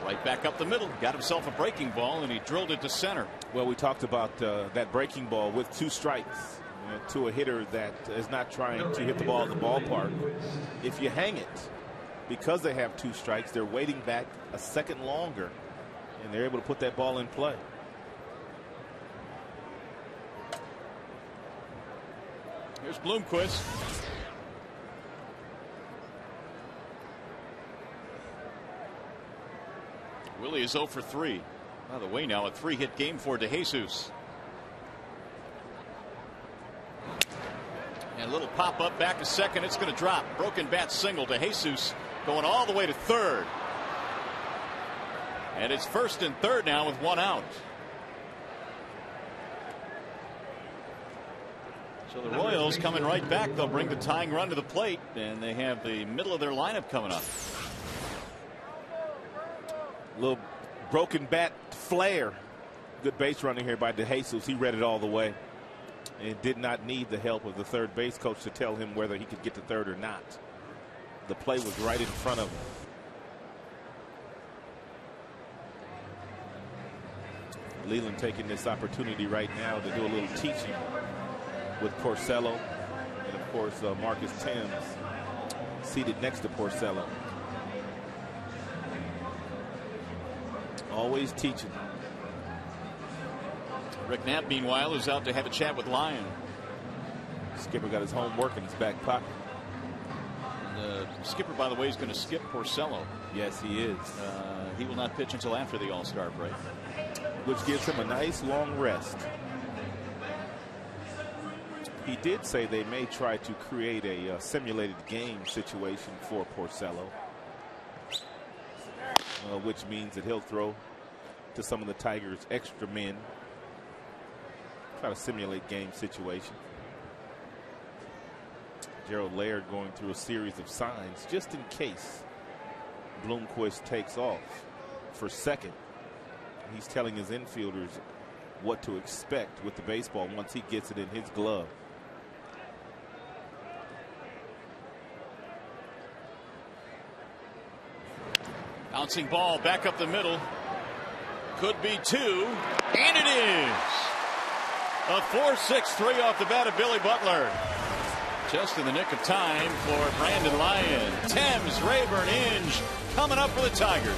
[SPEAKER 2] Right back up the middle. Got himself a breaking ball, and he drilled it to center.
[SPEAKER 3] Well, we talked about that breaking ball with 2 strikes. To a hitter that is not trying to hit the ball in the ballpark. If you hang it, because they have 2 strikes, they're waiting back a second longer, and they're able to put that ball in play.
[SPEAKER 2] Here's Bloomquist. Willie is 0 for 3. By the way, now a 3-hit game for DeJesus. And a little pop up back to second. It's going to drop. Broken bat single to DeJesus going all the way to third. And it's 1st and 3rd now with 1 out. So the Royals coming right back. They'll bring the tying run to the plate, and they have the middle of their lineup coming up.
[SPEAKER 3] Little broken bat flare. Good base running here by DeJesus. He read it all the way.
[SPEAKER 1] and did not need the help of the third base coach to tell him whether he could get to third or not. The play was right in front of him. Leland taking this opportunity right now to do a little teaching with Porcello, and of course Marcus Thames seated next to Porcello. Always teaching.
[SPEAKER 2] Rick Knapp, meanwhile, is out to have a chat with Lyon.
[SPEAKER 1] Skipper got his homework in his back pocket.
[SPEAKER 2] The skipper, by the way, is going to skip Porcello.
[SPEAKER 1] Yes, he is.
[SPEAKER 2] He will not pitch until after the All-Star break,
[SPEAKER 1] which gives him a nice long rest. He did say they may try to create a simulated game situation for Porcello, which means that he'll throw to some of the Tigers' extra men, try to simulate game situation. Gerald Laird going through a series of signs just in case Bloomquist takes off for second. He's telling his infielders what to expect with the baseball once he gets it in his glove.
[SPEAKER 2] Bouncing ball back up the middle. Could be two, and it is. A 4-6-3 off the bat of Billy Butler. Just in the nick of time for Brandon Lyon. Thames, Rayburn, Inge coming up for the Tigers.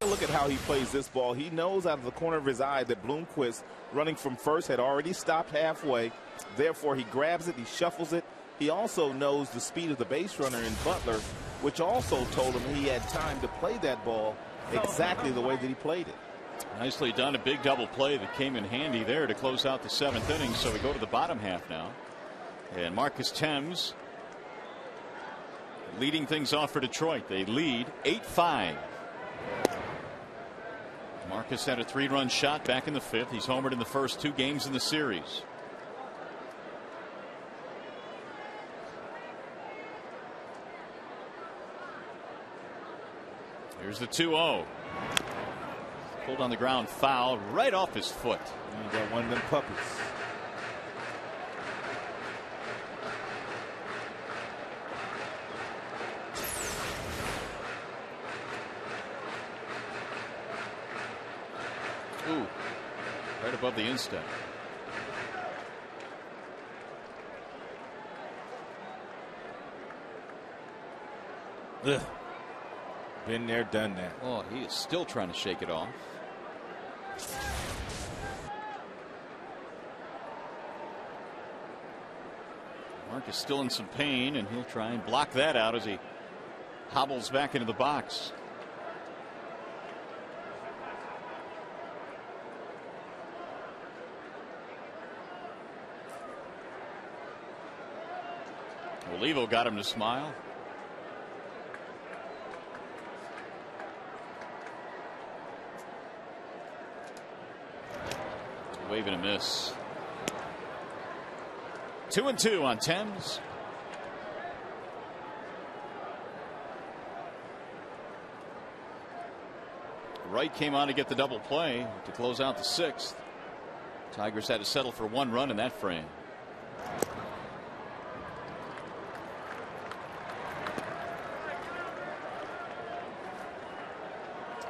[SPEAKER 1] Look at how he plays this ball. He knows out of the corner of his eye that Bloomquist, running from first, had already stopped halfway. Therefore, he grabs it, he shuffles it. He also knows the speed of the base runner in Butler, which also told him he had time to play that ball exactly the way that he played it.
[SPEAKER 2] Nicely done. A big double play that came in handy there to close out the 7th inning. So we go to the bottom half now. And Marcus Thames leading things off for Detroit. They lead 8-5. Marcus had a 3-run shot back in the 5th. He's homered in the first 2 games in the series. Here's the 2-0. Pulled on the ground, foul right off his foot.
[SPEAKER 1] You got one of them puppies.
[SPEAKER 2] Ooh, right above the instep.
[SPEAKER 1] Ugh. Been there, done that.
[SPEAKER 2] Oh, he is still trying to shake it off. Mark is still in some pain, and he'll try and block that out as he hobbles back into the box. Olivo got him to smile. Wave and a miss. 2-2 on Thames. Wright came on to get the double play to close out the sixth. Tigers had to settle for one run in that frame.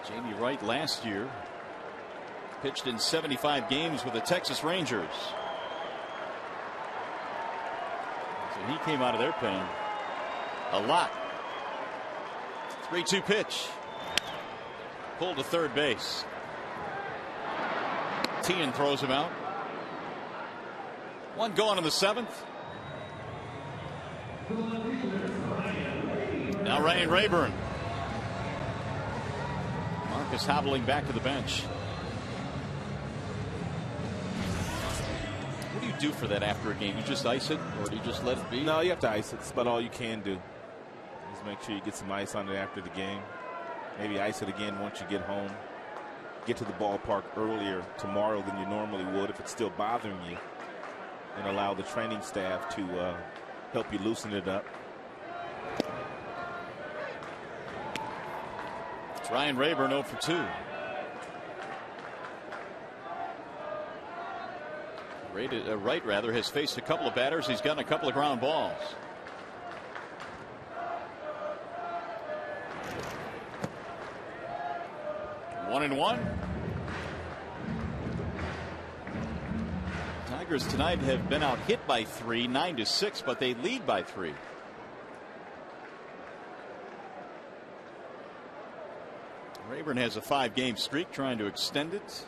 [SPEAKER 2] Jamie Wright last year pitched in 75 games with the Texas Rangers. So he came out of their pen a lot. 3-2 pitch. Pulled to third base. Tien throws him out. One gone in the seventh. Now Ryan Rayburn. Marcus hobbling back to the bench. What do you do for that after a game? You just ice it, or do you just let it be?
[SPEAKER 3] No, you have to ice it. It's about all you can do. Just make sure you get some ice on it after the game. Maybe ice it again once you get home. Get to the ballpark earlier tomorrow than you normally would if it's still bothering you, and allow the training staff to help you loosen it up.
[SPEAKER 2] It's Ryan Rayburn 0 for 2. Wright rather has faced a couple of batters. He's gotten a couple of ground balls. One and one. Tigers tonight have been out hit by 3, 9-6, but they lead by 3. Rayburn has a 5-game streak, trying to extend it.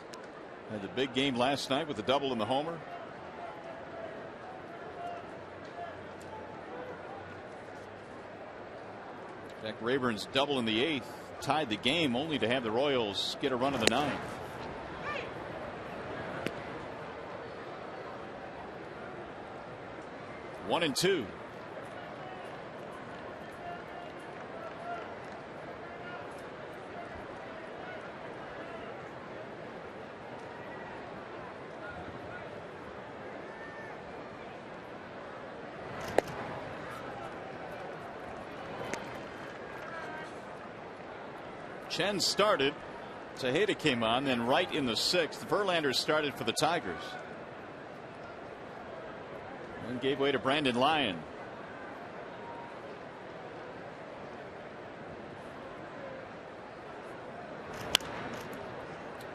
[SPEAKER 2] Had the big game last night with the double and the homer. In fact, Rayburn's double in the 8th tied the game, only to have the Royals get a run in the 9th. One and two. Chen started. Tejeda came on, then Wright in the 6th. Verlander started for the Tigers. And gave way to Brandon Lyon.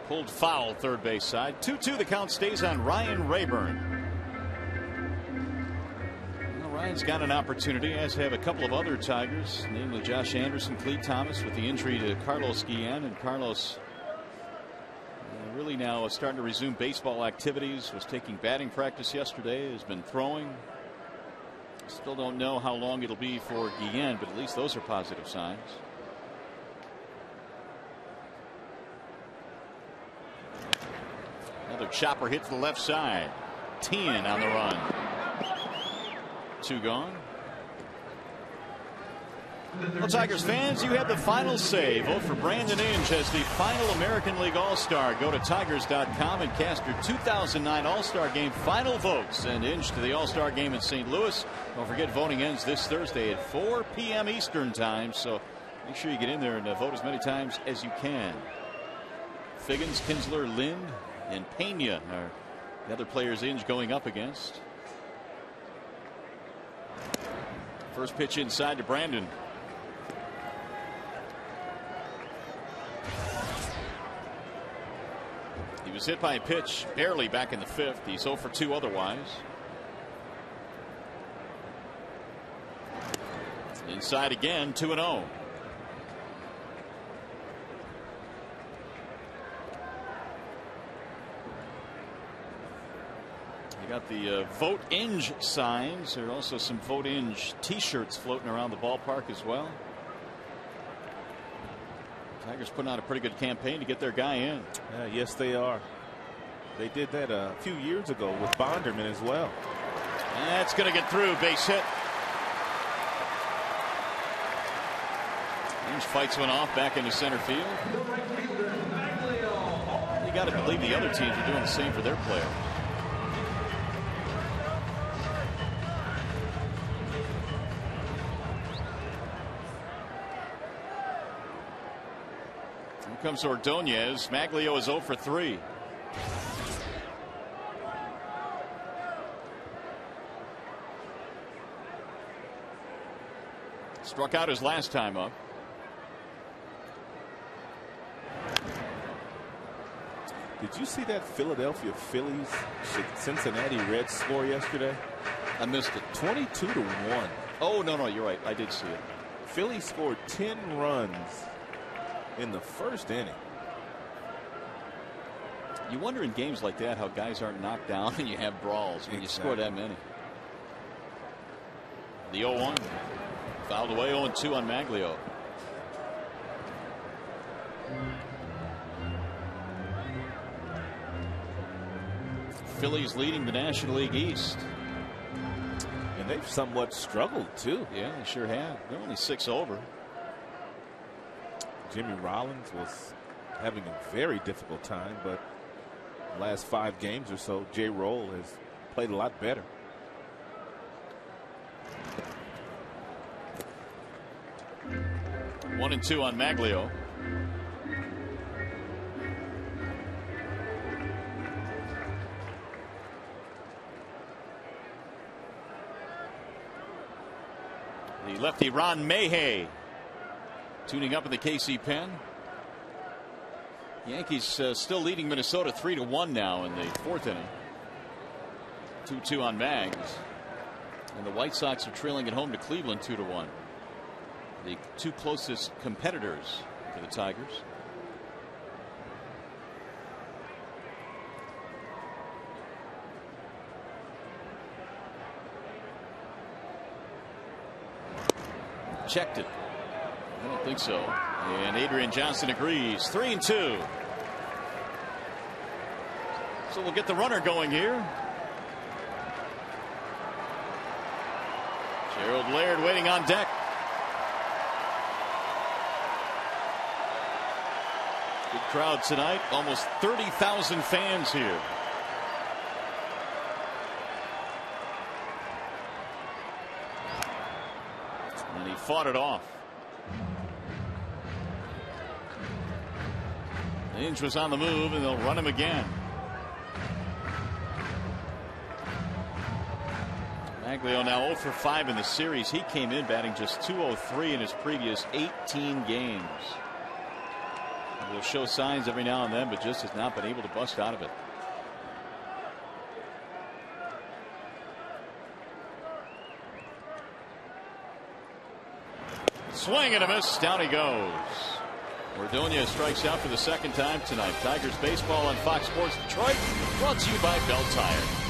[SPEAKER 2] Pulled foul, third base side. 2-2, the count stays on Ryan Rayburn. Ryan's got an opportunity, as have a couple of other Tigers, namely Josh Anderson, Clete Thomas, with the injury to Carlos Guillen. And Carlos really now starting to resume baseball activities, was taking batting practice yesterday, has been throwing. Still don't know how long it'll be for Guillen, but at least those are positive signs. Another chopper hit to the left side. Tien on the run. 2 gone. Well, Tigers fans, you have the final say. Vote for Brandon Inge as the final American League All-Star. Go to Tigers.com and cast your 2009 All-Star Game final votes. Send Inge to the All-Star Game in St. Louis. Don't forget, voting ends this Thursday at 4 p.m. Eastern Time. So make sure you get in there and vote as many times as you can. Figgins, Kinsler, Lind, and Pena are the other players Inge going up against. First pitch inside to Brandon. He was hit by a pitch barely back in the 5th. He's 0 for 2 otherwise. Inside again, 2-0. Got the Vote Inge signs. There are also some Vote Inge t-shirts floating around the ballpark as well. Tigers putting on a pretty good campaign to get their guy in.
[SPEAKER 1] Yes, they are. They did that a few years ago with Bonderman as well.
[SPEAKER 2] That's going to get through. Base hit. James fights one off back into center field. You got to believe the other teams are doing the same for their players. Here comes Ordonez. Maglio is 0 for 3. Struck out his last time up.
[SPEAKER 1] Did you see that Philadelphia Phillies Cincinnati Reds score yesterday?
[SPEAKER 2] I missed it.
[SPEAKER 1] 22-1.
[SPEAKER 2] Oh, no, you're right. I did see it.
[SPEAKER 1] Philly scored 10 runs in the first inning.
[SPEAKER 2] You wonder in games like that how guys aren't knocked down and you have brawls when you score that many. The 0-1. Fouled away. 0-2 on Maglio. Phillies leading the National League East.
[SPEAKER 1] And they've somewhat struggled, too.
[SPEAKER 2] Yeah, they sure have. They're only 6 over.
[SPEAKER 1] Jimmy Rollins was having a very difficult time, but the last 5 games or so, Jay Roll has played a lot better.
[SPEAKER 2] One and 2 on Maglio. The lefty Ron Mayhay tuning up in the KC pen. Yankees still leading Minnesota 3-1 now in the 4th inning. 2-2 on Mags. And the White Sox are trailing at home to Cleveland 2-1. The 2 closest competitors for the Tigers. Checked it. I don't think so. And Adrian Johnson agrees. 3-2. So we'll get the runner going here. Gerald Laird waiting on deck. Good crowd tonight. Almost 30,000 fans here. And he fought it off. Inge was on the move, and they'll run him again. Maglio now 0 for 5 in the series. He came in batting just .203 in his previous 18 games. Will show signs every now and then, but just has not been able to bust out of it. Swing and a miss. Down he goes. Ordonez strikes out for the 2nd time tonight. Tigers baseball on Fox Sports Detroit. Brought to you by Bell Tire.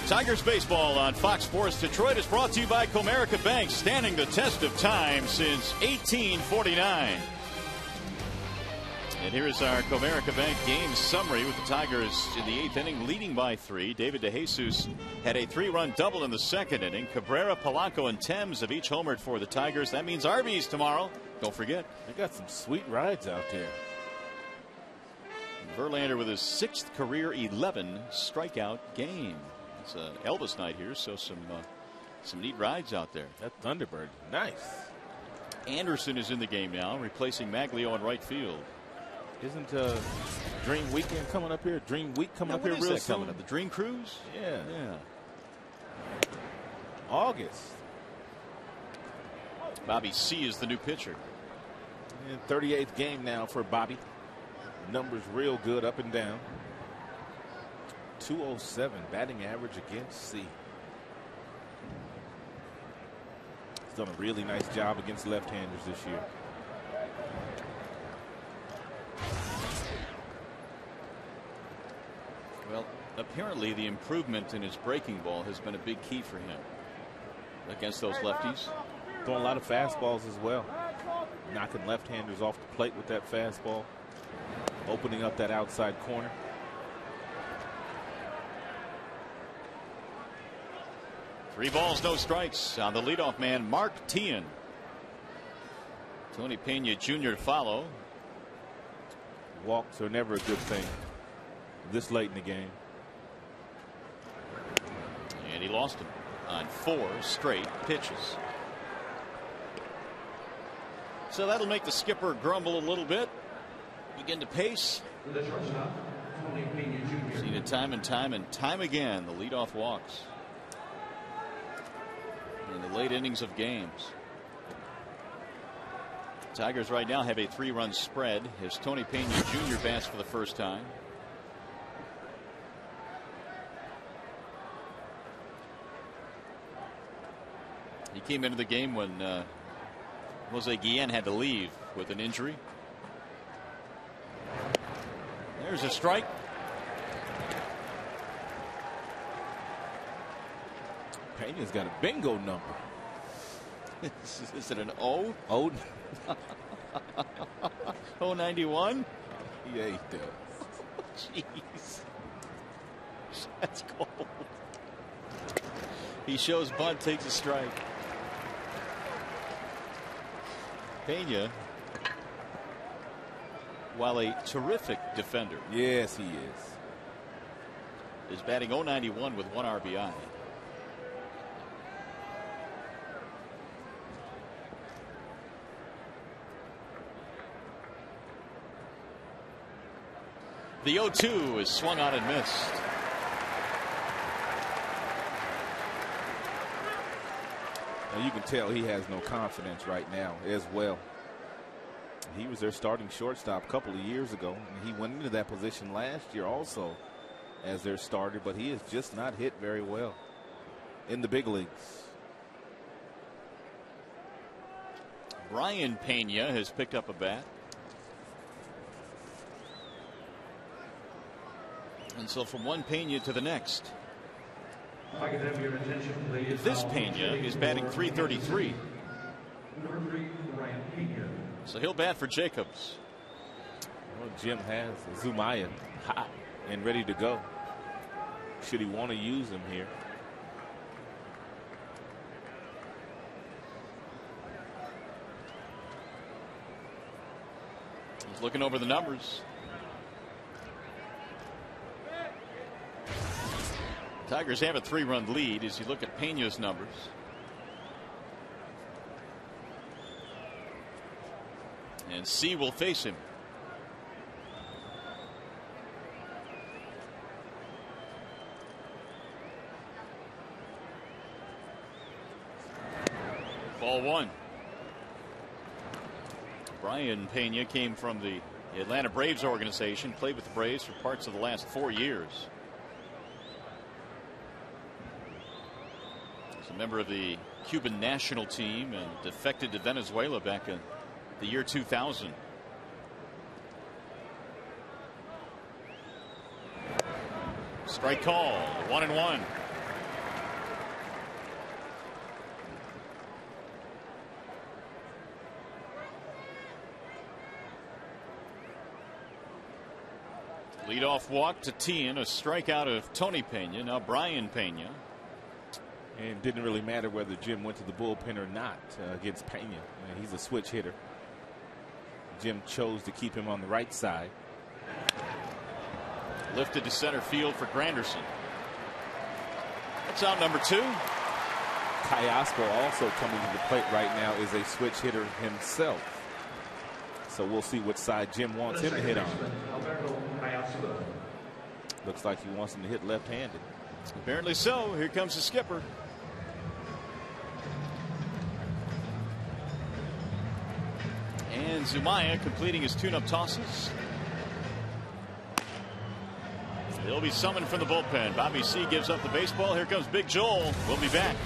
[SPEAKER 2] Tigers baseball on Fox Sports Detroit is brought to you by Comerica Bank, standing the test of time since 1849. And here is our Comerica Bank game summary with the Tigers in the 8th inning leading by 3. David DeJesus had a 3-run double in the 2nd inning. Cabrera, Polanco, and Thames have each homered for the Tigers. That means Arby's tomorrow. Don't forget.
[SPEAKER 1] They got some sweet rides out there.
[SPEAKER 2] Verlander with his 6th career 11 strikeout game. It's Elvis night here, so some neat rides out there.
[SPEAKER 1] That Thunderbird, nice.
[SPEAKER 2] Anderson is in the game now, replacing Maglio in right field.
[SPEAKER 1] Isn't Dream Weekend coming up here? Dream Week coming up here real soon?
[SPEAKER 2] Coming up? The Dream Cruise?
[SPEAKER 1] Yeah.
[SPEAKER 2] Yeah.
[SPEAKER 1] August.
[SPEAKER 2] Bobby C is the new pitcher.
[SPEAKER 1] And 38th game now for Bobby. Numbers real good up and down. 207 batting average against C. He's done a really nice job against left-handers this year.
[SPEAKER 2] Well, apparently the improvement in his breaking ball has been a big key for him against those lefties.
[SPEAKER 1] Throwing a lot of fastballs as well. Knocking left-handers off the plate with that fastball. Opening up that outside corner.
[SPEAKER 2] Three balls, no strikes on the leadoff man, Mark Teahan. Tony Pena Jr. to follow.
[SPEAKER 1] Walks are never a good thing this late in the game.
[SPEAKER 2] And he lost him on 4 straight pitches. So that'll make the skipper grumble a little bit. Begin to pace.
[SPEAKER 4] The shortstop, Tony Pena Jr.
[SPEAKER 2] Seen it time and time again. The leadoff walks in the late innings of games. Tigers right now have a 3-run spread as Tony Pena Jr. bats for the first time. He came into the game when Jose Guillen had to leave with an injury. There's a strike.
[SPEAKER 1] Pena's got a bingo number.
[SPEAKER 2] Is it an O?
[SPEAKER 1] Oh,
[SPEAKER 2] 091?
[SPEAKER 1] yeah, he does.
[SPEAKER 2] Jeez. That's cold. He shows bunt, takes a strike. Pena, while a terrific defender,
[SPEAKER 1] Yes, he
[SPEAKER 2] is batting 091 with 1 RBI. The 0-2 is swung on and missed.
[SPEAKER 1] Now you can tell he has no confidence right now as well. He was their starting shortstop a couple of years ago, and he went into that position last year also as their starter, but he has just not hit very well in the big leagues.
[SPEAKER 2] Brian Pena has picked up a bat. And so from one Pena to the next.
[SPEAKER 4] If I could have your attention, please.
[SPEAKER 2] This Pena is batting 333.
[SPEAKER 4] Number 3, Brian Pena.
[SPEAKER 2] So he'll bat for Jacobs.
[SPEAKER 1] Well, Jim has Zumaya hot and ready to go. Should he want to use him here?
[SPEAKER 2] He's looking over the numbers. Tigers have a 3-run lead as you look at Pena's numbers. And C will face him. Ball 1. Brian Pena came from the Atlanta Braves organization, played with the Braves for parts of the last 4 years. He's a member of the Cuban national team and defected to Venezuela back in the year 2000. Strike call, 1-1. Leadoff walk to Tien, a strikeout of Tony Pena. Now Brian Pena.
[SPEAKER 1] And didn't really matter whether Jim went to the bullpen or not against Pena. He's a switch hitter. Jim chose to keep him on the right side.
[SPEAKER 2] Lifted to center field for Granderson. That's out number 2.
[SPEAKER 1] Callaspo also coming to the plate right now is a switch hitter himself. So we'll see what side Jim wants him to hit on. Looks like he wants him to hit left-handed.
[SPEAKER 2] Apparently so. Here comes the skipper. And Zumaya completing his tune-up tosses. He'll be summoned from the bullpen. Bobby C gives up the baseball. Here comes Big Joel. We'll be back.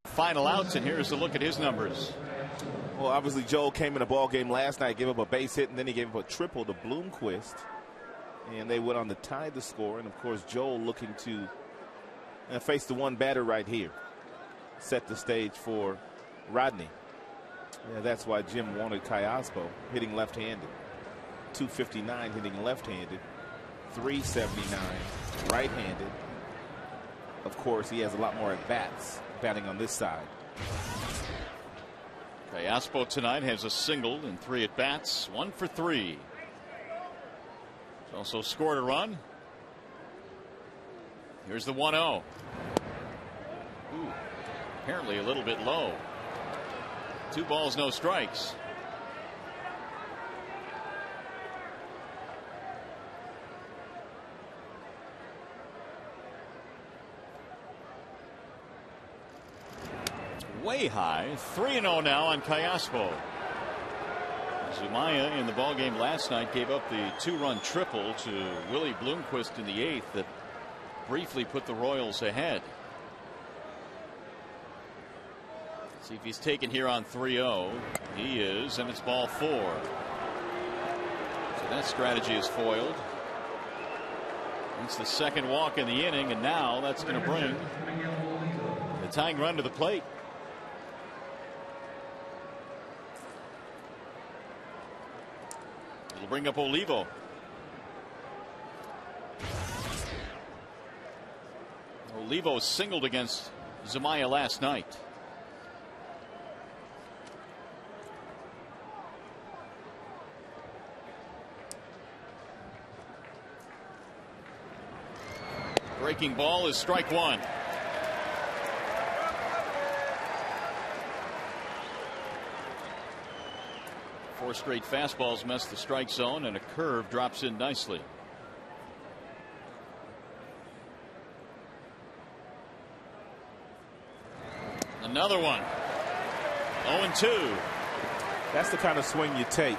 [SPEAKER 2] Final outs, and here's a look at his numbers.
[SPEAKER 1] Well, obviously Joel came in the ball game last night, gave up a base hit, and then he gave up a triple to Bloomquist, and they went on to tie the score. And of course Joel looking to face the one batter right here, set the stage for Rodney. Yeah, that's why Jim wanted Callaspo hitting left-handed. 259 hitting left-handed, 379 right-handed. Of course, he has a lot more at bats batting on this side.
[SPEAKER 2] Callaspo tonight has a single and 3 at bats, 1 for 3. He's also scored a run. Here's the 1-0. Ooh, apparently a little bit low. 2 balls, no strikes. Way high. 3-0 now on Callaspo. Zumaya in the ballgame last night gave up the 2-run triple to Willie Bloomquist in the 8th that briefly put the Royals ahead. See if he's taken here on 3-0. He is, and it's ball 4. So that strategy is foiled. It's the second walk in the inning, and now that's going to bring the tying run to the plate. It'll bring up Olivo. Olivo singled against Zumaya last night. Breaking ball is strike 1. Four straight fastballs mess the strike zone, and a curve drops in nicely. Another one. 0-2.
[SPEAKER 1] That's the kind of swing you take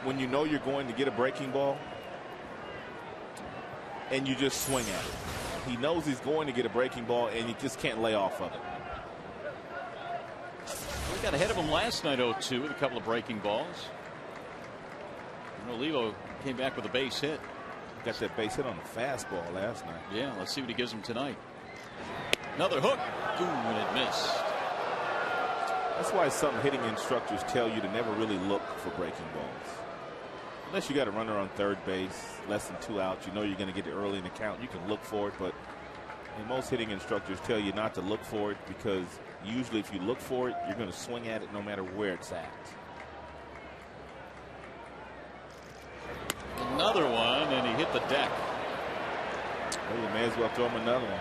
[SPEAKER 1] when you know you're going to get a breaking ball and you just swing at it. he knows he's going to get a breaking ball, and he just can't lay off of it.
[SPEAKER 2] We got ahead of him last night 0-2 with a couple of breaking balls. Olivo came back with a base hit.
[SPEAKER 1] Got that base hit on the fastball last night.
[SPEAKER 2] Yeah, let's see what he gives him tonight. Another hook. Ooh, and it missed.
[SPEAKER 1] That's why some hitting instructors tell you to never really look for breaking balls. Unless you got a runner on third base, less than 2 outs, you know you're going to get it early in the count. You can look for it, but most hitting instructors tell you not to look for it because usually if you look for it, you're going to swing at it no matter where it's at.
[SPEAKER 2] Another one, and he hit the deck.
[SPEAKER 1] Well, you may as well throw him another one.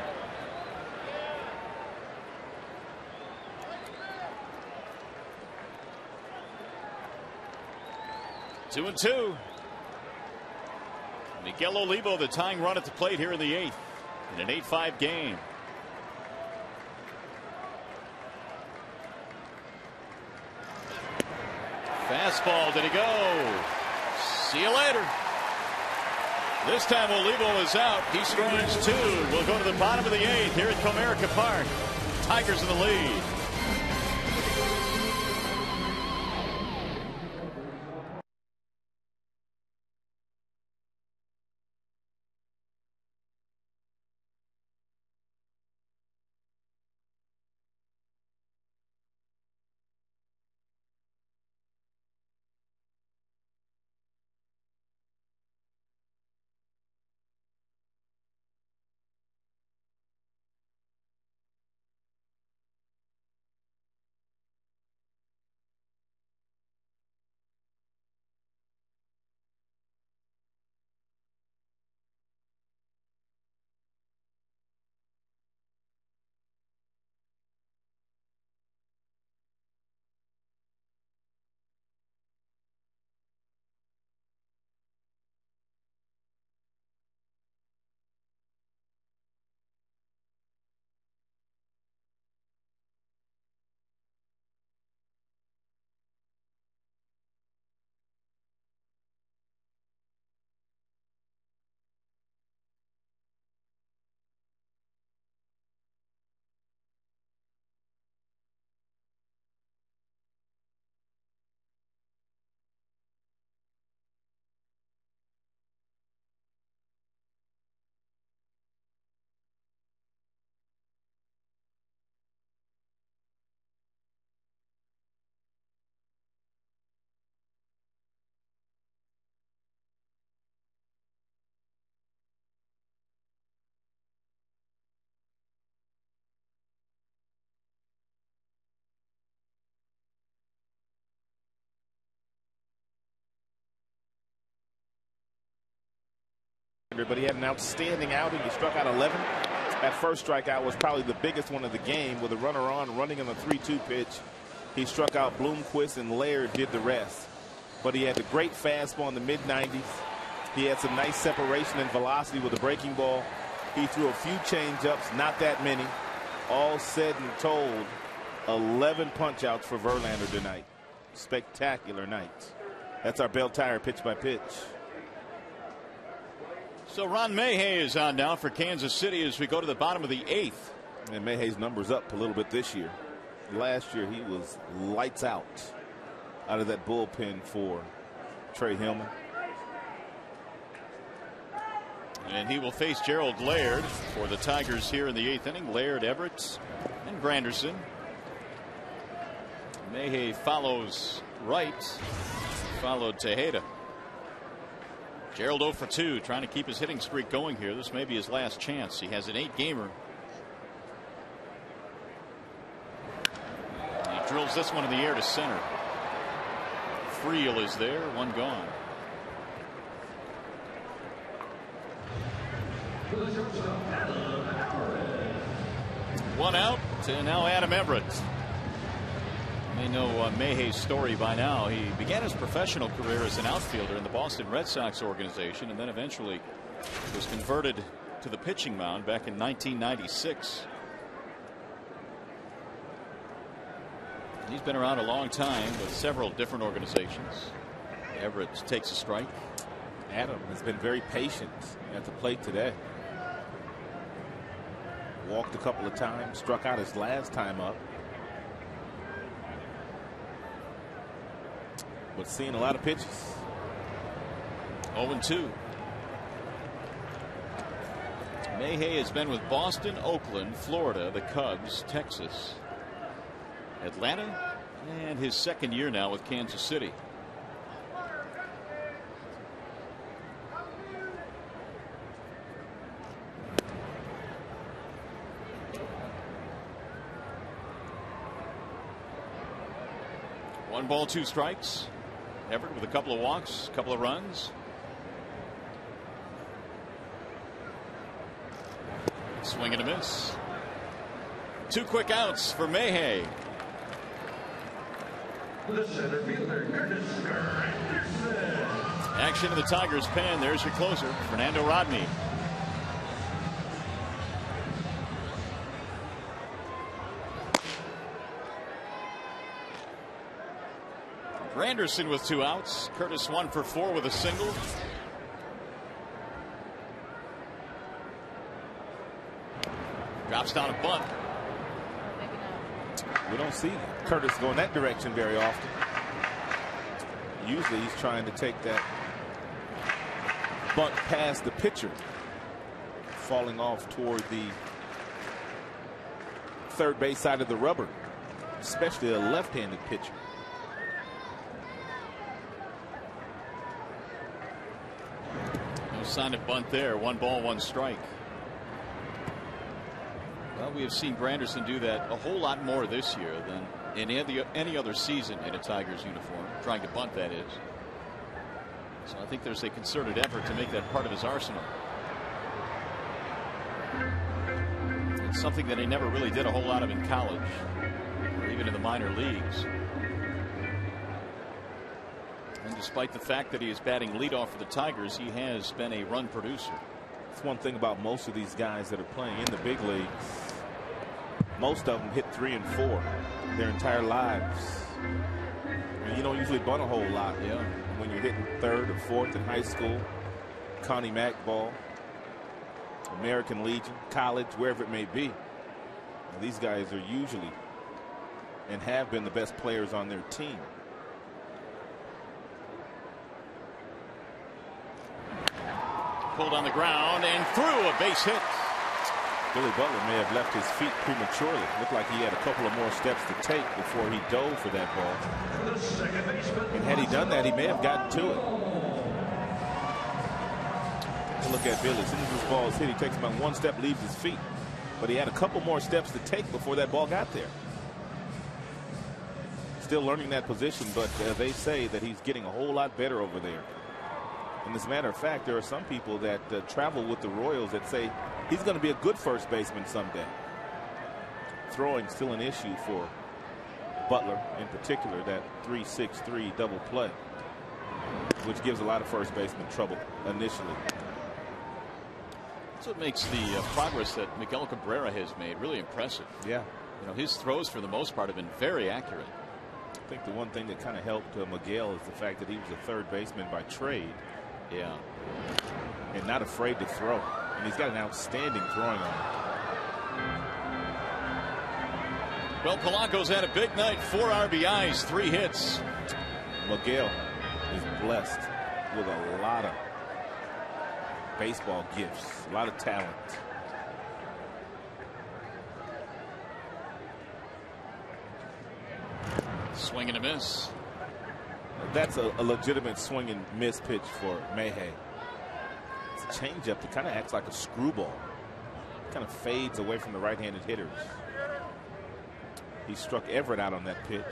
[SPEAKER 2] Two and two. Miguel Olivo, the tying run at the plate here in the 8th in an 8-5 game. Fastball, did he go? See you later. This time Olivo is out. He strikes 2. We'll go to the bottom of the 8th here at Comerica Park. Tigers in the lead.
[SPEAKER 1] But he had an outstanding outing. He struck out 11. That first strikeout was probably the biggest one of the game with a runner on running on the 3-2 pitch. He struck out Bloomquist and Laird did the rest. But he had a great fastball in the mid-90s. He had some nice separation and velocity with a breaking ball. He threw a few change-ups, not that many. All said and told, 11 punch-outs for Verlander tonight. Spectacular night. That's our Bell Tire pitch by pitch.
[SPEAKER 2] So Ron Mayhay is on now for Kansas City as we go to the bottom of the 8th.
[SPEAKER 1] And Mayhay's numbers up a little bit this year. Last year he was lights out of that bullpen for Trey Hillman.
[SPEAKER 2] And he will face Gerald Laird for the Tigers here in the 8th inning. Laird, Everett, and Granderson. Mayhay follows right, followed Tejeda. Gerald 0 for 2, trying to keep his hitting streak going here. This may be his last chance. He has an 8-gamer. He drills this one in the air to center. Friel is there, one gone. One out, and now Adam Everett. You may know Mayhay's story by now. He began his professional career as an outfielder in the Boston Red Sox organization and then eventually was converted to the pitching mound back in 1996. He's been around a long time with several different organizations. Everett takes a strike.
[SPEAKER 1] Adam has been very patient at the plate today. Walked a couple of times, struck out his last time up. But seeing a lot of pitches.
[SPEAKER 2] 0-2. Mayhay has been with Boston, Oakland, Florida, the Cubs, Texas, Atlanta, and his second year now with Kansas City. One ball, 2 strikes. Everett with a couple of walks, a couple of runs. Swing and a miss. 2 quick outs for Mayhay.
[SPEAKER 4] The center fielder, Curtis Granderson.
[SPEAKER 2] Action in the Tigers' pen. There's your closer, Fernando Rodney. Granderson with 2 outs. Curtis 1 for 4 with a single. Drops down a bunt.
[SPEAKER 1] We don't see Curtis going that direction very often. Usually he's trying to take that bunt past the pitcher, falling off toward the third base side of the rubber, especially a left-handed pitcher.
[SPEAKER 2] No sign of bunt there. 1 ball, 1 strike. Well, we have seen Granderson do that a whole lot more this year than in any other season in a Tigers uniform, trying to bunt, that is. So I think there's a concerted effort to make that part of his arsenal. It's something that he never really did a whole lot of in college or even in the minor leagues. And despite the fact that he is batting leadoff for the Tigers, he has been a run producer.
[SPEAKER 1] That's one thing about most of these guys that are playing in the big leagues. Most of them hit 3 and 4 their entire lives. And you don't usually bunt a whole lot.
[SPEAKER 2] Yeah.
[SPEAKER 1] When you're hitting 3rd or 4th in high school, Connie Mack ball, American Legion, college, wherever it may be. Now, these guys are usually and have been the best players on their team.
[SPEAKER 2] Pulled on the ground and threw a base hit.
[SPEAKER 1] Billy Butler may have left his feet prematurely. Looked like he had a couple of more steps to take before he dove for that ball.
[SPEAKER 4] The second baseman.
[SPEAKER 1] And had he done that, he may have gotten to it. Look at Billy. As soon as this ball is hit, he takes about 1 step, leaves his feet. But he had a couple more steps to take before that ball got there. Still learning that position, but they say that he's getting a whole lot better over there. And as a matter of fact, there are some people that travel with the Royals that say he's going to be a good first baseman someday. Throwing still an issue for Butler, in particular, that 3-6-3 double play, which gives a lot of first basemen trouble initially.
[SPEAKER 2] That's what makes the progress that Miguel Cabrera has made really impressive.
[SPEAKER 1] Yeah.
[SPEAKER 2] You know, his throws for the most part have been very accurate.
[SPEAKER 1] I think the one thing that kind of helped Miguel is the fact that he was a third baseman by trade.
[SPEAKER 2] Yeah.
[SPEAKER 1] And not afraid to throw. And he's got an outstanding throwing arm.
[SPEAKER 2] Well, Polanco's had a big night. 4 RBIs, 3 hits.
[SPEAKER 1] Miguel is blessed with a lot of baseball gifts, a lot of talent.
[SPEAKER 2] Swing and a miss.
[SPEAKER 1] That's a legitimate swing and miss pitch for Mayhay. It's a changeup that kind of acts like a screwball. Kind of fades away from the right-handed hitters. He struck Everett out on that pitch.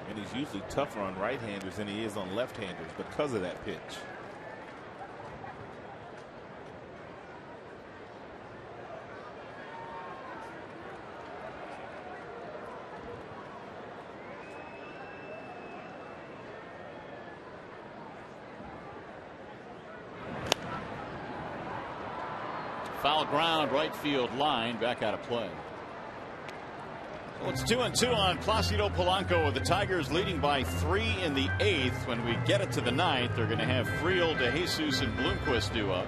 [SPEAKER 1] And he's usually tougher on right-handers than he is on left-handers because of that pitch.
[SPEAKER 2] Foul ground, right field line, back out of play. Well, it's 2-2 on Placido Polanco, with the Tigers leading by 3 in the 8th. When we get it to the 9th, they're going to have Friel, DeJesus, and Bloomquist due up,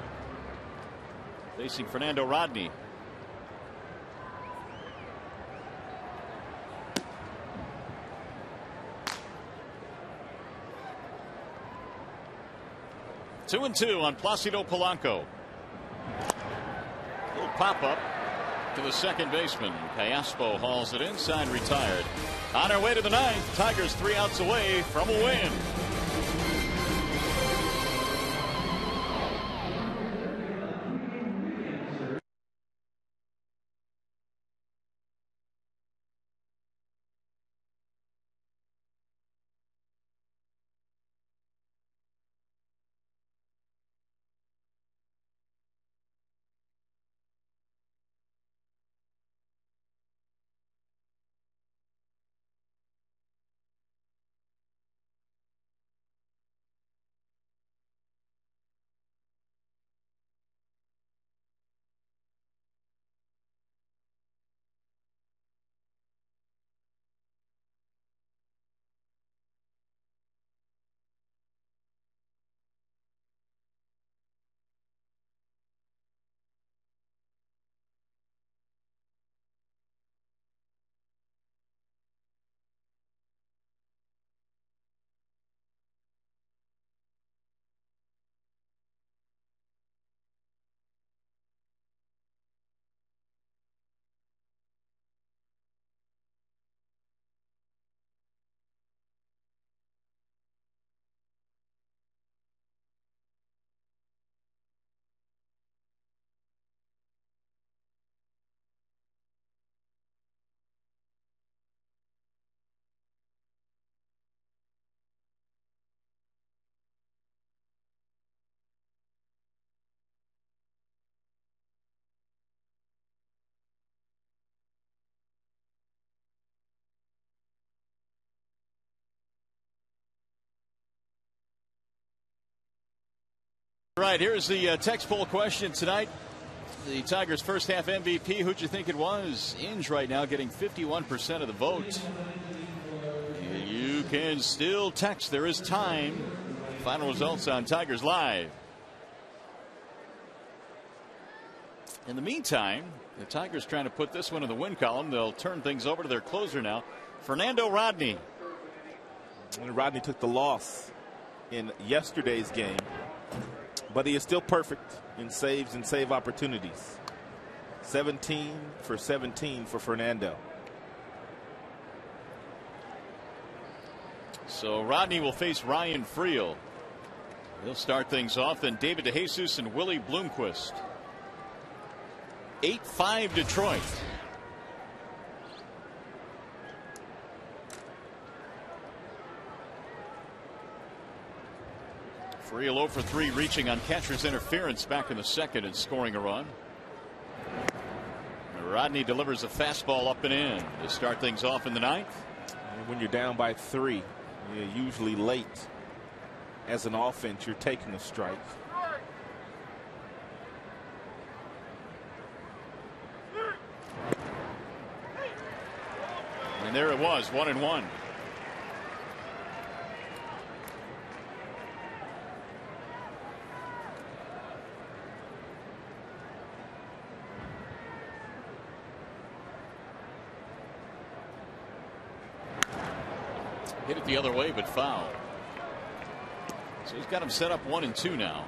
[SPEAKER 2] facing Fernando Rodney. Two and two on Placido Polanco. Little pop up to the second baseman. Callaspo hauls it inside, retired. On our way to the 9th, Tigers 3 outs away from a win. Right, here's the text poll question tonight. The Tigers' first half MVP, who'd you think it was? Inge right now getting 51% of the vote. You can still text. There is time. Final results on Tigers Live. In the meantime, the Tigers trying to put this one in the win column. They'll turn things over to their closer now, Fernando Rodney.
[SPEAKER 1] And Rodney took the loss in yesterday's game, but he is still perfect in saves and save opportunities. 17 for 17 for Fernando.
[SPEAKER 2] So Rodney will face Ryan Friel. He'll start things off. Then David DeJesus and Willie Bloomquist. 8-5 Detroit. Friel 0 for 3, reaching on catcher's interference back in the second and scoring a run. Rodney delivers a fastball up and in to start things off in the 9th.
[SPEAKER 1] And when you're down by 3, you're usually late. As an offense, you're taking a strike.
[SPEAKER 2] And there it was, 1-1. Hit it the other way, but foul. So he's got him set up 1-2 now.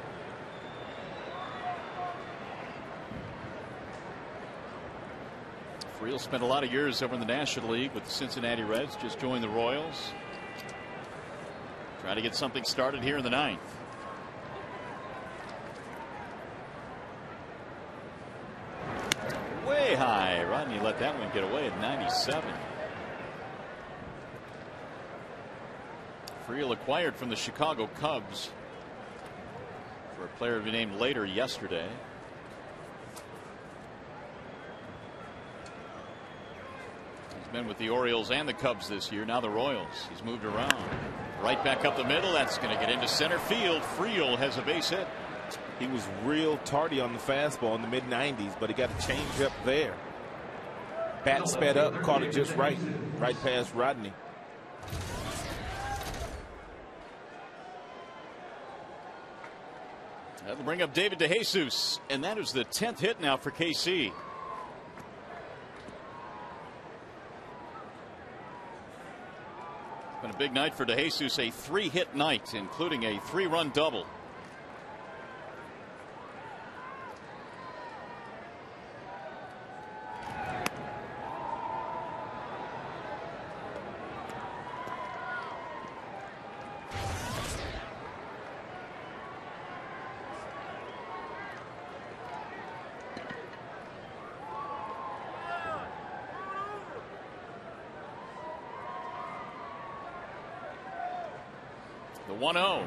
[SPEAKER 2] Friel spent a lot of years over in the National League with the Cincinnati Reds. Just joined the Royals. Try to get something started here in the 9th. Way high. Rodney let that one get away at 97. Friel acquired from the Chicago Cubs for a player to be named later yesterday. He's been with the Orioles and the Cubs this year. Now the Royals. He's moved around. Right back up the middle. That's going to get into center field. Friel has a base hit.
[SPEAKER 1] He was real tardy on the fastball in the mid-90s, but he got a change up there.
[SPEAKER 3] Bat sped up, caught it just right past Rodney.
[SPEAKER 2] That'll bring up David DeJesus, and that is the 10th hit now for KC. It's been a big night for DeJesus, a 3-hit night, including a 3-run double. The 1-0.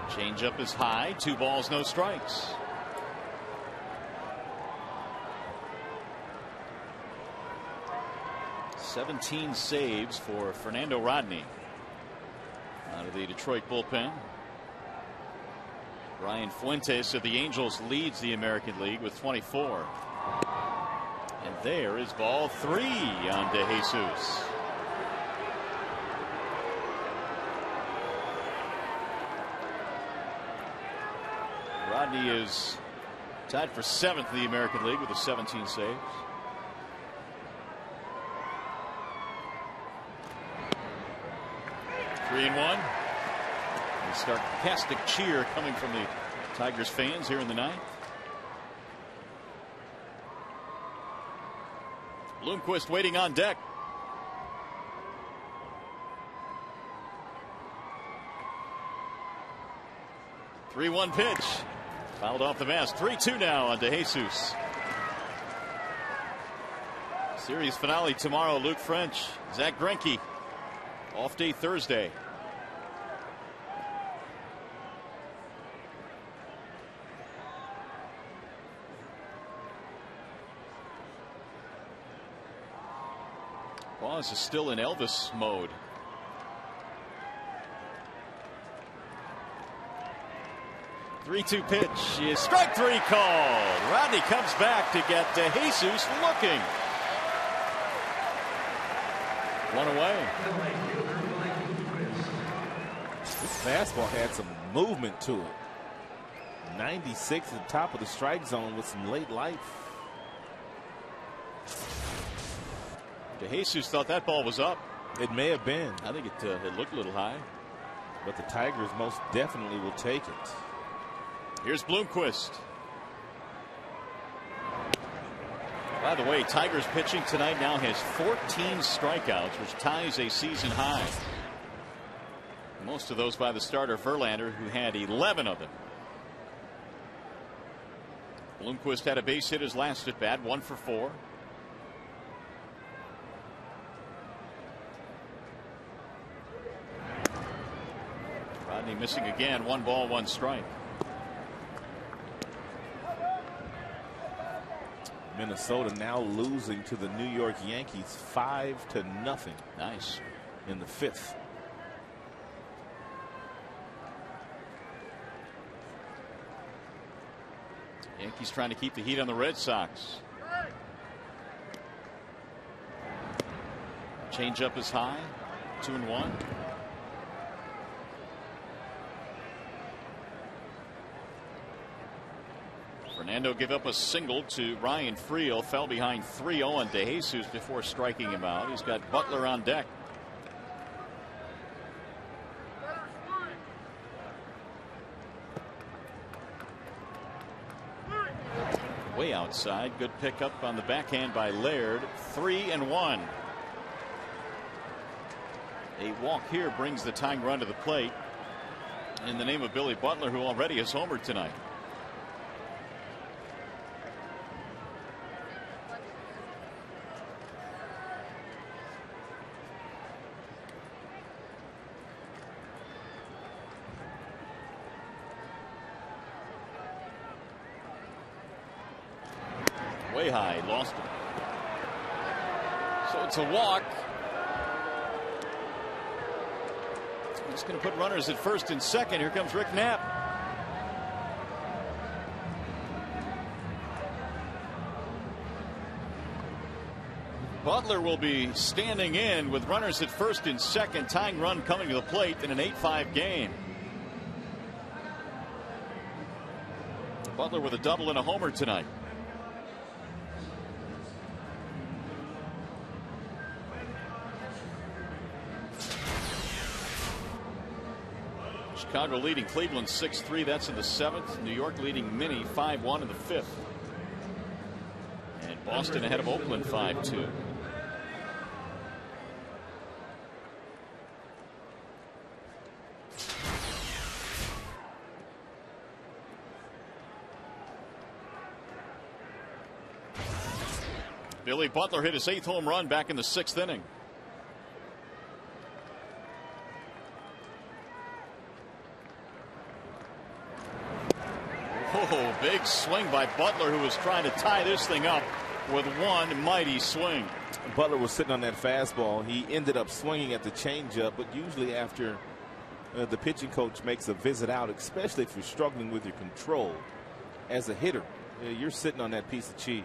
[SPEAKER 2] Changeup is high. 2 balls, no strikes. "17 saves for Fernando Rodney out of the Detroit bullpen. Ryan Fuentes of the Angels leads the American League with 24. And there is ball 3 on DeJesus. Rodney is tied for 7th in the American League with the 17 saves. Three and one. A sarcastic cheer coming from the Tigers fans here in the ninth. Bloomquist waiting on deck. Three-one pitch. Fouled off the mask. 3-2 now on DeJesus. Series finale tomorrow. Luke French, Zach Greinke. Off day Thursday. Boss is still in Elvis mode. Three-two pitch is strike 3 called. Rodney comes back to get DeJesus looking. One away.
[SPEAKER 3] This fastball had some movement to it. 96 at the top of the strike zone with some late life.
[SPEAKER 2] DeJesus thought that ball was up.
[SPEAKER 3] It may have been.
[SPEAKER 2] I think it looked a little high.
[SPEAKER 3] But the Tigers most definitely will take it.
[SPEAKER 2] Here's Bloomquist. By the way, Tigers pitching tonight now has 14 strikeouts, which ties a season high. Most of those by the starter Verlander, who had 11 of them. Bloomquist had a base hit his last at bat, 1 for 4. Rodney missing again. 1 ball, 1 strike.
[SPEAKER 3] Minnesota now losing to the New York Yankees 5-0.
[SPEAKER 2] Nice.
[SPEAKER 3] In the 5th.
[SPEAKER 2] Yankees trying to keep the heat on the Red Sox. Changeup is high. 2-1. Fernando gave up a single to Ryan Friel, fell behind 3-0 on DeJesus before striking him out. He's got Butler on deck. Way outside. Good pickup on the backhand by Laird. 3-1. A walk here brings the tying run to the plate in the name of Billy Butler, who already has homered tonight. Way high, lost it. So it's a walk. It's going to put runners at first and second. Here comes Rick Knapp. Butler will be standing in with runners at first and second. Tying run coming to the plate in an 8-5 game. Butler with a double and a homer tonight. Chicago leading Cleveland 6-3. That's in the 7th. New York leading Minnie 5-1 in the 5th. And Boston ahead of Oakland 5-2. Billy Butler hit his 8th home run back in the 6th inning. Oh, big swing by Butler, who was trying to tie this thing up with one mighty swing.
[SPEAKER 1] Butler was sitting on that fastball. He ended up swinging at the changeup, but usually after the pitching coach makes a visit out, especially if you're struggling with your control as a hitter, you're sitting on that piece of cheese.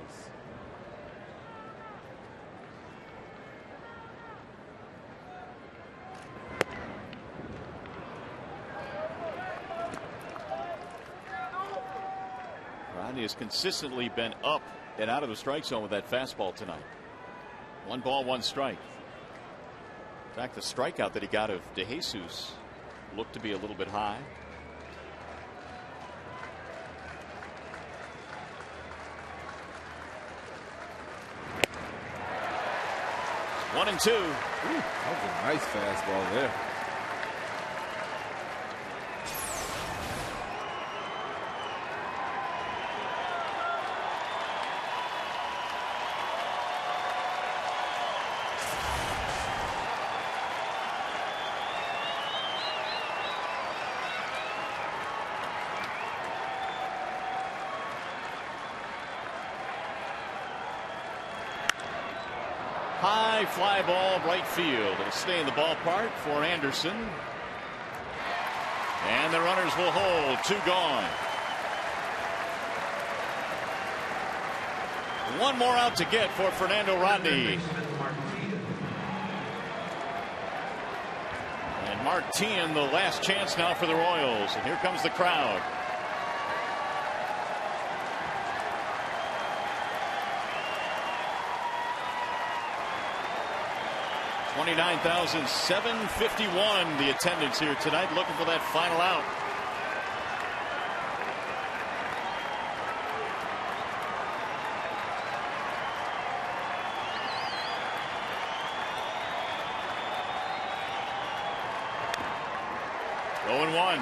[SPEAKER 2] Rodney has consistently been up and out of the strike zone with that fastball tonight. 1 ball, 1 strike. In fact, the strikeout that he got of DeJesus looked to be a little bit high. One and 2.
[SPEAKER 1] Ooh, that was a nice fastball there.
[SPEAKER 2] High fly ball, right field. It'll stay in the ballpark for Anderson. And the runners will hold. 2 gone. One more out to get for Fernando Rodney. And Martin, the last chance now for the Royals. And here comes the crowd. 29,751 the attendance here tonight, looking for that final out. Oh, and 1.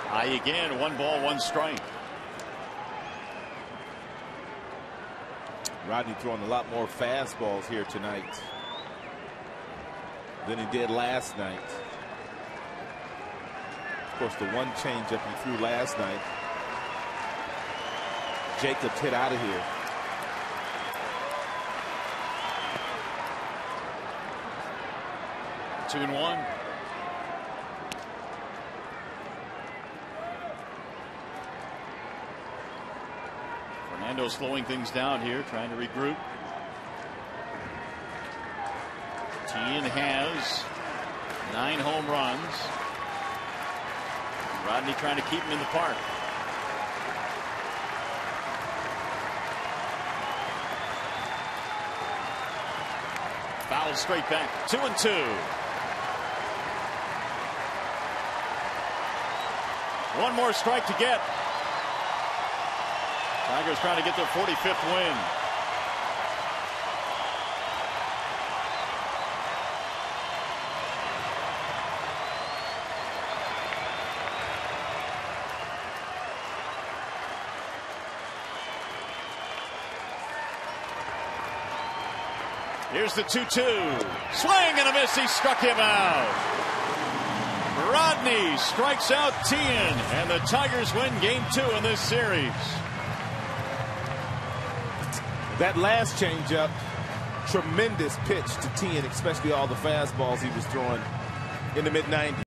[SPEAKER 2] High again, 1 ball, 1 strike.
[SPEAKER 1] Rodney throwing a lot more fastballs here tonight than he did last night. Of course, the one changeup he threw last night, Jacobs hit out of here.
[SPEAKER 2] Two and 1. Fernando slowing things down here, trying to regroup. Tien has 9 home runs. Rodney trying to keep him in the park. Foul straight back. 2 and 2. One more strike to get. Tigers trying to get their 45th win. Here's the 2-2. Swing and a miss. He struck him out. Whitney strikes out Tien, and the Tigers win game 2 in this series.
[SPEAKER 1] That last changeup, tremendous pitch to Tien, especially all the fastballs he was throwing in the mid-90s.